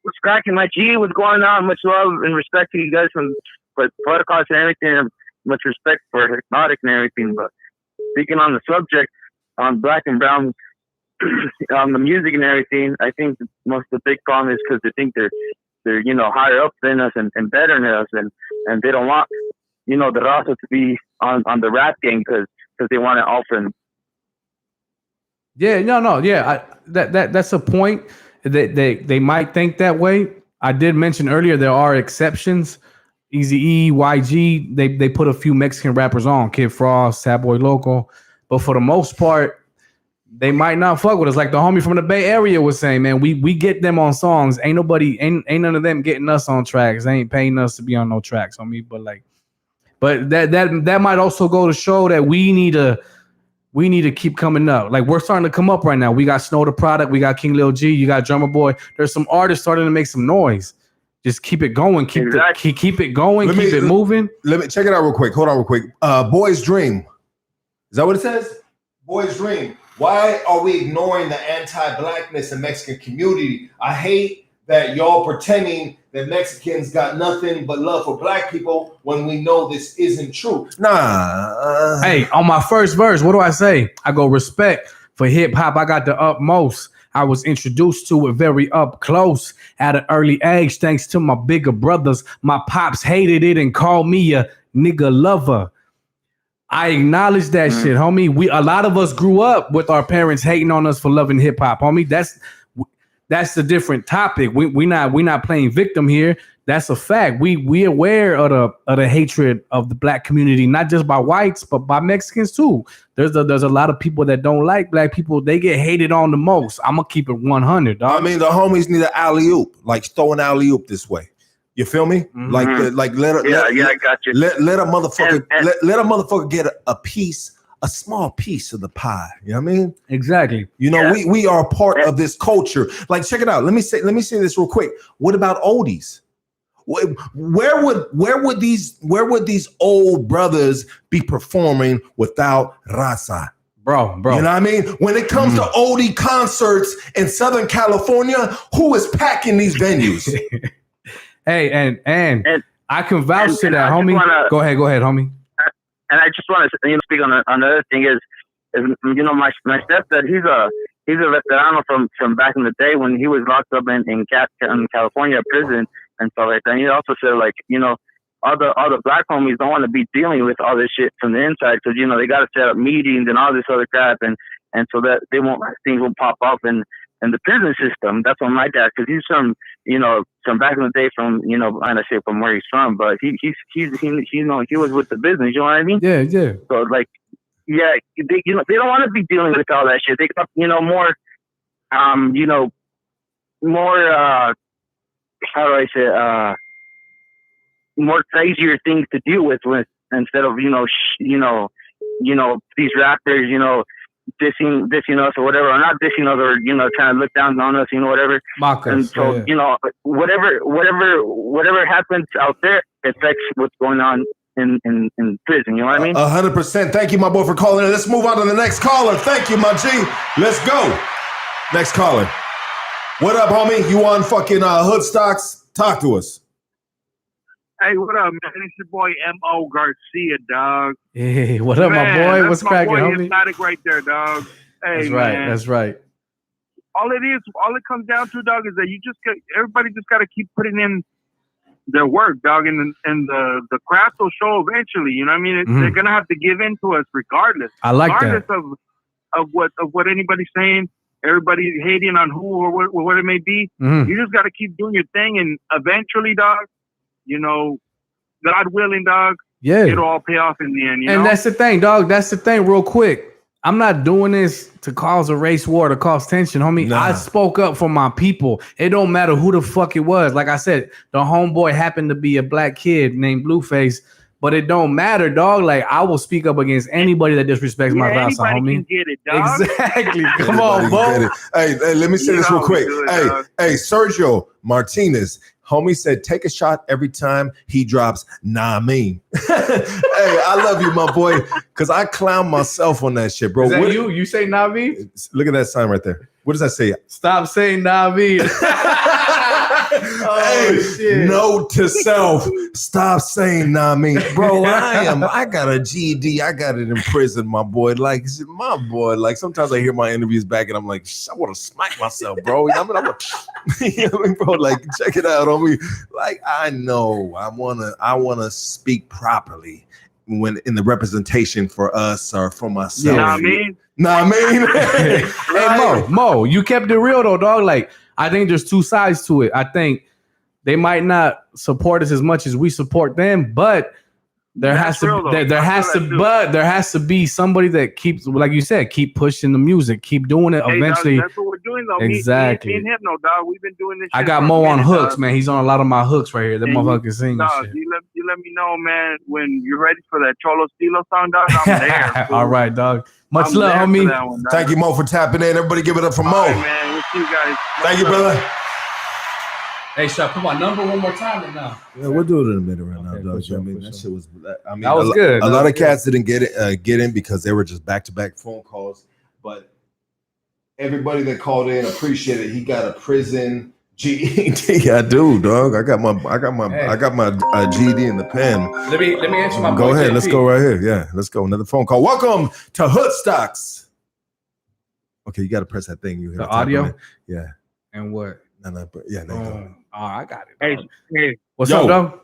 What's cracking, my G? What's going on? Much love and respect to you guys from protocols and everything. Much respect for Hypnotic and everything. But speaking on the subject, on Black and Brown, on the music and everything, I think most of the big problem is because they think they're you know, higher up than us and better than us, and they don't want, you know, the RAZA to be on the rap game because they want to often. Yeah, no, yeah, that's a point. They might think that way. I did mention earlier there are exceptions. Eazy-E, YG, they put a few Mexican rappers on, Kid Frost, Sad Boy Loco, but for the most part, they might not fuck with us. Like the homie from the Bay Area was saying, man, we get them on songs. Ain't none of them getting us on tracks. They ain't paying us to be on no tracks on me. But that might also go to show that we need to keep coming up. Like, we're starting to come up right now. We got Snow the Product, we got King Lil G, you got Drummer Boy. There's some artists starting to make some noise. Just keep it going. Keep it going. Keep it moving. Let me check it out real quick. Hold on real quick. Boy's Dream. Is that what it says? Boy's Dream. Why are we ignoring the anti-blackness in Mexican community? I hate that y'all pretending that Mexicans got nothing but love for black people when we know this isn't true. Nah. Hey, on my first verse, what do I say? I go, respect for hip hop. I got the utmost. I was introduced to it very up close at an early age, thanks to my bigger brothers. My pops hated it and called me a nigga lover. I acknowledge that shit, homie. A lot of us grew up with our parents hating on us for loving hip hop, homie. That's a different topic. We not playing victim here. That's a fact. We aware of the hatred of the black community, not just by whites, but by Mexicans too. There's a lot of people that don't like black people. They get hated on the most. I'm gonna keep it 100, dog. I mean, the homies need an alley-oop, like throw an alley-oop this way. You feel me? Mm-hmm. I got you. Let a motherfucker let a motherfucker get a small piece of the pie. You know what I mean? Exactly. You know, we are part of this culture. Like, check it out. Let me say this real quick. What about oldies? Where would these old brothers be performing without RAZA? Bro. You know what I mean? When it comes to oldie concerts in Southern California, who is packing these venues? Hey, and I can vouch to that, homie. Go ahead, homie. And I just want to speak on another thing is you know, my stepdad, he's a veterano from back in the day when he was locked up in California prison and stuff like that. And he also said, like, you know, all the black homies don't want to be dealing with all this shit from the inside because, you know, they got to set up meetings and all this other crap. And and so that things won't pop up in the prison system. That's what my dad, because he's from from back in the day, from I don't say from where he's from, but he was with the business. You know what I mean? Yeah. So like, yeah, they don't want to be dealing with all that shit. They got more more how do I say more crazier things to deal with instead of these rappers dissing us or whatever, or not dissing us, or trying to look down on us, whatever. Mock us, and so whatever happens out there affects what's going on in prison. You know what I mean? 100%. Thank you, my boy, for calling in. Let's move on to the next caller. Thank you, my G. Let's go. Next caller. What up, homie? You on fucking Hood Stocks? Talk to us. Hey, what up, man? It's your boy M.O. Garcia, dog. Hey, what up, my boy? What's cracking, homie? Hypnotic right there, dog. Hey, That's right. All it comes down to, dog, is that everybody just got to keep putting in their work, dog, and the craft will show eventually. You know what I mean? They're gonna have to give in to us regardless. I like regardless of what anybody's saying. Everybody hating on who or what it may be. You just got to keep doing your thing, and eventually, dog, God willing, dog, it'll all pay off in the end. And that's the thing, dog. That's the thing, real quick. I'm not doing this to cause a race war, to cause tension, homie. Nah. I spoke up for my people. It don't matter who the fuck it was. Like I said, the homeboy happened to be a black kid named Blueface. But it don't matter, dog. Like, I will speak up against anybody that disrespects my Raza, homie. Can get it, dog. Exactly. Come on, Bo. Hey, let me say this real quick. Hey, Sergio Martinez, homie said, take a shot every time he drops nah mean. Hey, I love you, my boy, because I clown myself on that shit, bro. Is that you? You say nah mean? Look at that sign right there. What does that say? Stop saying nah mean. Shit. Note to self, stop saying nah mean. Bro, I got a GED. I got it in prison, my boy. Like, sometimes I hear my interviews back and I'm like, I want to smack myself, bro. Bro, like, check it out on me. Like, I know I wanna speak properly when in the representation for us or for myself. Nah, I mean. Hey, Mo, you kept it real though, dog. Like, I think there's two sides to it. I think they might not support us as much as we support them, but there has to be somebody that keeps, like you said, keep pushing the music, keep doing it. Eventually, dog, that's what we're doing though. Exactly. Me and Hypno, dog, we've been doing this. I got Mo on hooks, man. He's on a lot of my hooks right here. That motherfucker singing. Dog, shit. You let me know, man, when you're ready for that Cholo Stilo song, dog. I'm there. All right, dog. Much love, homie. Thank you, Mo, for tapping in. Everybody give it up for Mo. Right, man. We'll see you guys. Thank you, brother. Hey, should I put my number one more time or no? Yeah, we'll do it in a minute right now, dog. Sure, that shit was. That was good. A lot of cats didn't get in because they were just back-to-back phone calls. But everybody that called in appreciated it. He got a prison GED. I do, dog. I got my GED in the pen. Let me answer my. Go ahead. Let's go right here. Yeah, let's go. Another phone call. Welcome to Hood Stocks. Okay, you got to press that thing. You hear the audio? Yeah. And what? No, yeah, there you go. Oh, I got it. Hey, what's up, dog?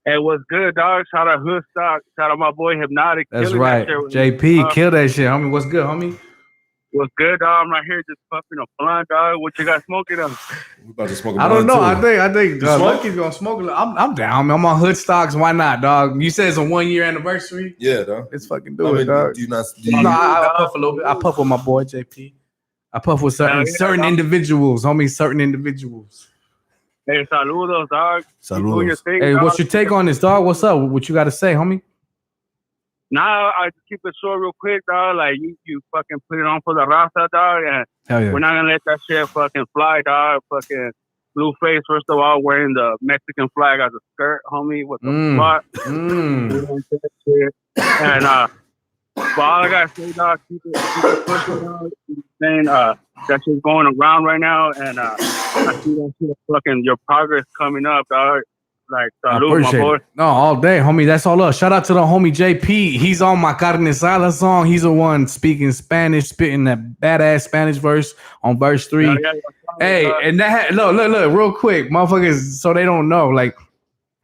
Hey, what's good, dog? Shout out Hood Stock. Shout out my boy Hypnotic. That's right. JP, kill that shit, homie. What's good, homie? What's good, dog? I'm right here just puffing a blunt, dog. What you got smoking on? We about to smoke a I don't know. Too. I think Lucky's gonna smoke. I'm down, man. I'm on Hood Stocks. Why not, dog? You said it's a 1 year anniversary. Yeah, dog. Let's fucking do it, dog. I puff a little bit. I puff with my boy JP. I puff with certain individuals, homie. Certain individuals. Hey, saludos, dog. Saludos. Hey, what's your take on this, dog? What's up? What you got to say, homie? Nah, I just keep it short real quick, dog. Like, you fucking put it on for the Raza, dog. And yeah. We're not going to let that shit fucking fly, dog. Fucking Blueface, first of all, wearing the Mexican flag as a skirt, homie. What the fuck? And, but all I got to say, dog, keep it pushing, dog. Saying, that shit's going around right now. And I see that shit fucking your progress coming up, dog. Like, salute, my boy. No, all day, homie. That's all up. Shout out to the homie JP. He's on my Carne Asada song. He's the one speaking Spanish, spitting that badass Spanish verse on verse 3. Yeah, hey, and that look, real quick, motherfuckers, so they don't know. Like,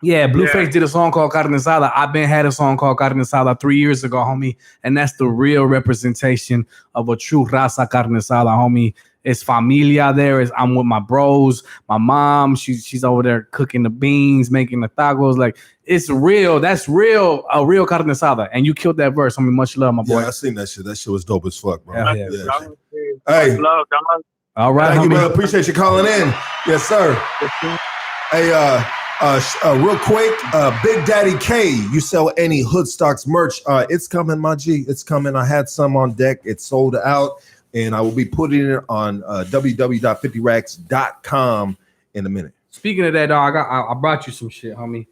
Yeah, Blueface did a song called Carne Asada. I've been had a song called Carne Asada 3 years ago, homie. And that's the real representation of a true raza carne asada, homie. It's familia there. I'm with my bros. My mom, she's over there cooking the beans, making the tacos. Like, it's real. That's real, a real carne asada. And you killed that verse, homie. Much love, my boy. Yeah, I seen that shit. That shit was dope as fuck, bro. Yeah. Hey. Love, dog. All right, Thank homie. you, brother. Appreciate you calling in. Yes, sir. Hey, real quick, Big Daddy K, you sell any Hoodstocks merch? It's coming, my G. It's coming. I had some on deck. It's sold out, and I will be putting it on www.50racks.com in a minute. Speaking of that, dog, I brought you some shit, homie.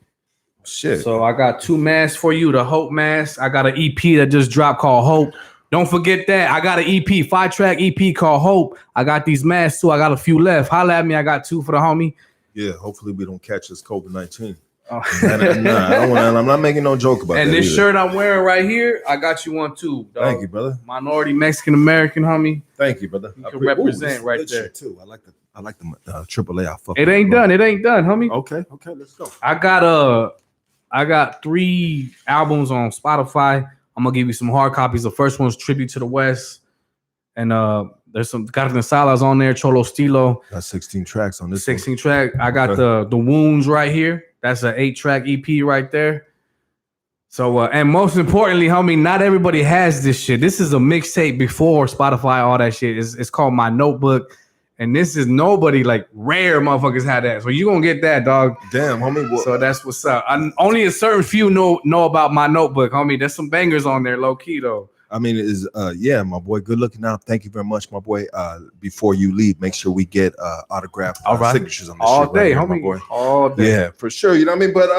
Shit. So I got 2 masks for you. The Hope mask. I got an EP that just dropped called Hope. Don't forget that. I got an EP, 5-track EP called Hope. I got these masks too. I got a few left. Holla at me. I got 2 for the homie. Yeah, hopefully we don't catch this COVID-19. I'm not making no joke about that. And this either. shirt I'm wearing right here, I got you one too, dog. Thank you, brother. Minority Mexican American, homie. Thank you, brother. You can represent right there too. I like the AAA. I fuck It ain't done. It ain't done, homie. Okay, let's go. I got 3 albums on Spotify. I'm gonna give you some hard copies. The first one's Tribute to the West, and there's some Carne Asadas on there. Cholo Stilo. Got 16 tracks on this. 16 track. I got the Wounds right here. That's an 8-track EP right there. So and most importantly, homie, not everybody has this shit. This is a mixtape before Spotify, all that shit. It's called My Notebook. And this is nobody, like, rare motherfuckers had that. So you gonna get that, dog. Damn, homie. So that's what's up. Only a certain few know about My Notebook, homie. There's some bangers on there, low key though. I mean, my boy. Good looking out. Thank you very much, my boy. Before you leave, make sure we get autograph signatures on this all shit day, right homie. here, my boy. All day. Yeah, for sure. You know what I mean? But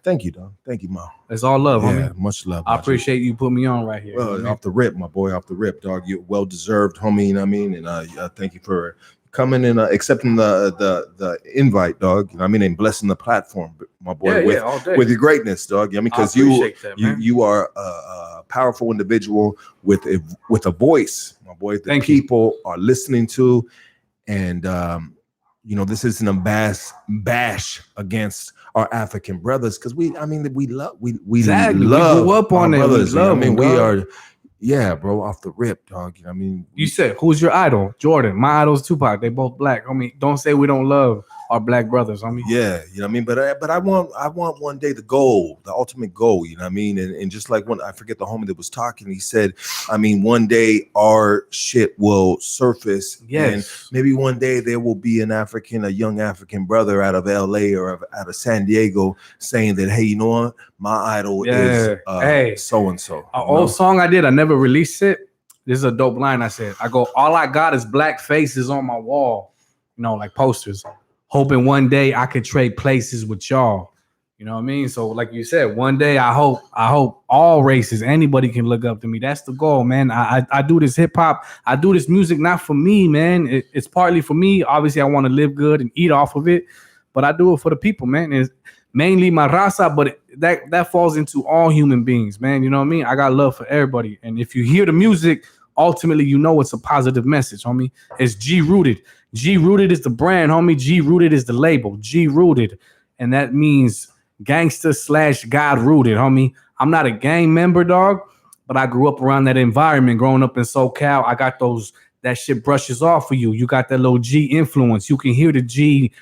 thank you, dog. Thank you, Ma. It's all love, homie. Much love. I appreciate you putting me on right here. Well, off the rip, my boy, off the rip, dog. You're well deserved, homie. You know what I mean? And thank you for coming and accepting the invite, dog. You know what I mean? And blessing the platform, my boy, with your greatness, dog. You know what I mean? Because you are a powerful individual with a voice, my boy, that people are listening to. And this isn't a bash against our African brothers, because we love grew up on it. Brothers. We are. Yeah, bro, off the rip, dog. You know what I mean? You said, who's your idol? Jordan. My idol's Tupac. They both black. Homie, don't say we don't love our black brothers, homie. Yeah, you know what I mean? But I want one day the ultimate goal, you know what I mean? And just like when I forget the homie that was talking, he said, I mean, one day our shit will surface. Yes. And maybe one day there will be a young African brother out of LA or out of San Diego saying that, hey, you know what? My idol is so-and-so. An old song I did, I never released it. This is a dope line I said. I go, all I got is black faces on my wall, like posters. Hoping one day I could trade places with y'all. You know what I mean? So like you said, one day I hope all races, anybody can look up to me. That's the goal, man. I do this hip hop. I do this music not for me, man. It's partly for me. Obviously, I want to live good and eat off of it, but I do it for the people, man. It's mainly my raza, but that falls into all human beings, man. You know what I mean? I got love for everybody. And if you hear the music, ultimately, it's a positive message, homie. It's G-Rooted. G-Rooted is the brand, homie. G-Rooted is the label. G-Rooted. And that means gangster / God rooted, homie. I'm not a gang member, dog, but I grew up around that environment growing up in SoCal. I got that shit brushes off for you. You got that little G influence. You can hear the G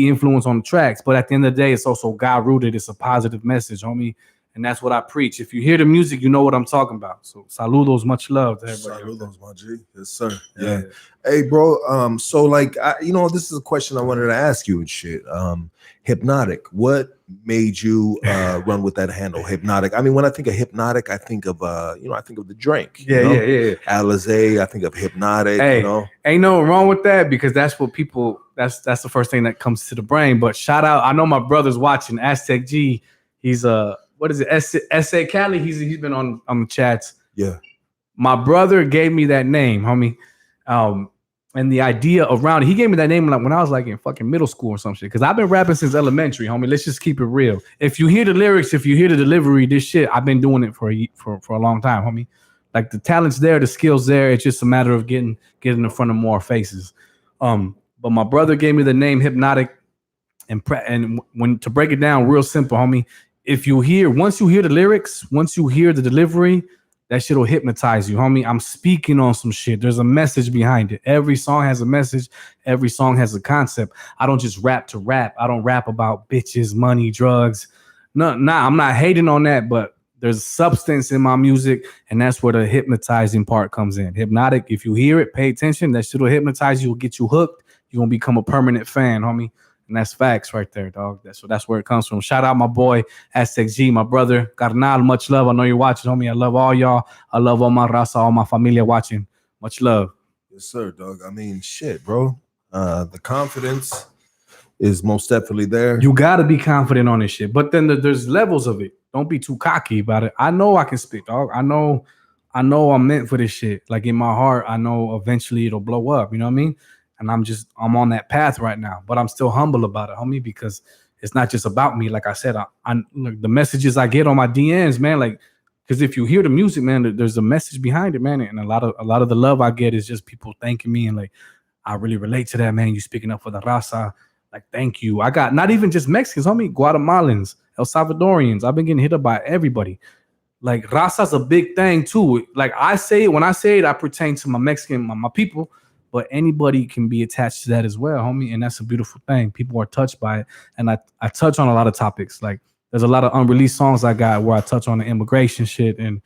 influence on the tracks. But at the end of the day, it's also God rooted. It's a positive message, homie. And that's what I preach. If you hear the music, you know what I'm talking about. So saludos, much love to everybody. Saludos, my G. Yes, sir. Yeah. Hey, bro. So like, this is a question I wanted to ask you and shit. Hypnotic. What made you run with that handle, Hypnotic? I mean, when I think of Hypnotic, I think of the drink. Yeah. Alizé. I think of Hypnotic. Hey, ain't no wrong with that, because that's what people. That's the first thing that comes to the brain. But shout out, I know my brother's watching. Aztec G. He's what is it? S.A. Cali. He's been on the chats. Yeah. My brother gave me that name, homie. And the idea around it, he gave me that name like when I was like in fucking middle school or some shit. Because I've been rapping since elementary, homie. Let's just keep it real. If you hear the lyrics, if you hear the delivery, this shit, I've been doing it for a long time, homie. Like the talent's there, the skill's there. It's just a matter of getting in front of more faces. But my brother gave me the name Hypnotic. And when to break it down real simple, homie, once you hear the lyrics, once you hear the delivery, that shit will hypnotize you, homie. I'm speaking on some shit. There's a message behind it. Every song has a message. Every song has a concept. I don't just rap to rap. I don't rap about bitches, money, drugs. No, I'm not hating on that, but there's substance in my music, and that's where the hypnotizing part comes in. Hypnotic, if you hear it, pay attention. That shit will hypnotize you, will get you hooked. You're going to become a permanent fan, homie. And that's facts right there, dog. That's where it comes from. Shout out my boy, Aztec G, my brother. Carnal, much love. I know you're watching, homie. I love all y'all. I love all my raza, all my familia watching. Much love. Yes, sir, dog. I mean, shit, bro. The confidence is most definitely there. You got to be confident on this shit. But then there's levels of it. Don't be too cocky about it. I know I can spit, dog. I know I'm meant for this shit. Like in my heart, I know eventually it'll blow up. You know what I mean? And I'm on that path right now, but I'm still humble about it, homie, because it's not just about me. Like I said, look, the messages I get on my DMs, man, like, because if you hear the music, man, there's a message behind it, man. And a lot of the love I get is just people thanking me and like, I really relate to that, man. You speaking up for the raza. Like, thank you. I got not even just Mexicans, homie, Guatemalans, El Salvadorians. I've been getting hit up by everybody. Like, raza's a big thing too. Like when I say it, I pertain to my Mexican, my people. But anybody can be attached to that as well, homie. And that's a beautiful thing. People are touched by it. And I touch on a lot of topics. Like there's a lot of unreleased songs I got where I touch on the immigration shit. And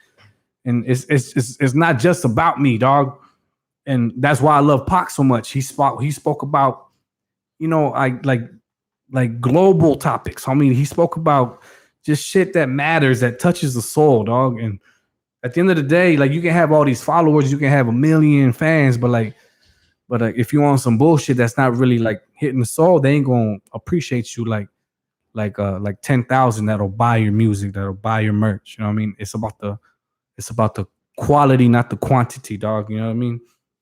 it's not just about me, dog. And that's why I love Pac so much. He spoke about, you know, like global topics. I mean, he spoke about just shit that matters, that touches the soul, dog. And at the end of the day, like you can have all these followers, you can have 1 million fans, but if you on some bullshit that's not really like hitting the soul, they ain't gonna appreciate you like 10,000 that'll buy your music, that'll buy your merch. You know what I mean? It's about the quality, not the quantity, dog. You know what I mean?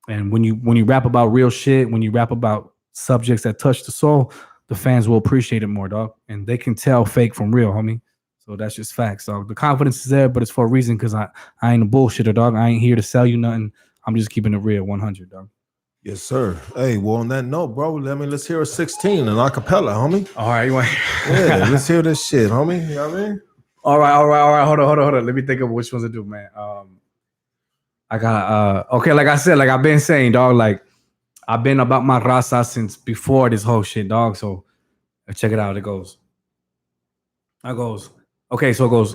And when you rap about real shit, when you rap about subjects that touch the soul, the fans will appreciate it more, dog. And they can tell fake from real, homie. So that's just facts, dog. The confidence is there, but it's for a reason, because I ain't a bullshitter, dog. I ain't here to sell you nothing. I'm just keeping it real, 100, dog. Yes, sir. Hey, well, on that note, bro, let's hear a 16 in acapella, homie. All right, yeah, let's hear this shit, homie. You know what I mean? All right. Hold on. Let me think of which ones to do, man. I got okay, like I said, like I've been saying, dog, like I've been about my raza since before this whole shit, dog. So check it out. It goes. Okay, so it goes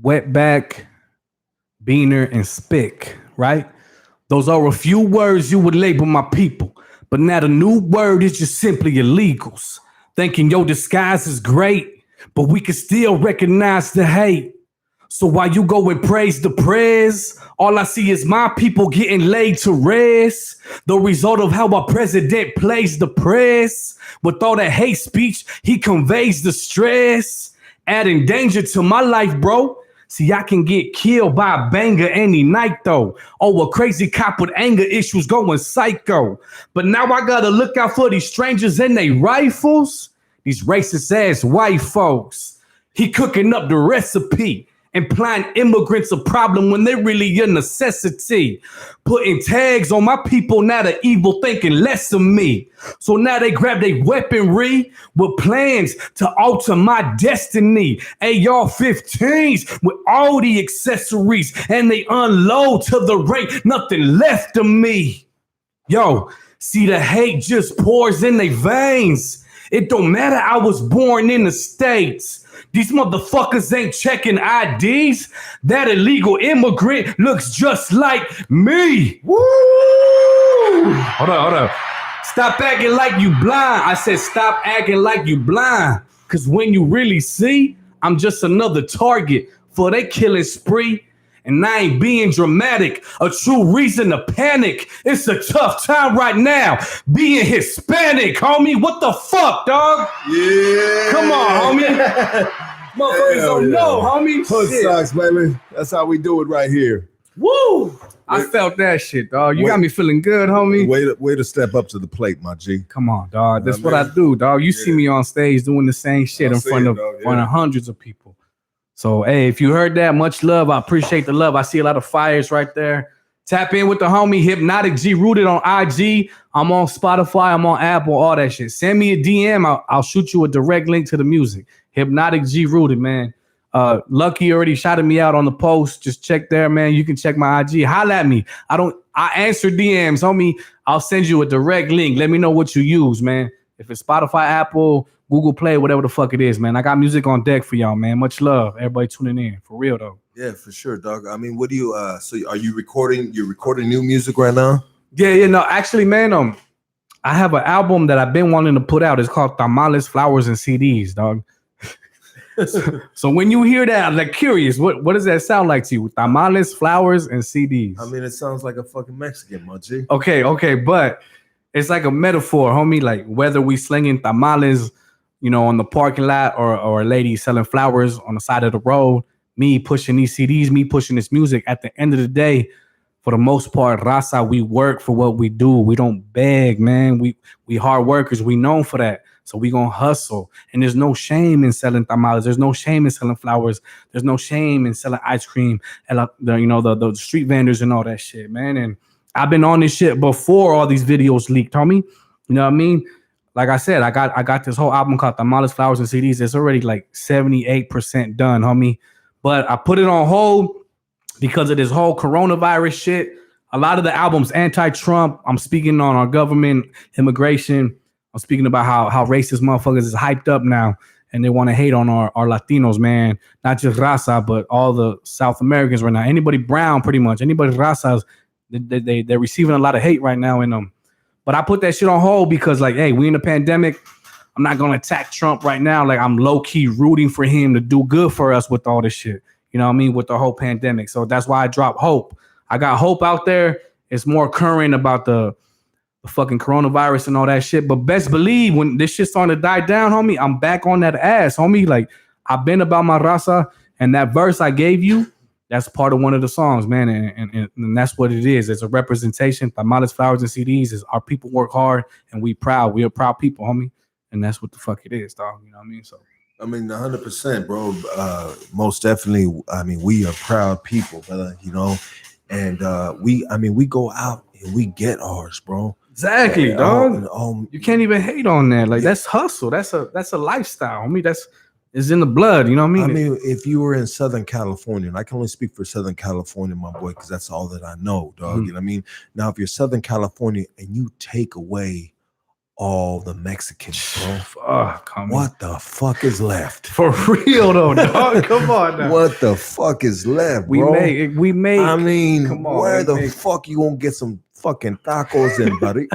wetback, beaner, and spick, right? Those are a few words you would label my people, but now the new word is just simply illegals. Thinking your disguise is great, but we can still recognize the hate. So while you go and praise the prayers, all I see is my people getting laid to rest. The result of how our president plays the press. With all that hate speech, he conveys the stress, adding danger to my life, bro. See, I can get killed by a banger any night, though. Oh, a crazy cop with anger issues going psycho. But now I gotta look out for these strangers and they rifles. These racist-ass white folks. He cooking up the recipe, implying immigrants a problem when they're really a necessity. Putting tags on my people, now the evil thinking less of me. So now they grab their weaponry with plans to alter my destiny. AR-15s with all the accessories, and they unload to the rate, nothing left of me. Yo, see the hate just pours in their veins. It don't matter I was born in the States. These motherfuckers ain't checking IDs. That illegal immigrant looks just like me. Woo! Hold up. Stop acting like you blind. I said stop acting like you blind. Because when you really see, I'm just another target for their killing spree. And I ain't being dramatic, a true reason to panic. It's a tough time right now, being Hispanic, homie. What the fuck, dog? Yeah. Come on, homie. Motherfuckers don't know, homie. Hood socks, baby. That's how we do it right here. Woo! I felt that shit, dog. You got me feeling good, homie. Way to step up to the plate, my G. Come on, dog. That's what I do, dog. You see me on stage doing the same shit in front of hundreds of people. So, hey, if you heard that, much love. I appreciate the love. I see a lot of fires right there. Tap in with the homie Hypnotic G Rooted on IG. I'm on Spotify. I'm on Apple. All that shit. Send me a DM. I'll shoot you a direct link to the music. Hypnotic G Rooted, man. Lucky already shouted me out on the post. Just check there, man. You can check my IG. Holla at me. I answer DMs, homie. I'll send you a direct link. Let me know what you use, man. If it's Spotify, Apple, Google Play, whatever the fuck it is, man. I got music on deck for y'all, man. Much love. Everybody tuning in. For real, though. Yeah, for sure, dog. I mean, what do you so are you recording? You're recording new music right now? Yeah, no, actually, man, I have an album that I've been wanting to put out. It's called Tamales, Flowers, and CDs, dog. So when you hear that, I'm like curious, what does that sound like to you? Tamales, flowers, and CDs. I mean, it sounds like a fucking Mexican, my G. Okay, but it's like a metaphor, homie. Like whether we slinging tamales, on the parking lot, or a lady selling flowers on the side of the road, me pushing these CDs, me pushing this music. At the end of the day, for the most part, Raza, we work for what we do. We don't beg, man. We hard workers. We known for that. So we gonna hustle. And there's no shame in selling tamales. There's no shame in selling flowers. There's no shame in selling ice cream and the street vendors and all that shit, man. And I've been on this shit before all these videos leaked, homie. You know what I mean? Like I said, I got this whole album called Tamales, Flowers, and CDs. It's already like 78% done, homie. But I put it on hold because of this whole coronavirus shit. A lot of the albums anti-Trump. I'm speaking on our government, immigration. I'm speaking about how racist motherfuckers is hyped up now, and they want to hate on our Latinos, man. Not just Raza, but all the South Americans right now. Anybody brown, pretty much. Anybody Razas, they're receiving a lot of hate right now in them. But I put that shit on hold because, like, hey, we in a pandemic. I'm not gonna attack Trump right now. Like, I'm low key rooting for him to do good for us with all this shit. You know what I mean? With the whole pandemic. So that's why I dropped Hope. I got Hope out there. It's more current about the fucking coronavirus and all that shit. But best believe when this shit starting to die down, homie, I'm back on that ass, homie. Like, I've been about my raza, and that verse I gave you, that's part of one of the songs, man. And that's what it is. It's a representation. Tamales, Flowers, and CDs is our people work hard and we proud. We are proud people, homie. And that's what the fuck it is, dog. You know what I mean? So I mean, 100%, bro. Most definitely. I mean, we are proud people, brother. And we go out and we get ours, bro. Exactly, dog. You can't even hate on that. Like, that's hustle. That's a lifestyle. I mean, it's in the blood. You know what I mean? I mean, if you were in Southern California, and I can only speak for Southern California, my boy, because that's all that I know, dog. You know what I mean? Now, if you're Southern California and you take away all the Mexicans, bro, what the fuck is left? For real though, dog. Come on now. What the fuck is left, bro? We make. I mean, come on, where the fuck you gonna get some fucking tacos and buddy?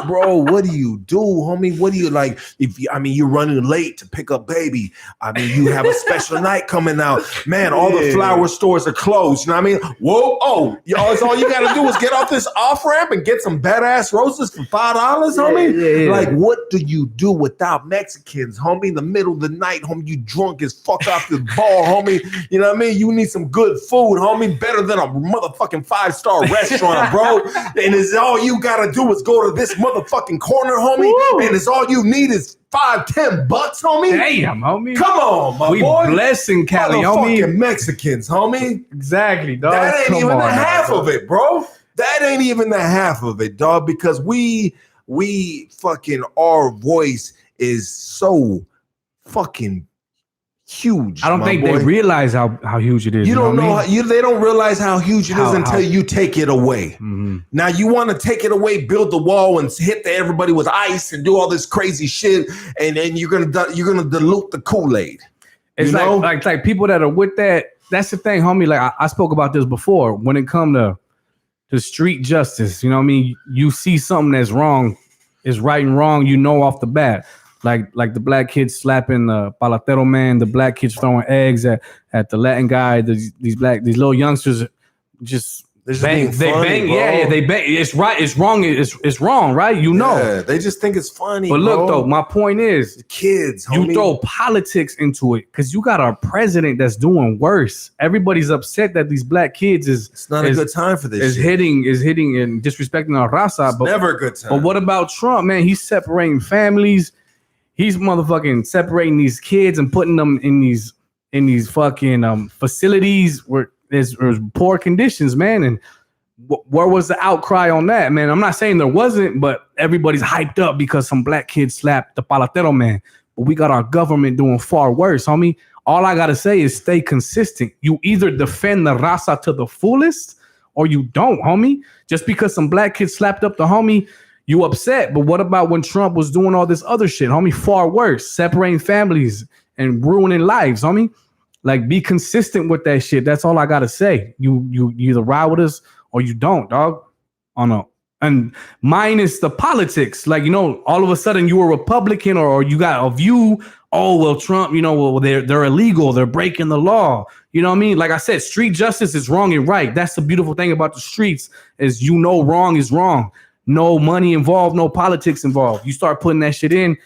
Bro, what do you do, homie? What do you like? You're running late to pick up baby. I mean, you have a special night coming out. Man, all the flower stores are closed. You know what I mean? Whoa, it's all you gotta do is get off this off ramp and get some badass roses for $5, homie. Yeah. Like, what do you do without Mexicans, homie? In the middle of the night, homie, you drunk as fuck off the ball, homie. You know what I mean? You need some good food, homie. Better than a motherfucking 5-star restaurant, bro. And it's all you gotta do is go to this motherfucking corner, homie. Woo. And it's all you need is $5-10, homie. Damn, homie. Come on, my boy. We blessing Cali, homie. Mexicans, homie. Exactly, dog. That ain't even the half of it, bro. That ain't even the half of it, dog. Because we fucking, our voice is so fucking huge. I don't think they realize how huge it is. You don't know. They don't realize how huge it is until you take it away. Mm-hmm. Now you want to take it away, build the wall, and hit everybody with ice and do all this crazy shit, and then you're gonna dilute the Kool-Aid. It's like people that are with that. That's the thing, homie. Like I spoke about this before. When it comes to street justice, you know what I mean. You see something that's wrong, is right and wrong. You know off the bat. Like the black kids slapping the palatero man, the black kids throwing eggs at the Latin guy, these little youngsters just bang, they bang, they bang. It's right, it's wrong, it's wrong, right? Yeah, they just think it's funny. But look, though, my point is, the kids, homie. You throw politics into it because you got our president that's doing worse. Everybody's upset that these black kids it's not a good time for this. Is hitting and disrespecting our raza. But never a good time. But what about Trump, man? He's separating families. He's motherfucking separating these kids and putting them in these fucking facilities where there's poor conditions, man. And where was the outcry on that, man? I'm not saying there wasn't, but everybody's hyped up because some black kid slapped the palatero man. But we got our government doing far worse, homie. All I gotta say is stay consistent. You either defend the raza to the fullest or you don't, homie. Just because some black kid slapped up the homie, you upset. But what about when Trump was doing all this other shit, homie? Far worse, separating families and ruining lives, homie. Like, be consistent with that shit. That's all I gotta say. You either ride with us or you don't, dog. And minus the politics, like, you know, all of a sudden you a Republican or you got a view. Oh, well, Trump, you know, well, they're illegal. They're breaking the law. You know what I mean? Like I said, street justice is wrong and right. That's the beautiful thing about the streets is, you know, wrong is wrong. No money involved, no politics involved. You start putting that shit in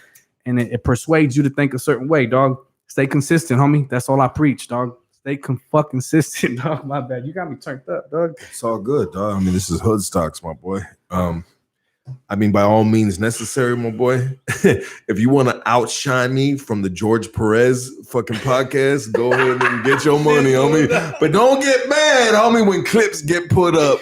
and it persuades you to think a certain way, dog. Stay consistent, homie. That's all I preach, dog. Stay fucking consistent, dog. My bad. You got me turned up, dog. It's all good, dog. I mean, this is hood stocks, my boy. I mean, by all means necessary, my boy. If you want to outshine me from the George Perez fucking podcast, go ahead and get your money, homie. But don't get mad, homie, when clips get put up.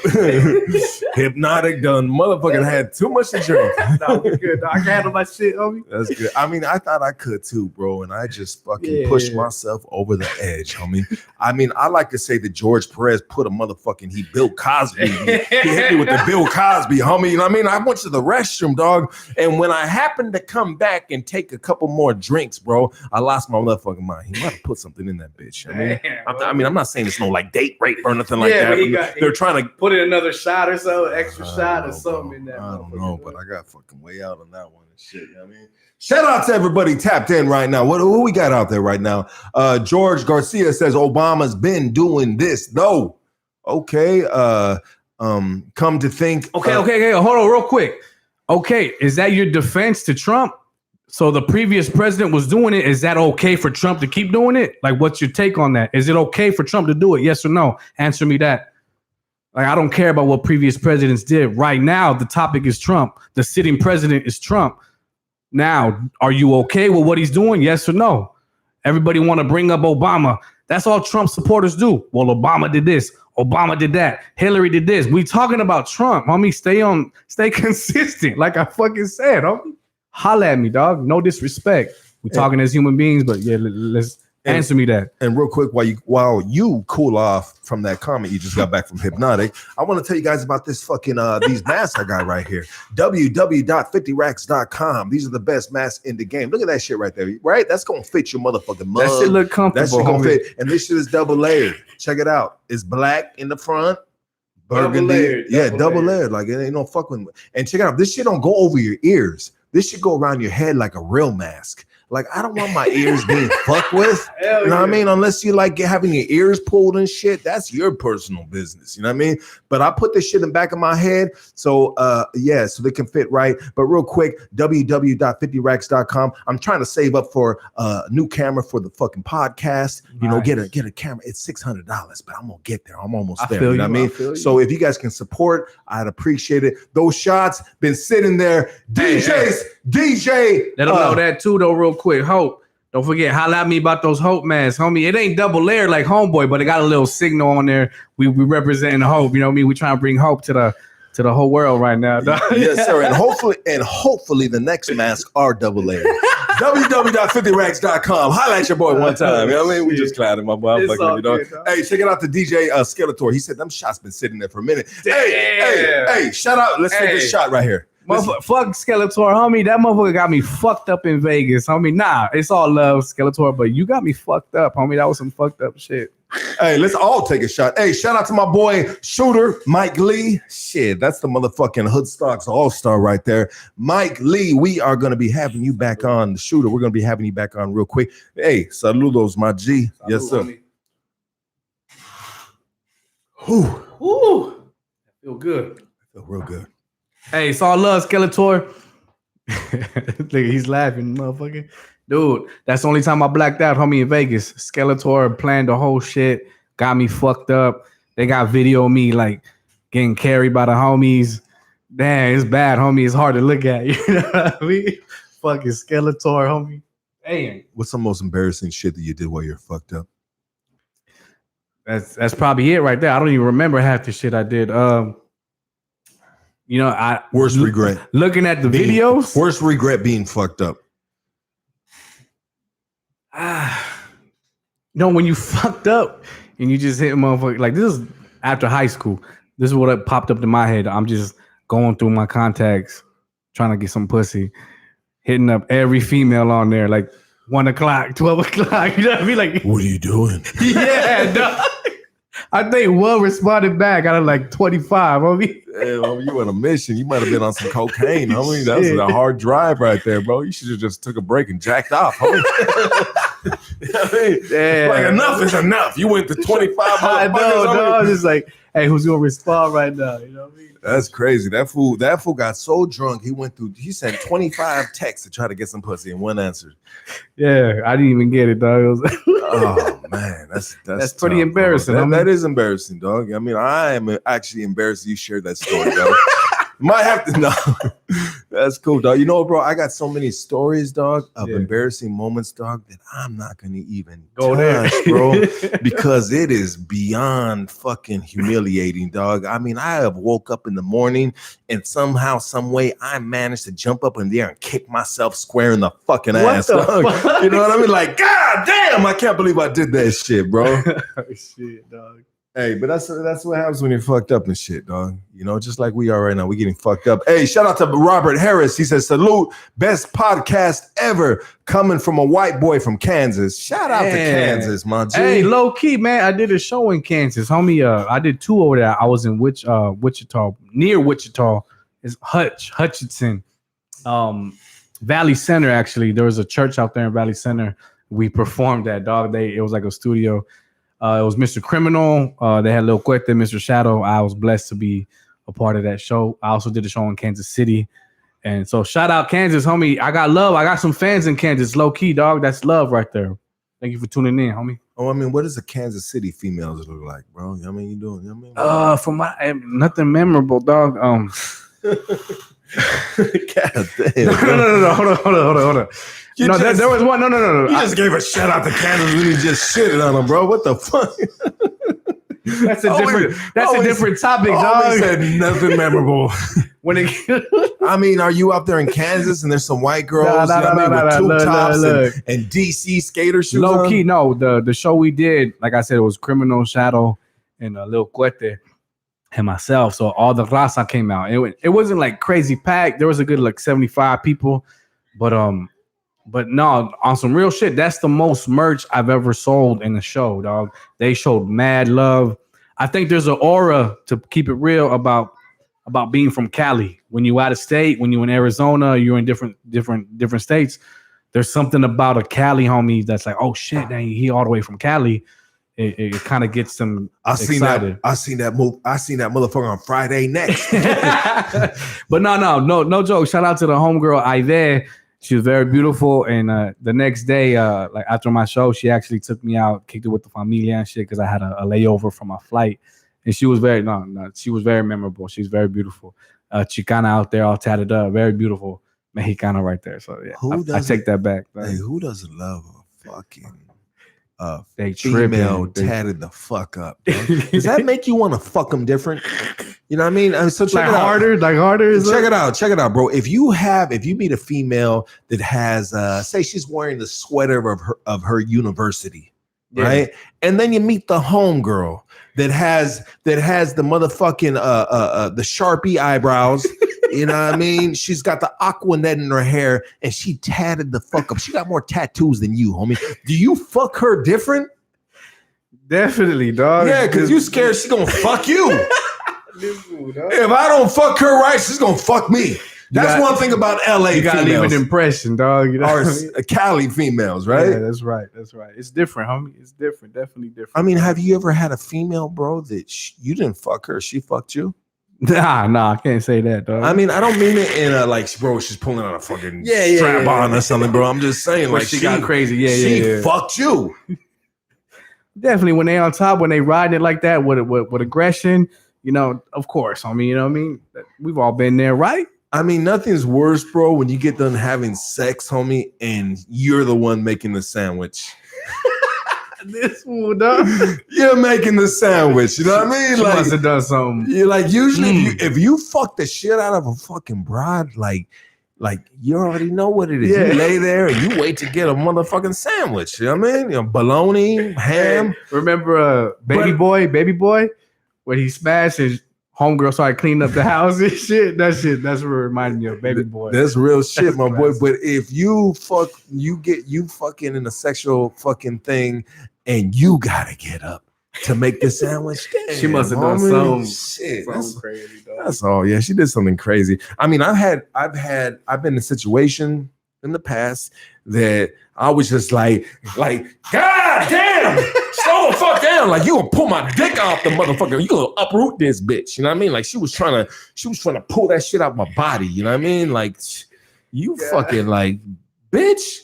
Hypnotic done motherfucking had too much to drink. Nah, we good, dog. I can handle my shit, homie. That's good. I mean, I thought I could too, bro. And I just fucking pushed myself over the edge, homie. I mean, I like to say that George Perez put a motherfucking, he Bill Cosby. He hit me with the Bill Cosby, homie. You know what I mean? I went to the restroom, dog. And when I happened to come back and take a couple more drinks, bro, I lost my motherfucking mind. He might have put something in that bitch. I mean, I'm not saying it's no like date rape or nothing like that. They're trying to put in another shot or so, extra shot or something in that. I don't know, but I got fucking way out on that one and shit. You know what I mean? Shout out to everybody tapped in right now. Who we got out there right now? George Garcia says Obama's been doing this though. Okay. Come to think. Okay. Hold on real quick. Okay. Is that your defense to Trump? So the previous president was doing it. Is that okay for Trump to keep doing it? Like, what's your take on that? Is it okay for Trump to do it? Yes or no? Answer me that. Like, I don't care about what previous presidents did. Right now, the topic is Trump. The sitting president is Trump. Now, are you okay with what he's doing? Yes or no? Everybody want to bring up Obama. That's all Trump supporters do. Well, Obama did this. Obama did that. Hillary did this. We talking about Trump, homie. Stay consistent. Like I fucking said, homie. Holla at me, dog. No disrespect. We talking as human beings, but yeah, let's answer me that. And real quick, while you cool off from that comment you just got back from Hypnotic, I want to tell you guys about this fucking these masks I got right here. www.50racks.com. These are the best masks in the game. Look at that shit right there, right? That's gonna fit your motherfucking mug. That shit look comfortable. That shit gonna fit. And this shit is double layered. Check it out. It's black in the front. Burgundy. Double layered. Like, it ain't no fucking. And check it out. This shit don't go over your ears. This should go around your head like a real mask. Like, I don't want my ears being fucked with. You know what I mean? Unless you like having your ears pulled and shit, that's your personal business. You know what I mean? But I put this shit in the back of my head. So, so they can fit right. But real quick, www.50racks.com. I'm trying to save up for a new camera for the fucking podcast. You know, get a camera. It's $600, but I'm going to get there. I'm almost there. You know what I mean? So if you guys can support, I'd appreciate it. Those shots been sitting there. DJ. Let them know that too, though, real quick. Hope. Don't forget, holla at me about those Hope masks, homie. It ain't double layered like Homeboy, but it got a little signal on there. We representing Hope. You know what I mean? We trying to bring hope to the whole world right now. Yes, sir. And hopefully the next masks are double layered. www.50racks.com. Holla at your boy one time. You know what I mean? We just clouded my boy. I'm fucking with you, dog. Hey, check it out to DJ Skeletor. He said them shots been sitting there for a minute. Hey, shout out. Let's take this shot right here. Fuck Skeletor, homie. That motherfucker got me fucked up in Vegas, homie. Nah, it's all love, Skeletor, but you got me fucked up, homie. That was some fucked up shit. Hey, let's all take a shot. Hey, shout out to my boy Shooter, Mike Lee. Shit, that's the motherfucking Hoodstocks all-star right there. Mike Lee, we are going to be having you back on. The Shooter, we're going to be having you back on real quick. Hey, saludos, my G. Yes, sir. Whew. I feel good. I feel real good. Hey, it's all love, Skeletor. Look, he's laughing, motherfucker. Dude, that's the only time I blacked out, homie, in Vegas. Skeletor planned the whole shit, got me fucked up. They got video of me, like, getting carried by the homies. Damn, it's bad, homie. It's hard to look at. You know what I mean? Fucking Skeletor, homie. Damn. What's the most embarrassing shit that you did while you're fucked up? That's probably it right there. I don't even remember half the shit I did. You know, worst regret looking at the videos. Worst regret being fucked up. You know, when you fucked up and you just hit a motherfucker, like this is after high school. This is what popped up in my head. I'm just going through my contacts, trying to get some pussy, hitting up every female on there, like 1 o'clock, 12 o'clock. You know what I mean? Like, what are you doing? Yeah, dog. I think one responded back out of like 25. I mean, damn, you on a mission. You might have been on some cocaine, homie. That was a hard drive right there, bro. You should have just took a break and jacked off, homie. Like enough is enough. You went to 25. I know, dog. It's like, hey, who's gonna respond right now? You know what I mean? That's crazy. That fool got so drunk he sent 25 texts to try to get some pussy and one answered. Yeah, I didn't even get it, dog. It was oh man, that's pretty tough, embarrassing. That is embarrassing, dog. I mean, I am actually embarrassed you shared that story, dog. Might have to know. That's cool, dog. You know, bro, I got so many stories, dog, of embarrassing moments, dog, that I'm not gonna even go touch, bro, because it is beyond fucking humiliating, dog. I mean, I have woke up in the morning and somehow, some way, I managed to jump up in the air and kick myself square in the fucking ass, dog. You know what I mean? Like, god damn, I can't believe I did that shit, bro. Shit, dog. Hey, but that's what happens when you're fucked up and shit, dog. You know, just like we are right now. We're getting fucked up. Hey, shout out to Robert Harris. He says, salute, best podcast ever coming from a white boy from Kansas. Shout out to Kansas, my G. Hey, low key, man. I did a show in Kansas, homie. I did 2 over there. I was in Wichita, near Wichita. It's Hutchinson. Valley Center, actually. There was a church out there in Valley Center. We performed that, dog. It was like a studio. It was Mr. Criminal. They had Lil Cuete, Mr. Shadow. I was blessed to be a part of that show. I also did a show in Kansas City. And so shout out Kansas, homie. I got love. I got some fans in Kansas. Low key, dog. That's love right there. Thank you for tuning in, homie. Oh, I mean, what does the Kansas City females look like, bro? I mean, you doing? You know what I mean? From my nothing memorable, dog. God damn. No. Hold on. There was one. No. You just gave a shout out to Kansas when you just shitted on them, bro. What the fuck? That's a different topic, dog. Said nothing memorable. I mean, are you out there in Kansas and there's some white girls with tube tops and DC skater shoes? Low key, no. The show we did, like I said, it was Criminal, Shadow, and Lil Cuete and myself. So all the RAZA came out. It wasn't like crazy packed. There was a good like 75 people, but no, on some real shit, that's the most merch I've ever sold in a show, dog. They showed mad love. I think there's an aura, to keep it real, about being from Cali. When you out of state, when you in Arizona, you're in different states. There's something about a Cali homie that's like, oh shit, dang, he all the way from Cali. It kind of gets them excited. I seen that motherfucker on Friday next. But no joke. Shout out to the homegirl Ivy. She was very beautiful, and the next day, like after my show, she actually took me out, kicked it with the familia and shit, because I had a layover from my flight, and she was very she was very memorable. She's very beautiful, Chicana out there, all tatted up, very beautiful Mexicana right there. So yeah, I take that back. Hey, who doesn't love a fucking they female tatted the fuck up? Does that make you want to fuck them different? You know what I mean? So check it out. harder. Check it out, bro. If you meet a female that has, say she's wearing the sweater of her university, right? And then you meet the homegirl that has the motherfucking the Sharpie eyebrows. You know what I mean? She's got the Aquanet in her hair, and she tatted the fuck up. She got more tattoos than you, homie. Do you fuck her different? Definitely, dog. Yeah, because you scared she's gonna fuck you. If I don't fuck her right, she's gonna fuck me. That's one thing about LA. You gotta leave an impression, dog. You know or Cali females, right? Yeah, that's right. It's different, homie. It's different. Definitely different. I mean, have you ever had a female, bro, that you didn't fuck her, she fucked you? Nah, I can't say that, dog. I mean, I don't mean it in a like, bro, she's pulling out a fucking strap on or something, bro. I'm just saying, like, she got crazy. She fucked you. Definitely, when they on top, when they riding it like that with aggression, you know, of course. I mean, you know what I mean? We've all been there, right? I mean, nothing's worse, bro, when you get done having sex, homie, and you're the one making the sandwich. This fool, dog. You're making the sandwich. You know what I mean? She Like, must have done something. you're like, usually if you fuck the shit out of a fucking bride, like you already know what it is. Yeah. You lay there and you wait to get a motherfucking sandwich. You know what I mean? You know, bologna, ham. Hey, remember baby boy, when he smashed his homegirl started cleaning up the house and shit. That's what reminded me of Baby Boy. That's real shit, That's my boy. classic. But if you get fucking in a sexual fucking thing and you gotta get up to make the sandwich. She must have done some shit. That's crazy, dog. That's all. Yeah, she did something crazy. I mean, I've been in a situation in the past that I was just like, God damn, slow the fuck down. Like, you gonna pull my dick off the motherfucker. You gonna uproot this bitch. You know what I mean? Like, she was trying to pull that shit out my body. You know what I mean? Like, you fucking like, bitch,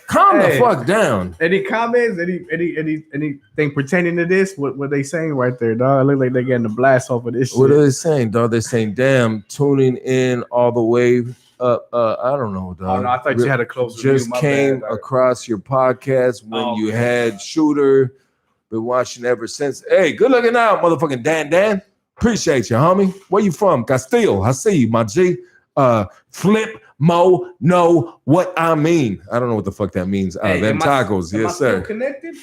calm the fuck down. Any comments? Anything pertaining to this? What they saying right there, dog? It look like they're getting a blast off of this shit. What are they saying, dog? They're saying, damn, tuning in all the way up. I don't know, dog. Oh, no, I thought you had a close Just review. My came bad, dog. across your podcast when you had Shooter. Been watching ever since. Hey, good looking out, motherfucking Dan. Appreciate you, homie. Where you from? Castillo. I see you, my G. Flip Mo know what I mean. I don't know what the fuck that means. Them tacos. Yes, sir. Connected?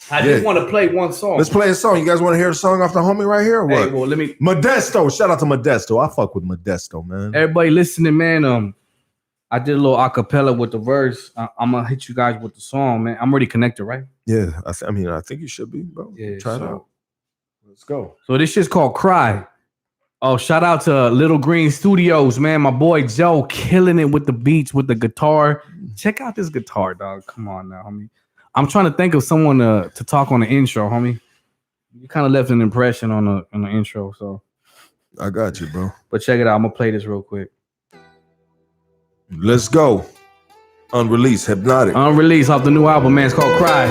I just want to play one song. Let's play a song. You guys want to hear a song off the homie right here or what? Hey, well, let me. Modesto. Shout out to Modesto. I fuck with Modesto, man. Everybody listening, man. I did a little acapella with the verse. I'm gonna hit you guys with the song, man. I'm already connected, right? Yeah, I think you should be, bro. Yeah, try it out. Let's go. So this shit's called Cry. Oh, shout out to Little Green Studios, man. My boy Joe killing it with the beats, with the guitar. Check out this guitar, dog. Come on now, homie. I'm trying to think of someone to talk on the intro, homie. You kind of left an impression on the intro, so I got you, bro. But check it out. I'm gonna play this real quick. Let's go. Unreleased, Hypnotic. Unreleased off the new album, man. It's called Cry.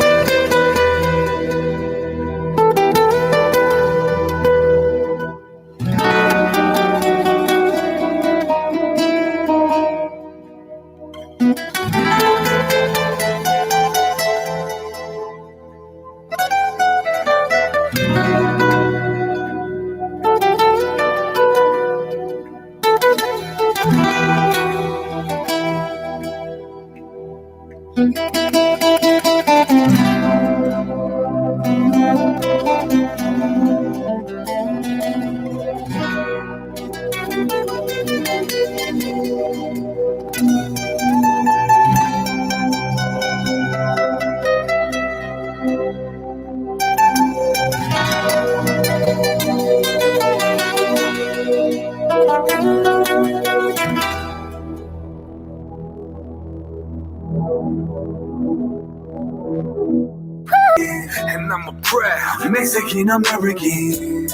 And I'm a proud Mexican American.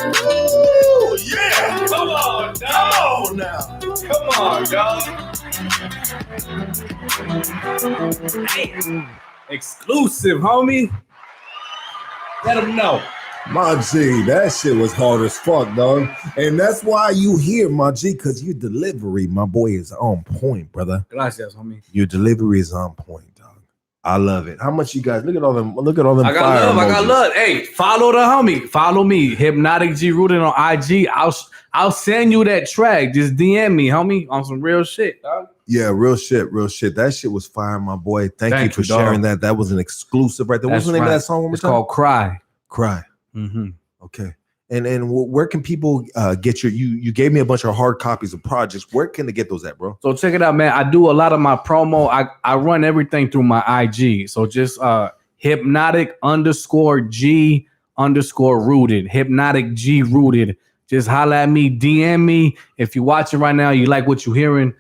Oh, yeah. Come on, dog. Now. Come on, dog. Exclusive, homie. Let them know. My G, that shit was hard as fuck, dog. And that's why you here, my G, because your delivery, my boy, is on point, brother. Gracias, homie. Your delivery is on point, dog. I love it. How much you guys look at all them? Look at all them. I got love. Hey, follow the homie. Follow me, Hypnotic G Rooted on IG. I'll send you that track. Just DM me, homie, on some real shit, dog. Yeah, real shit. That shit was fire, my boy. Thank you for sharing that. That was an exclusive right there. What's the name of that song? It's called Cry. Cry. Mm-hmm. Okay. And where can people get your? You gave me a bunch of hard copies of projects. Where can they get those at, bro? So check it out, man. I do a lot of my promo. I run everything through my IG. So just Hypnotic_G_rooted. Hypnotic G Rooted. Just holla at me, DM me. If you're watching right now, you like what you're hearing,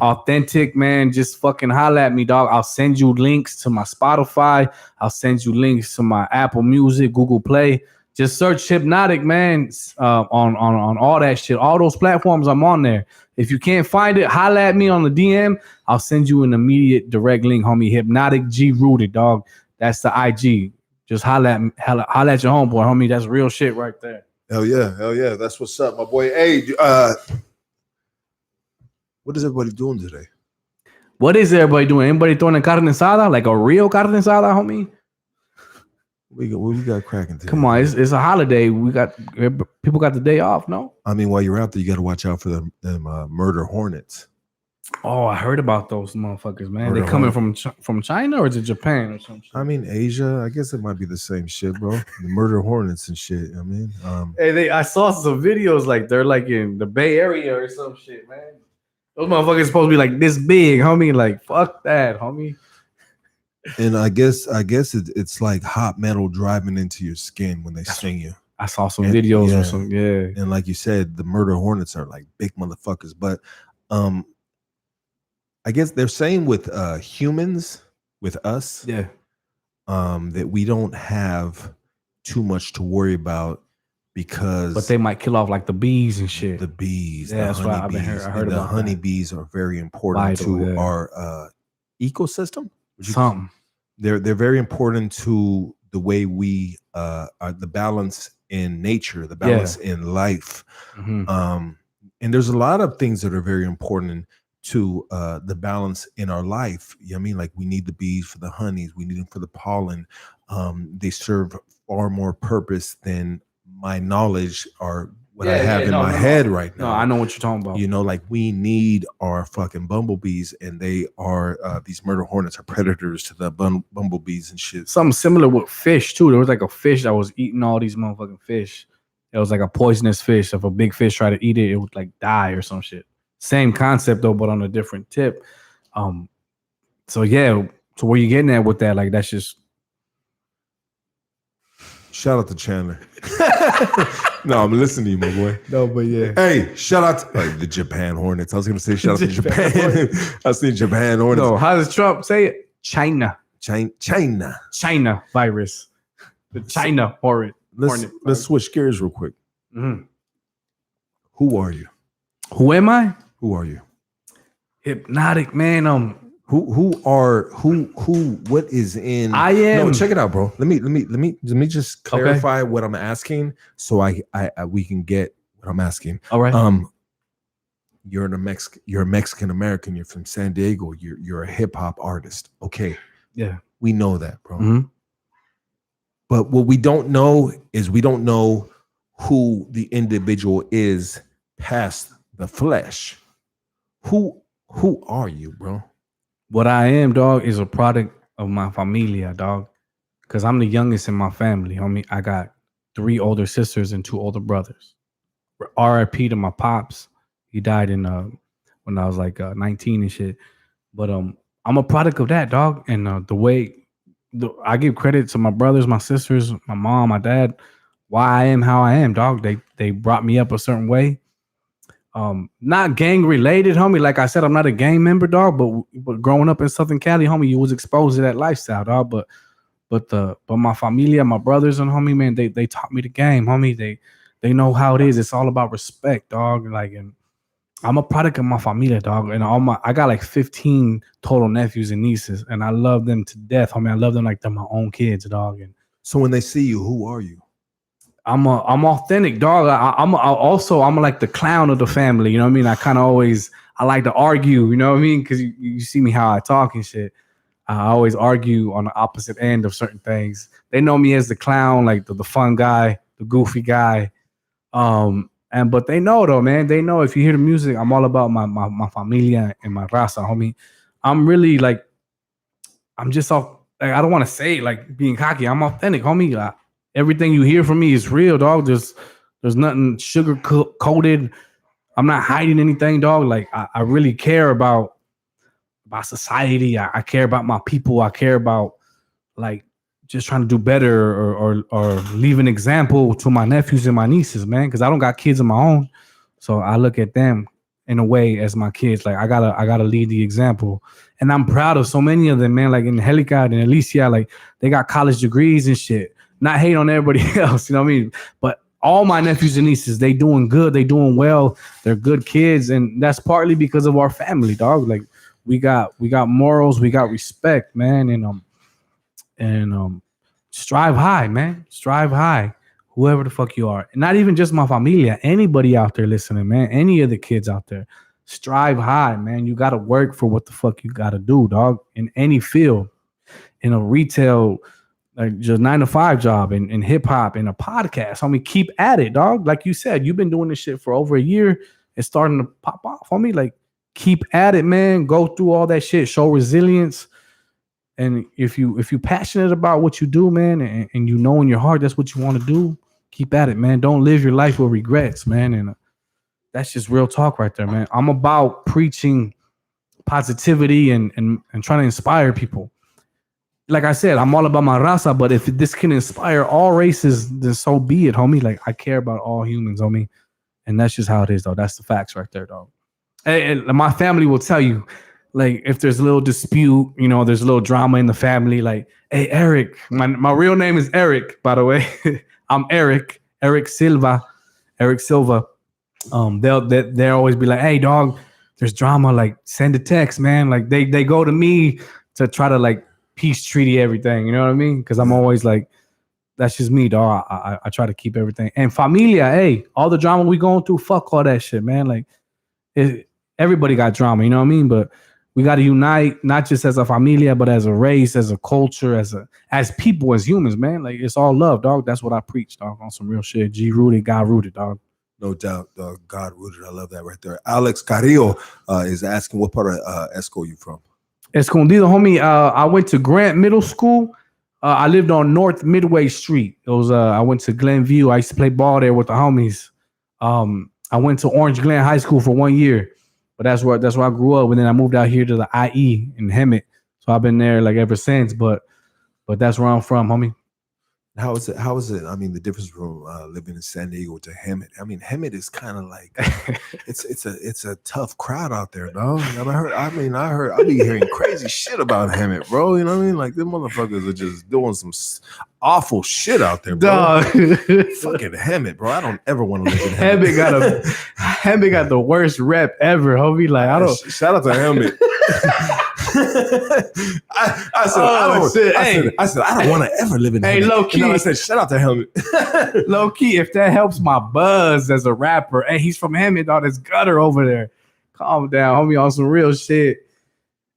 authentic, man, just fucking holla at me, dog. I'll send you links to my Spotify. I'll send you links to my Apple Music, Google Play. Just search Hypnotic, man, on all that shit. All those platforms, I'm on there. If you can't find it, holla at me on the DM. I'll send you an immediate direct link, homie. Hypnotic G Rooted, dog. That's the IG. Just holla at your homeboy, homie. That's real shit right there. Hell yeah. That's what's up, my boy. Hey, what is everybody doing today? What is everybody doing? Anybody throwing a carne asada? Like a real carne asada, homie? We got cracking today. Come on, it's a holiday. People got the day off, no? I mean, while you're out there, you got to watch out for them murder hornets. Oh, I heard about those motherfuckers, man. They coming from China or is it Japan or something? I mean, Asia. I guess it might be the same shit, bro. The murder hornets and shit. I mean, hey, I saw some videos like they're like in the Bay Area or some shit, man. Those motherfuckers supposed to be like this big, homie. Like fuck that, homie. And I guess it's like hot metal driving into your skin when they sting you. I saw some videos or some, And like you said, the murder hornets are like big motherfuckers. But I guess they're saying with humans, with us, that we don't have too much to worry about because. But they might kill off like the bees and shit. The bees, yeah, that's why I heard about the honeybees are very important to our ecosystem. Something. They're very important to the way we are, the balance in nature, the balance in life. Mm-hmm. And there's a lot of things that are very important to the balance in our life. You know what I mean? Like we need the bees for the honeys, we need them for the pollen. They serve far more purpose than my knowledge or what I have in my head right now. No, I know what you're talking about. You know, like we need our fucking bumblebees, and they are these murder hornets are predators to the bumblebees and shit. Something similar with fish too. There was like a fish that was eating all these motherfucking fish. It was like a poisonous fish. If a big fish tried to eat it, it would like die or some shit. Same concept though, but on a different tip. So where you getting at with that? Like that's just. Shout out to Chandler. No, I'm listening to you, my boy. No, but yeah. Hey, shout out to the Japan Hornets. I was going to say shout out to Japan. I see Japan Hornets. No, how does Trump say it? China virus. The China hornet. Let's switch gears real quick. Mm-hmm. Who are you? Who am I? Who are you? Hypnotic, man. What is in? I am. No, check it out, bro. Let me just clarify what I'm asking, so we can get what I'm asking. All right. You're a Mexican American. You're from San Diego. You're a hip hop artist. Okay. Yeah. We know that, bro. Mm-hmm. But what we don't know is we don't know who the individual is past the flesh. Who are you, bro? What I am, dog, is a product of my familia, dog. Because I'm the youngest in my family, homie. I got 3 older sisters and 2 older brothers. R.I.P. to my pops. He died in when I was like 19 and shit. But I'm a product of that, dog. And I give credit to my brothers, my sisters, my mom, my dad. Why I am how I am, dog. They brought me up a certain way. Not gang related, homie. Like I said, I'm not a gang member, dog. But growing up in Southern Cali, homie, you was exposed to that lifestyle, dog. But my familia, my brothers and homie, man, they taught me the game, homie. They know how it is. It's all about respect, dog. Like, and I'm a product of my familia, dog. And I got like 15 total nephews and nieces, and I love them to death, homie. I love them like they're my own kids, dog. And so when they see you, who are you? I'm authentic, dog. I'm like the clown of the family. You know what I mean? I like to argue. You know what I mean? Because you see me how I talk and shit. I always argue on the opposite end of certain things. They know me as the clown, like the fun guy, the goofy guy. But they know though, man. They know if you hear the music, I'm all about my familia and my raza, homie. I'm really like, I'm just off. Like, I don't want to say it like being cocky. I'm authentic, homie. Everything you hear from me is real, dog. There's nothing sugar coated. I'm not hiding anything, dog. Like I really care about society. I care about my people. I care about like just trying to do better or leave an example to my nephews and my nieces, man. Because I don't got kids of my own, so I look at them in a way as my kids. Like I gotta lead the example, and I'm proud of so many of them, man. Like in Angelica and Alicia, like they got college degrees and shit. Not hate on everybody else, you know what I mean? But all my nephews and nieces, they doing good, they doing well, they're good kids, and that's partly because of our family, dog. Like we got morals, we got respect, man, and strive high, man. Strive high, whoever the fuck you are. And not even just my familia, anybody out there listening, man. Any of the kids out there, strive high, man. You got to work for what the fuck you got to do, dog. In any field, in a retail, like just 9-to-5 job, in hip hop, in a podcast. Homie, keep at it, dog. Like you said, you've been doing this shit for over a year. It's starting to pop off, homie. Like, keep at it, man. Go through all that shit. Show resilience. And if you passionate about what you do, man, and you know in your heart that's what you want to do, keep at it, man. Don't live your life with regrets, man. And that's just real talk right there, man. I'm about preaching positivity and trying to inspire people. Like I said, I'm all about my raza, but if this can inspire all races, then so be it, homie. Like, I care about all humans, homie. And that's just how it is, though. That's the facts right there, dog. And my family will tell you, like, if there's a little dispute, you know, there's a little drama in the family, like, hey, Eric, my real name is Eric, by the way. I'm Eric Silva. They'll always be like, hey, dog, there's drama, like, send a text, man. Like, they go to me to try to, like, peace treaty everything, you know what I mean? Because I'm always like, that's just me, dog. I try to keep everything. And familia, hey, all the drama we going through, fuck all that shit, man. Like, everybody got drama, you know what I mean? But we got to unite, not just as a familia, but as a race, as a culture, as people, as humans, man. Like, it's all love, dog. That's what I preach, dog, on some real shit. G-rooted, God-rooted, dog. No doubt, God-rooted. I love that right there. Alex Carrillo is asking, what part of Esco you from? Escondido, homie. I went to Grant Middle School. I lived on North Midway Street. It was I went to Glenview. I used to play ball there with the homies. I went to Orange Glen High School for 1 year. But that's where I grew up, and then I moved out here to the IE in Hemet. So I've been there like ever since. But that's where I'm from, homie. How is it? I mean, the difference from living in San Diego to Hemet. I mean, Hemet is kind of like it's a tough crowd out there, dog. I heard I be hearing crazy shit about Hemet, bro. You know what I mean? Like, them motherfuckers are just doing some awful shit out there, bro. Dog. Fucking Hemet, bro. I don't ever want to live in Hemet. Hemet got the worst rep ever, homie. Like, I don't. Shout out to Hemet. I said I don't want to ever live in Hemet. Hey, low key. I said, shout out to Hemet. Low key, if that helps my buzz as a rapper, hey, he's from Hemet, all this gutter over there. Calm down, homie, on some real shit.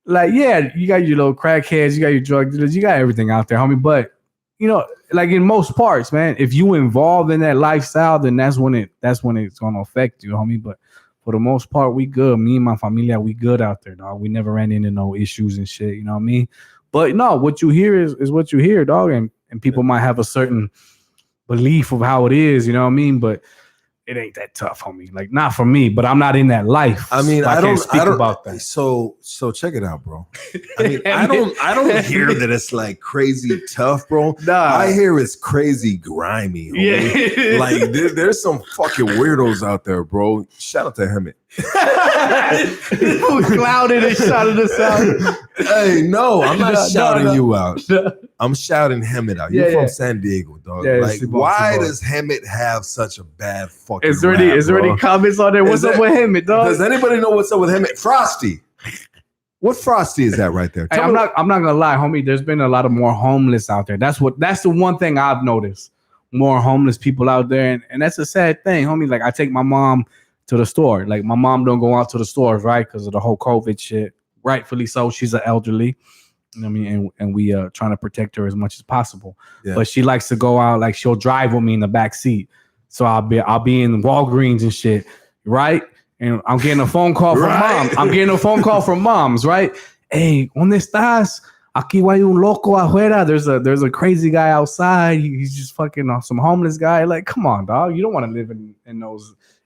Like, yeah, you got your little crackheads, you got your drug dealers, you got everything out there, homie. But, you know, like in most parts, man, if you involved in that lifestyle, then that's when it's gonna affect you, homie. But for the most part, we good. Me and my familia, we good out there, dog. We never ran into no issues and shit, you know what I mean? But no, what you hear is what you hear, dog. And people might have a certain belief of how it is, you know what I mean? But it ain't that tough, homie. Like, not for me, but I'm not in that life. I mean, so I can't speak about that. So check it out, bro. I mean, I don't hear that it's like crazy tough, bro. Nah. I hear it's crazy grimy. Homie. Yeah. Like, there's some fucking weirdos out there, bro. Shout out to Hemet. Who clouded and shouted us out? Hey, no, I'm not shouting you out. I'm shouting Hemet out. You're from San Diego, dog. Yeah, like, why does Hemet have such a bad fucking Is there any comments on there? What's up with Hemet, dog? Does anybody know what's up with Hemet? Frosty. What Frosty is that right there? Hey, I'm not gonna lie, homie. There's been a lot of more homeless out there. That's the one thing I've noticed. More homeless people out there, and that's a sad thing, homie. Like, I take my mom to the store. Like, my mom don't go out to the stores, right? Because of the whole COVID shit. Rightfully so. She's an elderly. You know what I mean? And we trying to protect her as much as possible. Yeah. But she likes to go out, like, she'll drive with me in the back seat. So I'll be in Walgreens and shit, right? And I'm getting a phone call from mom. I'm getting a phone call from moms, right? Hey, ¿dónde estás? Aquí hay un loco afuera. There's a crazy guy outside. He's just fucking some homeless guy. Like, come on, dog. You don't want to live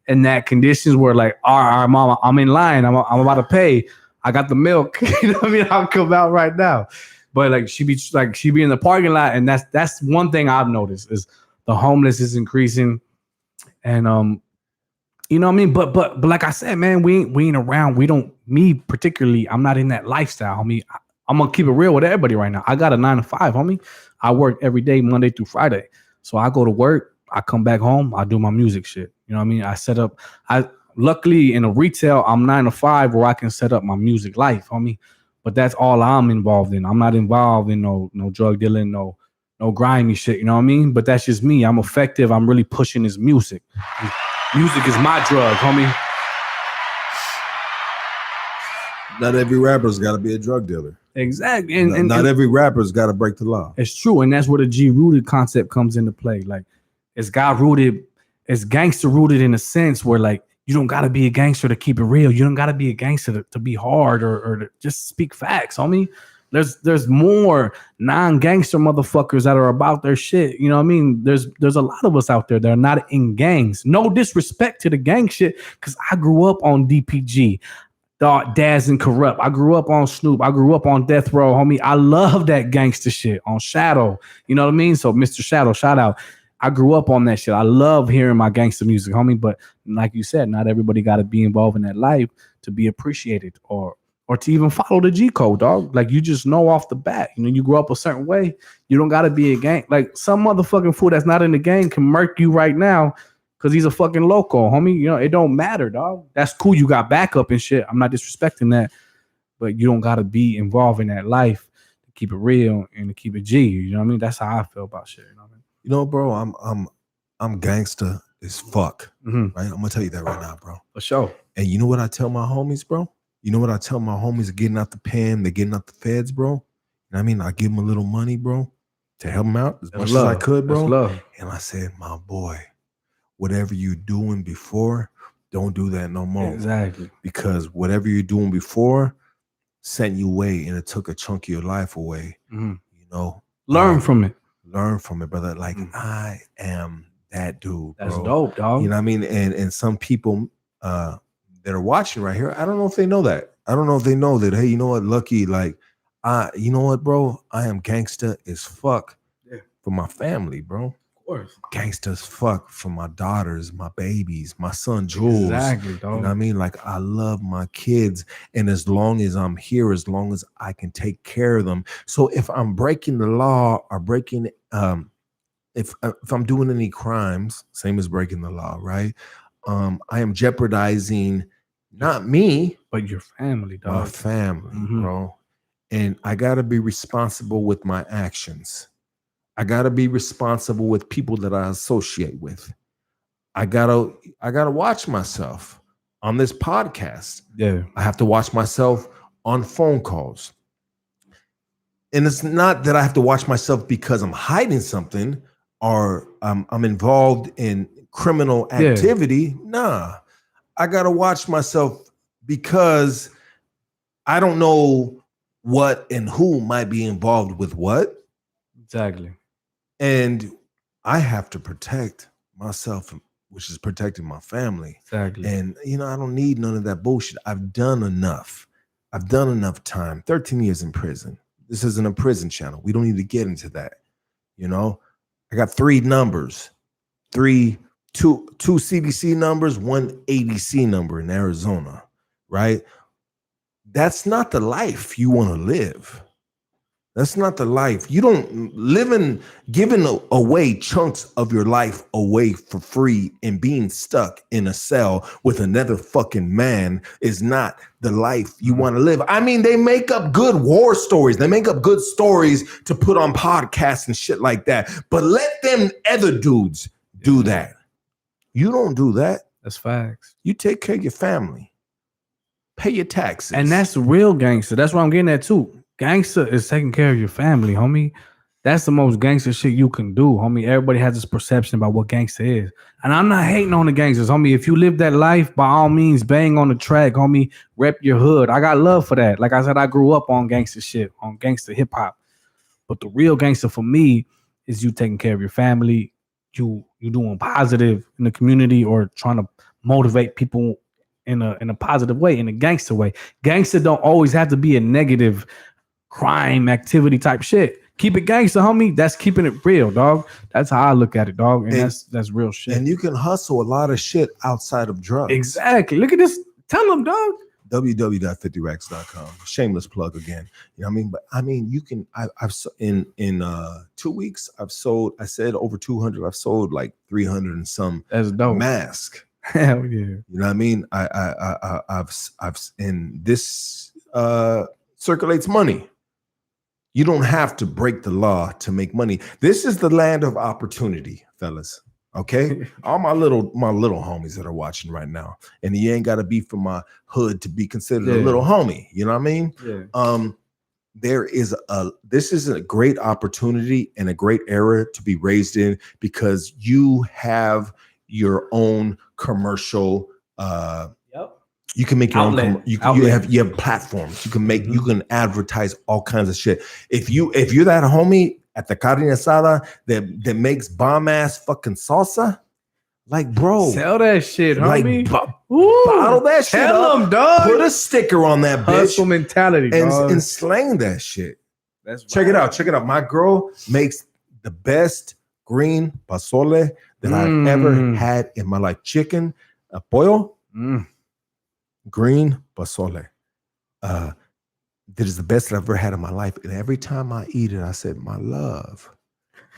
in that conditions where, like, all right, mama, I'm in line. I'm about to pay. I got the milk. You know what I mean? I'll come out right now. But like, she be in the parking lot, and that's one thing I've noticed is the homeless is increasing. And you know what I mean? But like I said, man, we ain't around. Me particularly, I'm not in that lifestyle, homie. I'm gonna keep it real with everybody right now. I got a 9-to-5, homie. I work every day, Monday through Friday. So I go to work, I come back home, I do my music shit. You know what I mean? I set up. Luckily in a retail, I'm 9-to-5 where I can set up my music life, homie. But that's all I'm involved in. I'm not involved in no drug dealing, no grimy shit. You know what I mean? But that's just me. I'm effective. I'm really pushing this music. Music is my drug, homie. Not every rapper's got to be a drug dealer. Exactly. And not every rapper's got to break the law. It's true. And that's where the G-rooted concept comes into play. Like, it's God-rooted, it's gangster-rooted in a sense where, like, you don't got to be a gangster to keep it real. You don't got to be a gangster to be hard or to just speak facts, homie. There's more non-gangster motherfuckers that are about their shit. You know what I mean? There's a lot of us out there that are not in gangs. No disrespect to the gang shit, because I grew up on DPG, Daz and Corrupt. I grew up on Snoop. I grew up on Death Row, homie. I love that gangster shit on Shadow. You know what I mean? So Mr. Shadow, shout out. I grew up on that shit. I love hearing my gangster music, homie. But like you said, not everybody got to be involved in that life to be appreciated or to even follow the G code, dog. Like, you just know off the bat, you know, you grew up a certain way. You don't got to be a gang. Like, some motherfucking fool that's not in the gang can murk you right now because he's a fucking loco, homie. You know, it don't matter, dog. That's cool. You got backup and shit. I'm not disrespecting that, but you don't got to be involved in that life to keep it real and to keep it G. You know what I mean? That's how I feel about shit. You know what I mean? You know, bro, I'm gangster as fuck. Right? I'm gonna tell you that right now, bro. For sure. And you know what I tell my homies, bro? You know what I tell my homies getting out the pen, they're getting out the feds, bro? You know what I mean? I give them a little money, bro, to help them out as much as I could, bro. And I said, my boy, whatever you're doing before, don't do that no more. Exactly. Because whatever you're doing before sent you away and it took a chunk of your life away. You know? Learn from it. Learn from it, brother. Like, I am that dude, bro. That's dope, dog. You know what I mean? And some people that are watching right here, I don't know if they know that. I don't know if they know that, hey, you know what, Lucky, like, you know what, bro? I am gangster as fuck for my family, bro. Of course. Gangster as fuck for my daughters, my babies, my son Jules. Exactly, dog. You know what I mean? Like, I love my kids. And as long as I'm here, as long as I can take care of them. So if I'm breaking the law or breaking, if I'm doing any crimes, same as breaking the law, right? I am jeopardizing not me, but your family, dog. My family, bro. And I gotta be responsible with my actions. I gotta be responsible with people that I associate with. I gotta watch myself on this podcast. Yeah. I have to watch myself on phone calls. And it's not that I have to watch myself because I'm hiding something or I'm involved in criminal activity. Nah, I gotta watch myself because I don't know what and who might be involved with what. Exactly. And I have to protect myself, which is protecting my family. Exactly. And you know, I don't need none of that bullshit. I've done enough. I've done enough time. 13 years in prison. This isn't a prison channel. We don't need to get into that. You know, I got 3 numbers, two CDC numbers, 1 ADC number in Arizona, right? That's not the life you want to live. That's not the life. You don't live in giving away chunks of your life away for free and being stuck in a cell with another fucking man is not the life you want to live. I mean, they make up good war stories. They make up good stories to put on podcasts and shit like that. But let them other dudes do that. You don't do that. That's facts. You take care of your family. Pay your taxes. And that's real gangster. That's what I'm getting at too. Gangster is taking care of your family, homie. That's the most gangster shit you can do, homie. Everybody has this perception about what gangster is. And I'm not hating on the gangsters, homie. If you live that life, by all means, bang on the track, homie. Rep your hood. I got love for that. Like I said, I grew up on gangster shit, on gangster hip hop. But the real gangster for me is you taking care of your family. You doing positive in the community or trying to motivate people in a positive way, in a gangster way. Gangster don't always have to be a negative crime activity type shit. Keep it gangster, homie. That's keeping it real, dog. That's how I look at it, dog. And that's real shit. And you can hustle a lot of shit outside of drugs. Exactly. Look at this. Tell them, dog. www.50racks.com. Shameless plug again. You know what I mean? But I mean, you can. I've in 2 weeks, I've sold. I said over 200. I've sold like 300 and some. That's dope. Mask. Hell yeah. You know what I mean? I've and this circulates money. You don't have to break the law to make money. This is the land of opportunity, fellas. Okay, all my little homies that are watching right now, and you ain't got to be from my hood to be considered a little homie. You know what I mean? Yeah. This is a great opportunity and a great era to be raised in, because you have your own commercial. You can make your own. You have platforms. You can make. You can advertise all kinds of shit. If you're that homie at the carne asada that makes bomb ass fucking salsa, like, bro, sell that shit, homie. Bottle that shit up. Tell them, dog. Put a sticker on that bitch. Hustle mentality, dog. And slang that shit. That's Check it out. Check it out. My girl makes the best green pozole that I've ever had in my life. Chicken, pollo, green pozole. That is the best that I've ever had in my life. And every time I eat it, I said, my love,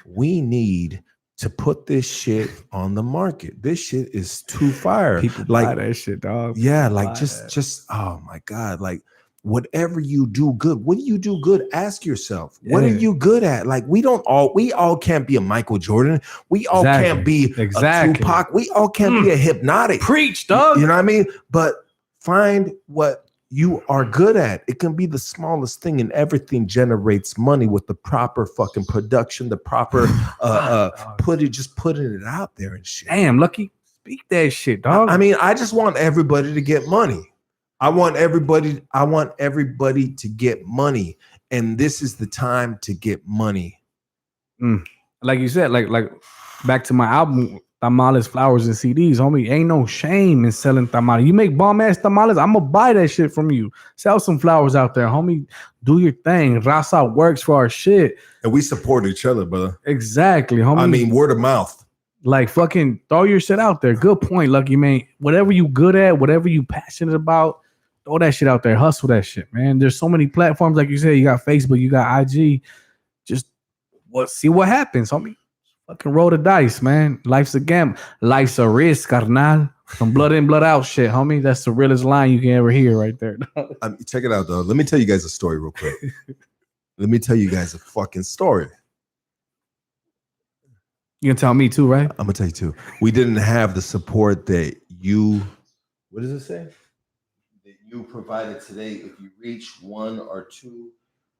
we need to put this shit on the market. This shit is too fire. People like buy that shit, dog. Yeah, like just oh my God. Like, whatever you do good, what do you do good? Ask yourself, what are you good at? Like, we all can't be a Michael Jordan. We all can't be a Tupac. We all can't be a Hypnotic. Preach, dog. You know what I mean? But find what you are good at. It can be the smallest thing, and everything generates money with the proper fucking production, the proper putting it out there and shit. Damn, Lucky, speak that shit, dog. I mean, I just want everybody to get money. I want everybody to get money, and this is the time to get money. Like you said, like back to my album, tamales, flowers, and CDs, homie. Ain't no shame in selling tamales. You make bomb ass tamales, I'm gonna buy that shit from you. Sell some flowers out there, homie. Do your thing. RAZA works for our shit, and we support each other, brother. Exactly, homie. I mean, word of mouth. Like, fucking throw your shit out there. Good point, Lucky, man. Whatever you good at, whatever you passionate about, throw that shit out there. Hustle that shit, man. There's so many platforms, like you said. You got Facebook, you got IG. Just see what happens, homie. Fucking roll the dice, man. Life's a gamble. Life's a risk, carnal. Some blood in, blood out shit, homie. That's the realest line you can ever hear right there. Check it out, though. Let me tell you guys a story real quick. Let me tell you guys a fucking story. You can tell me too, right? I'm gonna tell you too. We didn't have the support that you, what does it say? That you provided today. If you reach one or two,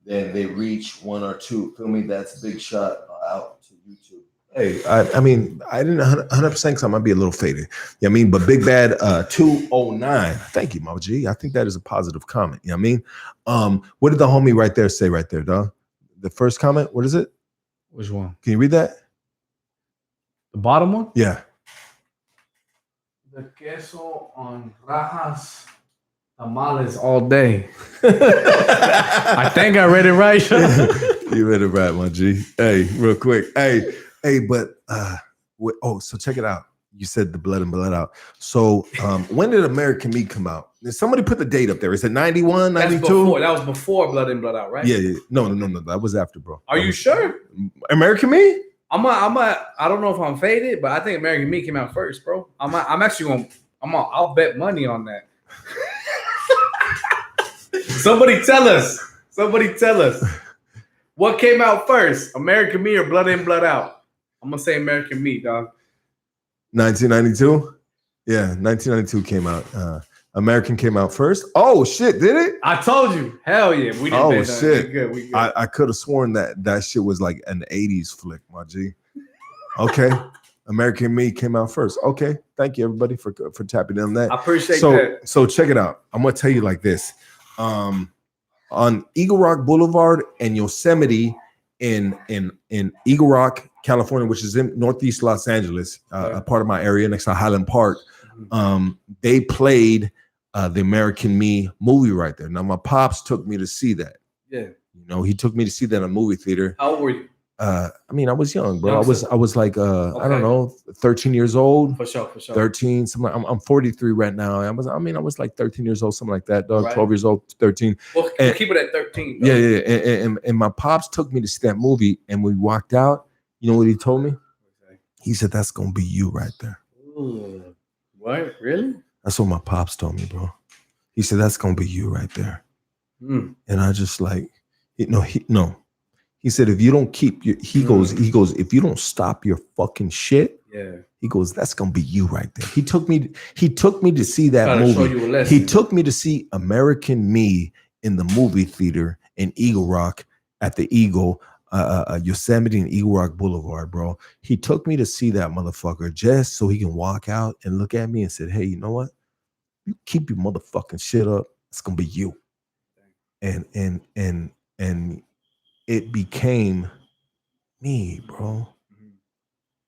then they reach one or two. Feel me? That's a big shot out to YouTube. Hey, I mean, I didn't 100% because I might be a little faded. You know what I mean? But Big Bad 209. Thank you, Mama G. I think that is a positive comment. You know what I mean? What did the homie right there say right there, dog? The first comment, what is it? Which one? Can you read that? The bottom one? Yeah. The queso on rajas tamales all day. I think I read it right. You read it right, my G. Hey, real quick. Hey, but so check it out. You said the blood and blood out. So when did American Me come out? Did somebody put the date up there? Is it 91, 92? That was before Blood and Blood Out, right? Yeah. No. That was after, bro. Are you sure? American Me? I don't know if I'm faded, but I think American Me came out first, bro. I'll bet money on that. Somebody tell us. What came out first? American Me or Blood In, Blood Out? I'm gonna say American Me, dog. 1992? Yeah, 1992 came out. American came out first. Oh shit, did it? I told you. Hell yeah. We didn't. Oh shit. We good. I could have sworn that shit was like an 80s flick, my G. Okay. American Me came out first. Okay. Thank you everybody for tapping in on that. I appreciate that. So check it out. I'm gonna tell you like this. On Eagle Rock Boulevard and Yosemite in Eagle Rock, California, which is in Northeast Los Angeles, a part of my area next to Highland Park. They played the American Me movie right there. Now my pops took me to see that. Yeah. You know, he took me to see that in a movie theater. How old were you? I mean, I was young, bro. I was like I don't know, 13 years old. For sure. 13. I'm 43 right now. I was like 13 years old, something like that, dog. Right. 12 years old, 13. Well, keep it at 13. Dog. Yeah. And my pops took me to see that movie, and we walked out. You know what he told me? Okay. He said, "That's gonna be you right there." Ooh. What? Really? That's what my pops told me, bro. He said, "That's gonna be you right there." And I just like, He said, if you don't keep your, he goes, if you don't stop your fucking shit, He goes, that's gonna be you right there. He took me to see that movie. He took me to see American Me in the movie theater in Eagle Rock at the Eagle, Yosemite and Eagle Rock Boulevard, bro. He took me to see that motherfucker just so he can walk out and look at me and said, hey, you know what? You keep your motherfucking shit up. It's gonna be you. And it became me, bro.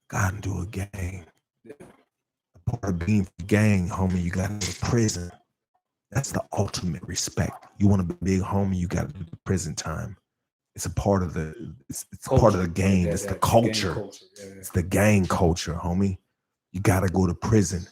Got into a gang. A part of being a gang, homie, you got to go to prison. That's the ultimate respect. You want to be big, homie, you got to do the prison time. It's a part of it's part of the game. It's the culture. It's the gang culture, homie. You got to go to prison.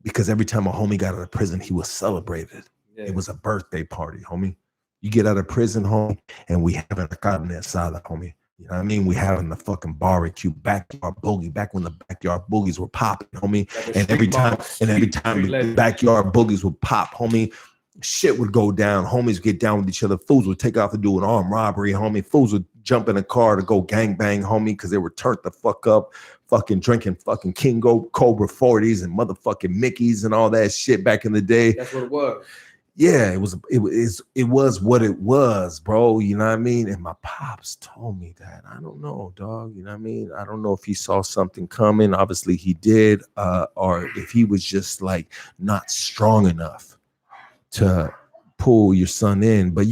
Because every time a homie got out of prison, he was celebrated. It was a birthday party, homie. You get out of prison, homie, and we having a carne asada, homie. You know what I mean? We having the fucking barbecue, backyard boogie, back when the backyard boogies were popping, homie. And every time the backyard boogies would pop, homie, shit would go down. Homies would get down with each other. Fools would take off to do an armed robbery, homie. Fools would jump in a car to go gangbang, homie, because they were turned the fuck up, fucking drinking fucking King Cobra 40s and motherfucking Mickeys and all that shit back in the day. That's what it was. Yeah, it was what it was, bro. You know what I mean? And my pops told me that. I don't know, dog. You know what I mean? I don't know if he saw something coming. Obviously he did, or if he was just like not strong enough to pull your son in. But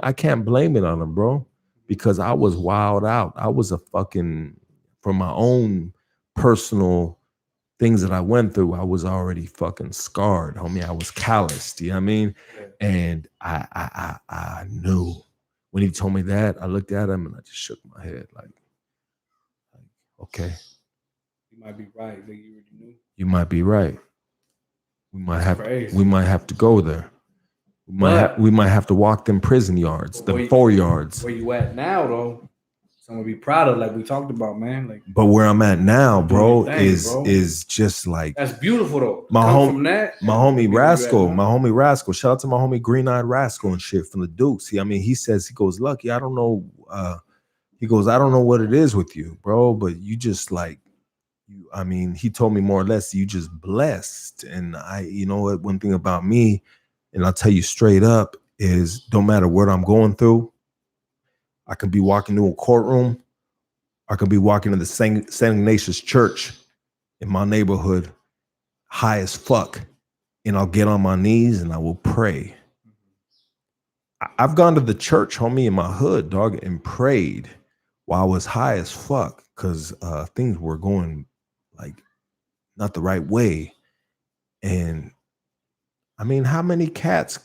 I can't blame it on him, bro, because I was wild out. I was from my own personal things that I went through, I was already fucking scarred, homie. I was calloused, you know what I mean? And I knew when he told me that, I looked at him and I just shook my head like okay. You might be right, but you already knew. You might be right. We might have to go there. We might have to walk them prison yards, the 4 yards. Where you at now, though? Someone be proud of, like we talked about, man. Like, but where I'm at now, bro, is just like that's beautiful though. My homie Rascal. Shout out to my homie Green Eyed Rascal and shit from the Dukes. He says, Lucky, I don't know. I don't know what it is with you, bro, but you just like he told me more or less you just blessed. And you know what, one thing about me, and I'll tell you straight up, is don't matter what I'm going through. I could be walking to a courtroom. I could be walking to the St. Ignatius Church in my neighborhood, high as fuck, and I'll get on my knees and I will pray. I've gone to the church, homie, in my hood, dog, and prayed while I was high as fuck because things were going like not the right way. And how many cats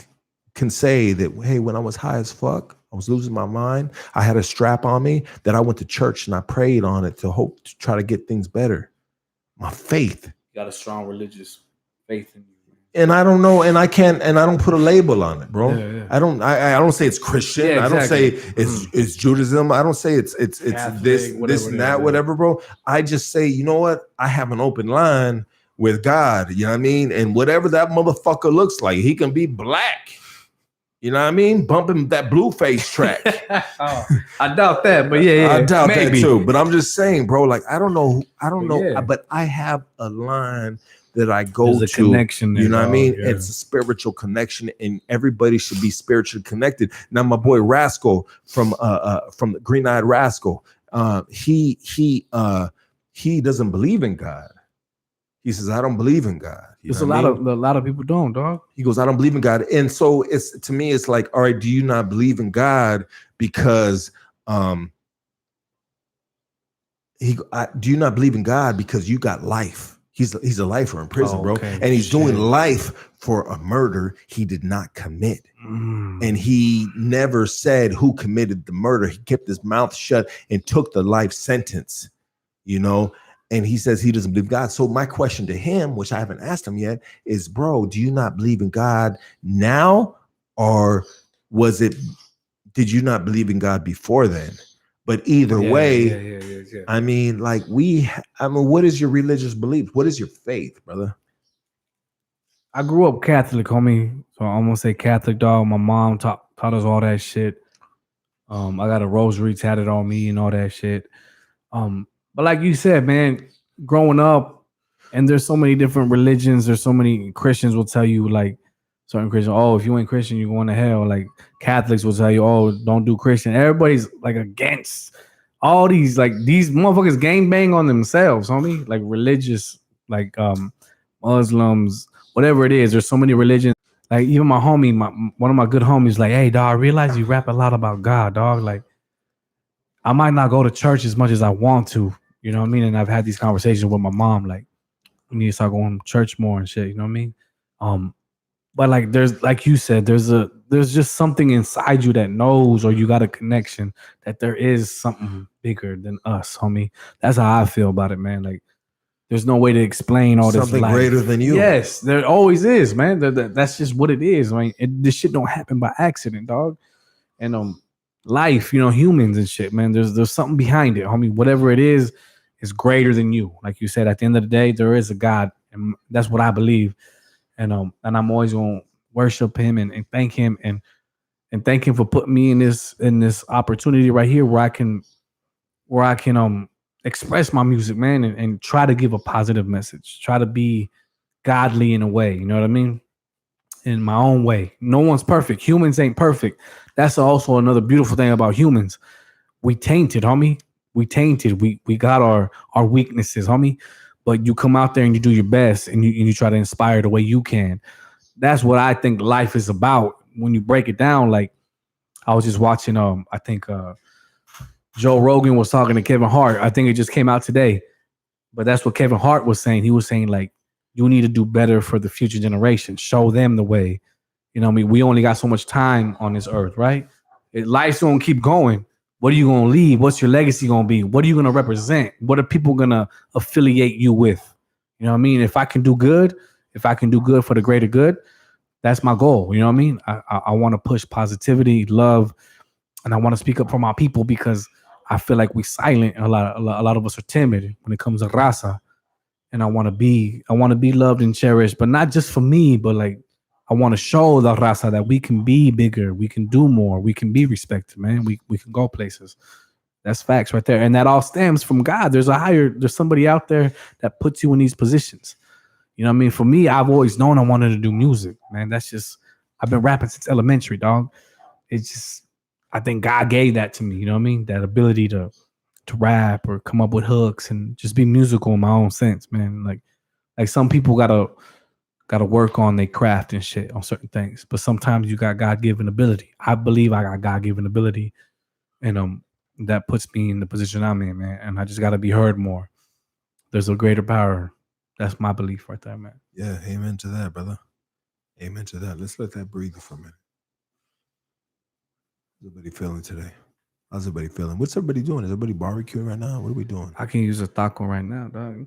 can say that, hey, when I was high as fuck, I was losing my mind, I had a strap on me, that I went to church and I prayed on it to hope to try to get things better. My faith. You got a strong religious faith in you. And I don't know, and I don't put a label on it, bro. Yeah. I don't say it's Christian. Yeah, exactly. I don't say it's Judaism. I don't say it's Catholic, this and that, whatever, bro. I just say, you know what? I have an open line with God, you know what I mean? And whatever that motherfucker looks like, he can be black. You know what I mean? Bumping that Blueface track. I doubt that, but yeah. I doubt that too. But I'm just saying, bro, like, I don't know. Yeah. But I have a line that I go There's a to. Connection there, you know what I mean? Yeah. It's a spiritual connection, and everybody should be spiritually connected. Now, my boy Rascal from the Green Eyed Rascal, he doesn't believe in God. He says, I don't believe in God. A lot of people don't, dog. He goes, I don't believe in God. And so to me, it's like, all right, do you not believe in God because do you not believe in God because you got life? He's a lifer in prison, bro. And he's doing life for a murder he did not commit. And he never said who committed the murder. He kept his mouth shut and took the life sentence, you know? And he says he doesn't believe God. So my question to him, which I haven't asked him yet, is, bro, do you not believe in God now? Or did you not believe in God before then? But either way, what is your religious belief? What is your faith, brother? I grew up Catholic, homie. So I'm gonna say Catholic, dog. My mom taught us all that shit. I got a rosary tatted on me and all that shit. But like you said, man, growing up, and there's so many different religions. There's so many Christians will tell you like certain Christians, oh, if you ain't Christian, you're going to hell. Like Catholics will tell you, oh, don't do Christian. Everybody's like against all these motherfuckers gang bang on themselves, homie. Like religious, like Muslims, whatever it is. There's so many religions. Like even my homie, one of my good homies, like, hey, dog, I realize you rap a lot about God, dog. Like I might not go to church as much as I want to, you know what I mean? And I've had these conversations with my mom, like, we need to start going to church more and shit, you know what I mean? But like there's, like you said, there's just something inside you that knows, or you got a connection that there is something bigger than us, homie. That's how I feel about it, man. Like there's no way to explain all this. Something greater than you. Yes, there always is, man. That's just what it is. I mean, this shit don't happen by accident, dog. And life, you know, humans and shit, man. There's something behind it, homie. Whatever it is greater than you. Like you said, at the end of the day, there is a God, and that's what I believe. And I'm always gonna worship him and thank him and thank him for putting me in this opportunity right here where I can express my music, man, and try to give a positive message, try to be godly in a way, you know what I mean? In my own way. No one's perfect. Humans ain't perfect. That's also another beautiful thing about humans. We tainted, homie. We tainted. We got our weaknesses, homie. But you come out there and you do your best and you try to inspire the way you can. That's what I think life is about. When you break it down, like I was just watching, I think Joe Rogan was talking to Kevin Hart. I think it just came out today. But that's what Kevin Hart was saying. He was saying, like, you need to do better for the future generation. Show them the way. You know what I mean? We only got so much time on this earth, right? Life's going to keep going. What are you going to leave? What's your legacy going to be? What are you going to represent? What are people going to affiliate you with? You know what I mean? If I can do good for the greater good, that's my goal. You know what I mean? I want to push positivity, love, and I want to speak up for my people because I feel like we silent. A lot of us are timid when it comes to RAZA. And I want to be loved and cherished, but not just for me, but like I want to show the RAZA that we can be bigger, we can do more, we can be respected, man. We can go places. That's facts right there. And that all stems from God. There's somebody out there that puts you in these positions. You know what I mean? For me, I've always known I wanted to do music, man. I've been rapping since elementary, dog. It's just, I think God gave that to me. You know what I mean? That ability to rap or come up with hooks and just be musical in my own sense, man. Like some people gotta work on their craft and shit on certain things, but sometimes you got God-given ability. I believe I got God-given ability, and that puts me in the position I'm in, man. And I just gotta be heard more. There's a greater power. That's my belief right there, man. Yeah, amen to that, brother. Amen to that. Let's let that breathe for a minute. How's everybody feeling today? How's everybody feeling? What's everybody doing? Is everybody barbecuing right now? What are we doing? I can use a taco right now, dog.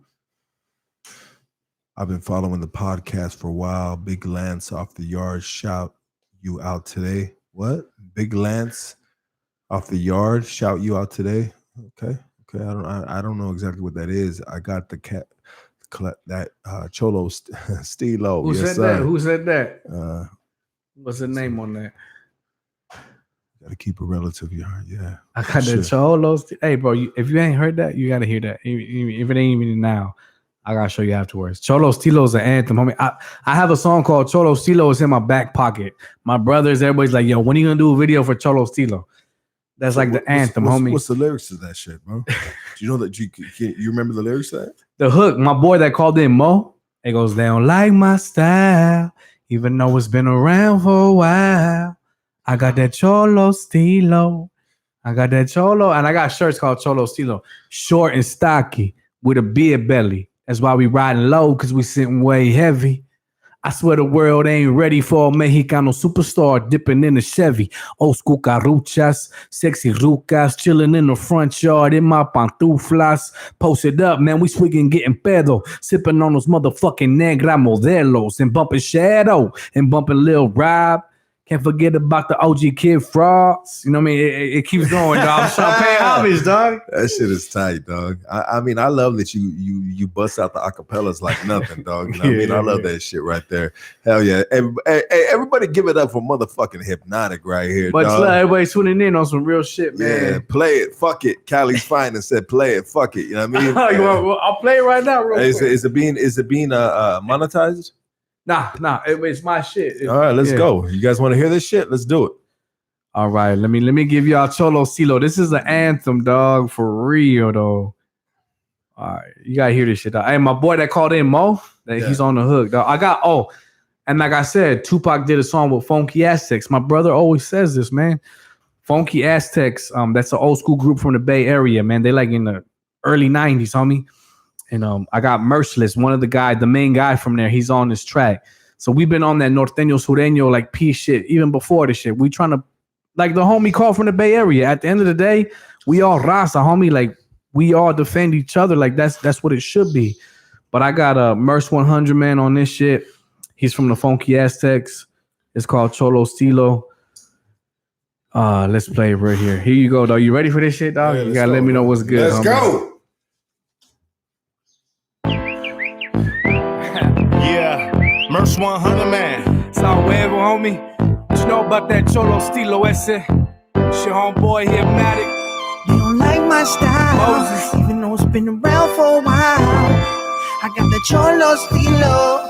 I've been following the podcast for a while. Big Lance off the yard, shout you out today. What? Big Lance off the yard, shout you out today. Okay. I don't know exactly what that is. I got the Cholo Stilo. Who yes, said that? Who said that? What's the name on that? Gotta keep it relative, yeah. I got the Cholos. Hey, bro, if you ain't heard that, you gotta hear that. If it ain't even now, I gotta show you afterwards. Cholo Stilo is an anthem, homie. I have a song called Cholo Stilo. It's in my back pocket. My brothers, everybody's like, yo, when are you gonna do a video for Cholo Stilo? That's like the anthem, homie. What's the lyrics to that shit, bro? Do you know that you remember the lyrics to that? The hook, my boy that called in, Mo, it goes, they don't like my style, even though it's been around for a while. I got that Cholo Stilo. And I got shirts called Cholo Stilo. Short and stocky with a beer belly. That's why we riding low, because we sitting way heavy. I swear the world ain't ready for a Mexicano superstar dipping in a Chevy. Old school carruchas, sexy rucas, chilling in the front yard in my pantuflas. Posted up, man, we swigging, getting pedo, sipping on those motherfucking negra modelos and bumping Shadow and bumping Lil Rob. Can't forget about the OG Kid Frogs. You know what I mean? It keeps going, dog. I'm paying homage, dog. That shit is tight, dog. I mean, I love that you bust out the acapellas like nothing, dog. You know what I mean? I love that shit right there. Hell yeah. Hey, everybody give it up for motherfucking Hypnotic right here, Much dog. love. Everybody tuning in on some real shit, man. Yeah, play it. Fuck it. Callie's fine and said play it. Fuck it. You know what I mean? I'll play it right now, real quick. Is it being monetized? Nah, it's my shit. All right, let's go. You guys want to hear this shit? Let's do it. All right, let me give y'all Cholo Stilo. This is an anthem, dog, for real though. All right, you gotta hear this shit, dog. Hey, my boy that called in, Mo, he's on the hook, dog. And like I said, Tupac did a song with Funky Aztecs. My brother always says this, man. Funky Aztecs, that's an old school group from the Bay Area, man. They like in the early 90s, homie. And I got Merciless, one of the main guy from there. He's on this track. So we've been on that Norteño Sureño, like P shit, even before this shit. We trying to, like the homie called from the Bay Area. At the end of the day, we all RAZA, homie. Like we all defend each other. Like that's what it should be. But I got a Merc 100 man on this shit. He's from the Funky Aztecs. It's called Cholo Stilo. Let's play it right here. Here you go, dog. You ready for this shit, dog? Yeah, you gotta let me know what's good. Let's go. Merc 100 man. Sao huevo, homie. What you know about that Cholo Stilo ese? It's your homeboy Hypnotic. You don't like my style, Moses. even though it's been around for a while. I got the Cholo Stilo.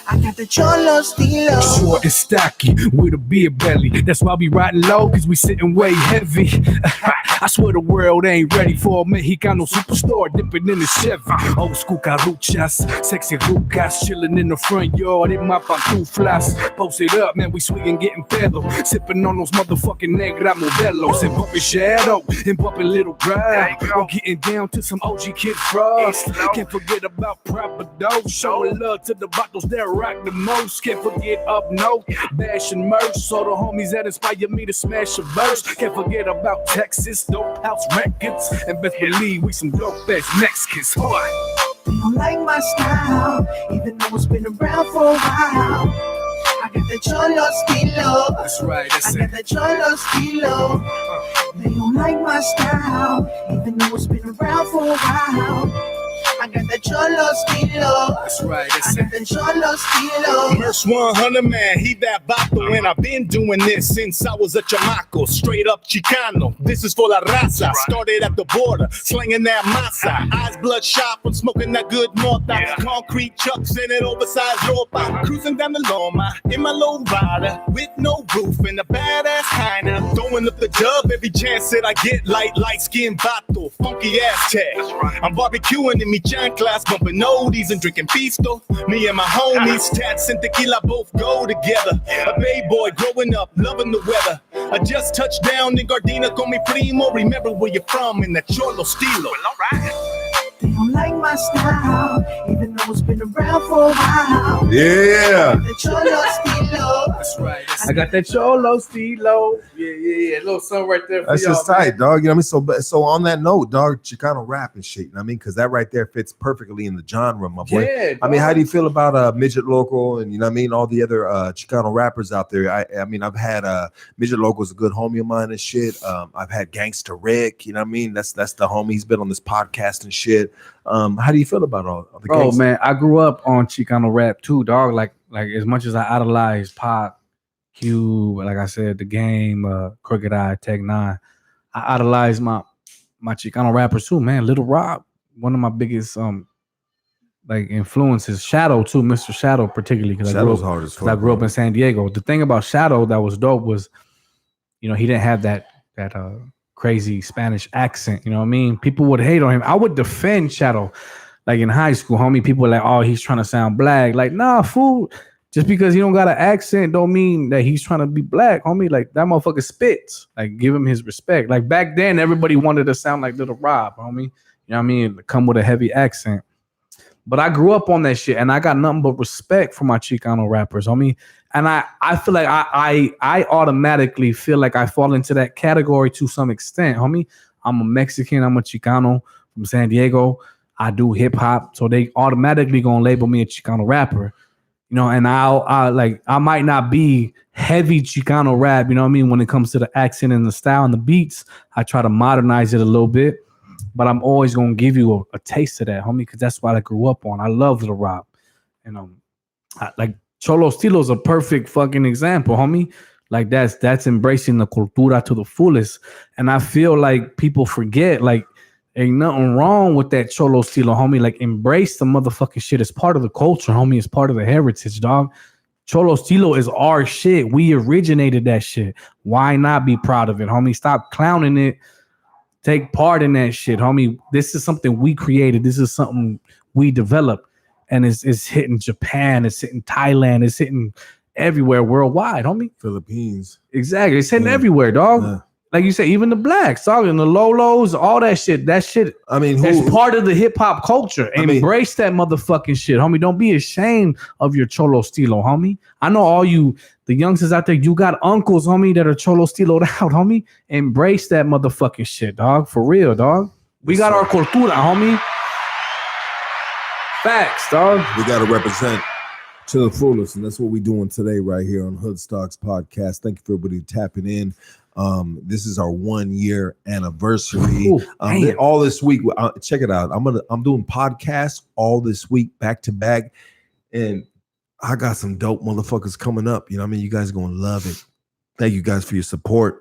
I got the Cholo Stilo. Short and stocky with a beer belly. That's why we riding low, cause we sitting way heavy. I swear the world ain't ready for a Mexicano superstar dipping in the Chevy. Old school caruchas, sexy rucas, chilling in the front yard in my pantuflas. Post it up, man, we swinging, getting fellow. Sipping on those motherfucking negra modelos. And bumping shadow, and bumping little bride. Or getting down to some OG Kid Frogs. Can't forget about proper dough. Showing love to the bottles that rock the most. Can't forget Up North, Bash and Merch. So the homies that inspire me to smash a verse. Can't forget about Texas, Dope House Records. And best believe we some dope ass Mexicans. You don't like my style, even though it's been around for a while. I got the Cholo Stilo. That's right, I got the Cholo Stilo. They don't like my style, even though it's been around for a while. I got the Cholo Stilo. That's right, I got the Cholo Stilo. Merc 100 man, he that vato, and I've been doing this since I was a chamaco, straight up Chicano. This is for la raza. Started at the border, slinging that masa. Eyes bloodshot from smoking that good morta. Concrete chucks in an oversized ropa. Cruising down the Loma in my low rider with no roof and a badass Heiner. Throwing up the dub every chance that I get. Light skin vato, funky Aztec. I'm barbecuing in me class, bumping oldies and drinking pisto. Me and my homies, Tats and Tequila both go together. A Bay boy growing up, loving the weather. I just touched down in Gardena con mi primo. Remember where you're from in that Cholo Stilo. Well, alright. They don't like my style, even though it's been around for a while. Yeah. The Cholo Stilo. That's right. I got that Cholo Stilo. Yeah. A little something right there for That's y'all, just tight, dog. You know what I mean? So on that note, dog, Chicano rap and shit. You know what I mean? Because that right there fits perfectly in the genre, my boy. Yeah, I mean, how do you feel about Midget Local and, you know what I mean, all the other Chicano rappers out there? I mean, I've had Midget Local's a good homie of mine and shit. I've had Gangster Rick, you know what I mean? That's the homie. He's been on this podcast and shit. How do you feel about all the Gangster? Oh man, I grew up on Chicano rap too, dog. Like as much as I idolize Pac, Q, like I said, The Game, Crooked Eye, Tech 9, I idolize my Chicano rappers too, man. Little Rob, one of my biggest like influences. Shadow too, Mr. Shadow particularly, because I grew up in San Diego. The thing about Shadow that was dope was, you know, he didn't have that crazy Spanish accent. You know what I mean? People would hate on him. I would defend Shadow. Like in high school, homie, people were like, oh, he's trying to sound black. Like, nah, fool. Just because he don't got an accent don't mean that he's trying to be black, homie. Like, that motherfucker spits. Like, give him his respect. Like, back then, everybody wanted to sound like Little Rob, homie. You know what I mean? Come with a heavy accent. But I grew up on that shit, and I got nothing but respect for my Chicano rappers, homie. And I feel like I automatically feel like I fall into that category to some extent, homie. I'm a Mexican. I'm a Chicano from San Diego. I do hip hop, so they automatically gonna label me a Chicano rapper. You know, and I might not be heavy Chicano rap, you know what I mean? When it comes to the accent and the style and the beats, I try to modernize it a little bit, but I'm always going to give you a taste of that, homie, because that's what I grew up on. I love the rock. And like Cholo Stilo is a perfect fucking example, homie. Like that's embracing the cultura to the fullest. And I feel like people forget, like, ain't nothing wrong with that Cholo Stilo, homie. Like, embrace the motherfucking shit. It's part of the culture, homie. It's part of the heritage, dog. Cholo Stilo is our shit. We originated that shit. Why not be proud of it, homie? Stop clowning it. Take part in that shit, homie. This is something we created. This is something we developed. And it's hitting Japan. It's hitting Thailand. It's hitting everywhere worldwide, homie. Philippines. Exactly. It's hitting everywhere, dog. Yeah. Like you said, even the blacks, dog, and the Lolos, all that shit. That shit, I mean, that's part of the hip hop culture. Embrace that motherfucking shit, homie. Don't be ashamed of your Cholo Stilo, homie. I know all you, the youngsters out there, you got uncles, homie, that are Cholo Stilo'd out, homie. Embrace that motherfucking shit, dog. For real, dog. We got our cultura, homie. Facts, dog. We got to represent to the fullest, and that's what we're doing today right here on Hoodstocks Podcast. Thank you for everybody tapping in. This is our 1 year anniversary. Ooh, all this week, check it out. I'm doing podcasts all this week back to back, and I got some dope motherfuckers coming up. You know what I mean? You guys are gonna love it. Thank you guys for your support.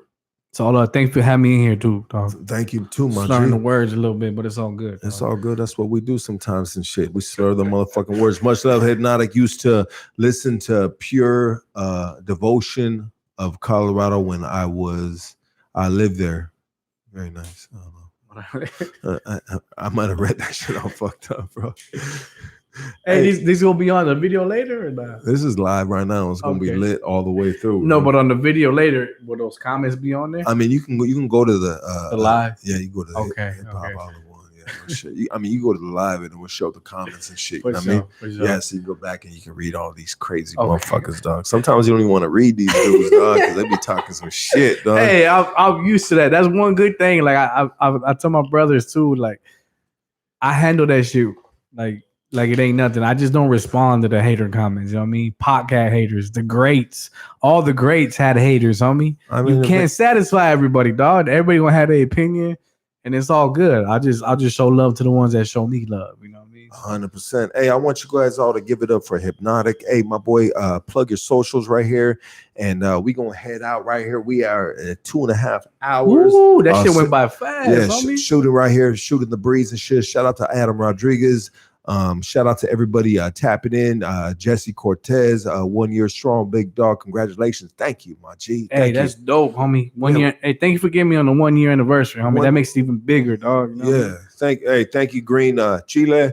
It's all thanks for having me in here too, dog. Thank you too much. Slurring the words a little bit, but it's all good. It's all good. That's what we do sometimes and shit. We slur the motherfucking words. Much love, Hypnotic. Used to listen to Pure Devotion of Colorado when I lived there. Very nice. I don't know. I might have read that shit all fucked up, bro. Hey, these gonna be on the video later or not? This is live right now. It's gonna be lit all the way through. No, but on the video later, will those comments be on there? I mean, you can go to the live. Yeah, you go to the hip-hop all in one. Yeah, no shit. You go to the live and it will show the comments and shit. You know what I mean? Yeah, so you go back and you can read all these crazy motherfuckers, dog. Sometimes you don't even want to read these dudes, dog, because they be talking some shit, dog. Hey, I'm used to that. That's one good thing. Like I tell my brothers too. Like I handle that shit like it ain't nothing. I just don't respond to the hater comments. You know what I mean? Podcast haters, the greats. All the greats had haters, homie. I mean, you can't satisfy everybody, dog. Everybody gonna have their opinion, and it's all good. I'll just show love to the ones that show me love. You know what I mean? 100%. Hey, I want you guys all to give it up for Hypnotic. Hey, my boy, plug your socials right here, and we gonna head out right here. We are at 2.5 hours. Ooh, that shit went by fast. Yeah, homie. Shooting right here, shooting the breeze and shit. Shout out to Adam Rodriguez. Shout out to everybody tapping in. Jesse Cortez, 1 year strong, big dog. Congratulations. Thank you, my G. Hey, that's dope, homie. 1 year. Hey, thank you for getting me on the 1 year anniversary, homie. That makes it even bigger, dog. You know Thank you, Green Chile.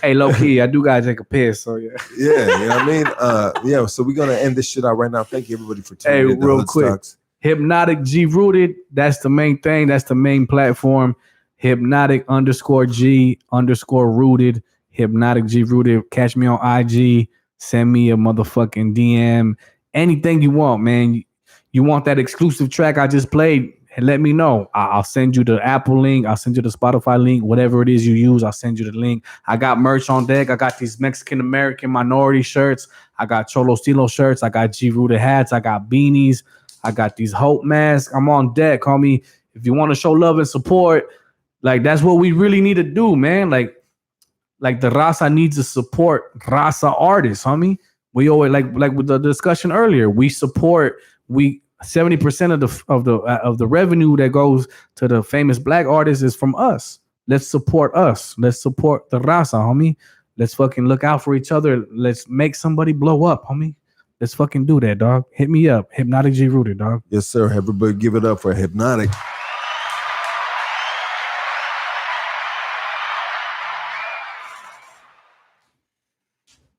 Hey, low key, I do gotta take a piss, so yeah. Yeah, you know what I mean? So we're gonna end this shit out right now. Thank you everybody for tuning in. Real quick. Stocks. Hypnotic G Rooted. That's the main thing. That's the main platform. Hypnotic _G _rooted. Hypnotic G Rooted. Catch me on IG. Send me a motherfucking DM. Anything you want, man. You want that exclusive track I just played? Let me know. I'll send you the Apple link. I'll send you the Spotify link. Whatever it is you use, I'll send you the link. I got merch on deck. I got these Mexican American minority shirts. I got Cholo Stilo shirts. I got G Rooted hats. I got beanies. I got these Hope masks. I'm on deck, homie. If you want to show love and support, like that's what we really need to do, man. Like the RAZA needs to support RAZA artists, homie. We always like with the discussion earlier. We support 70% of the revenue that goes to the famous black artists is from us. Let's support us. Let's support the RAZA, homie. Let's fucking look out for each other. Let's make somebody blow up, homie. Let's fucking do that, dog. Hit me up. Hypnotic G Rooted, dog. Yes, sir. Everybody give it up for Hypnotic.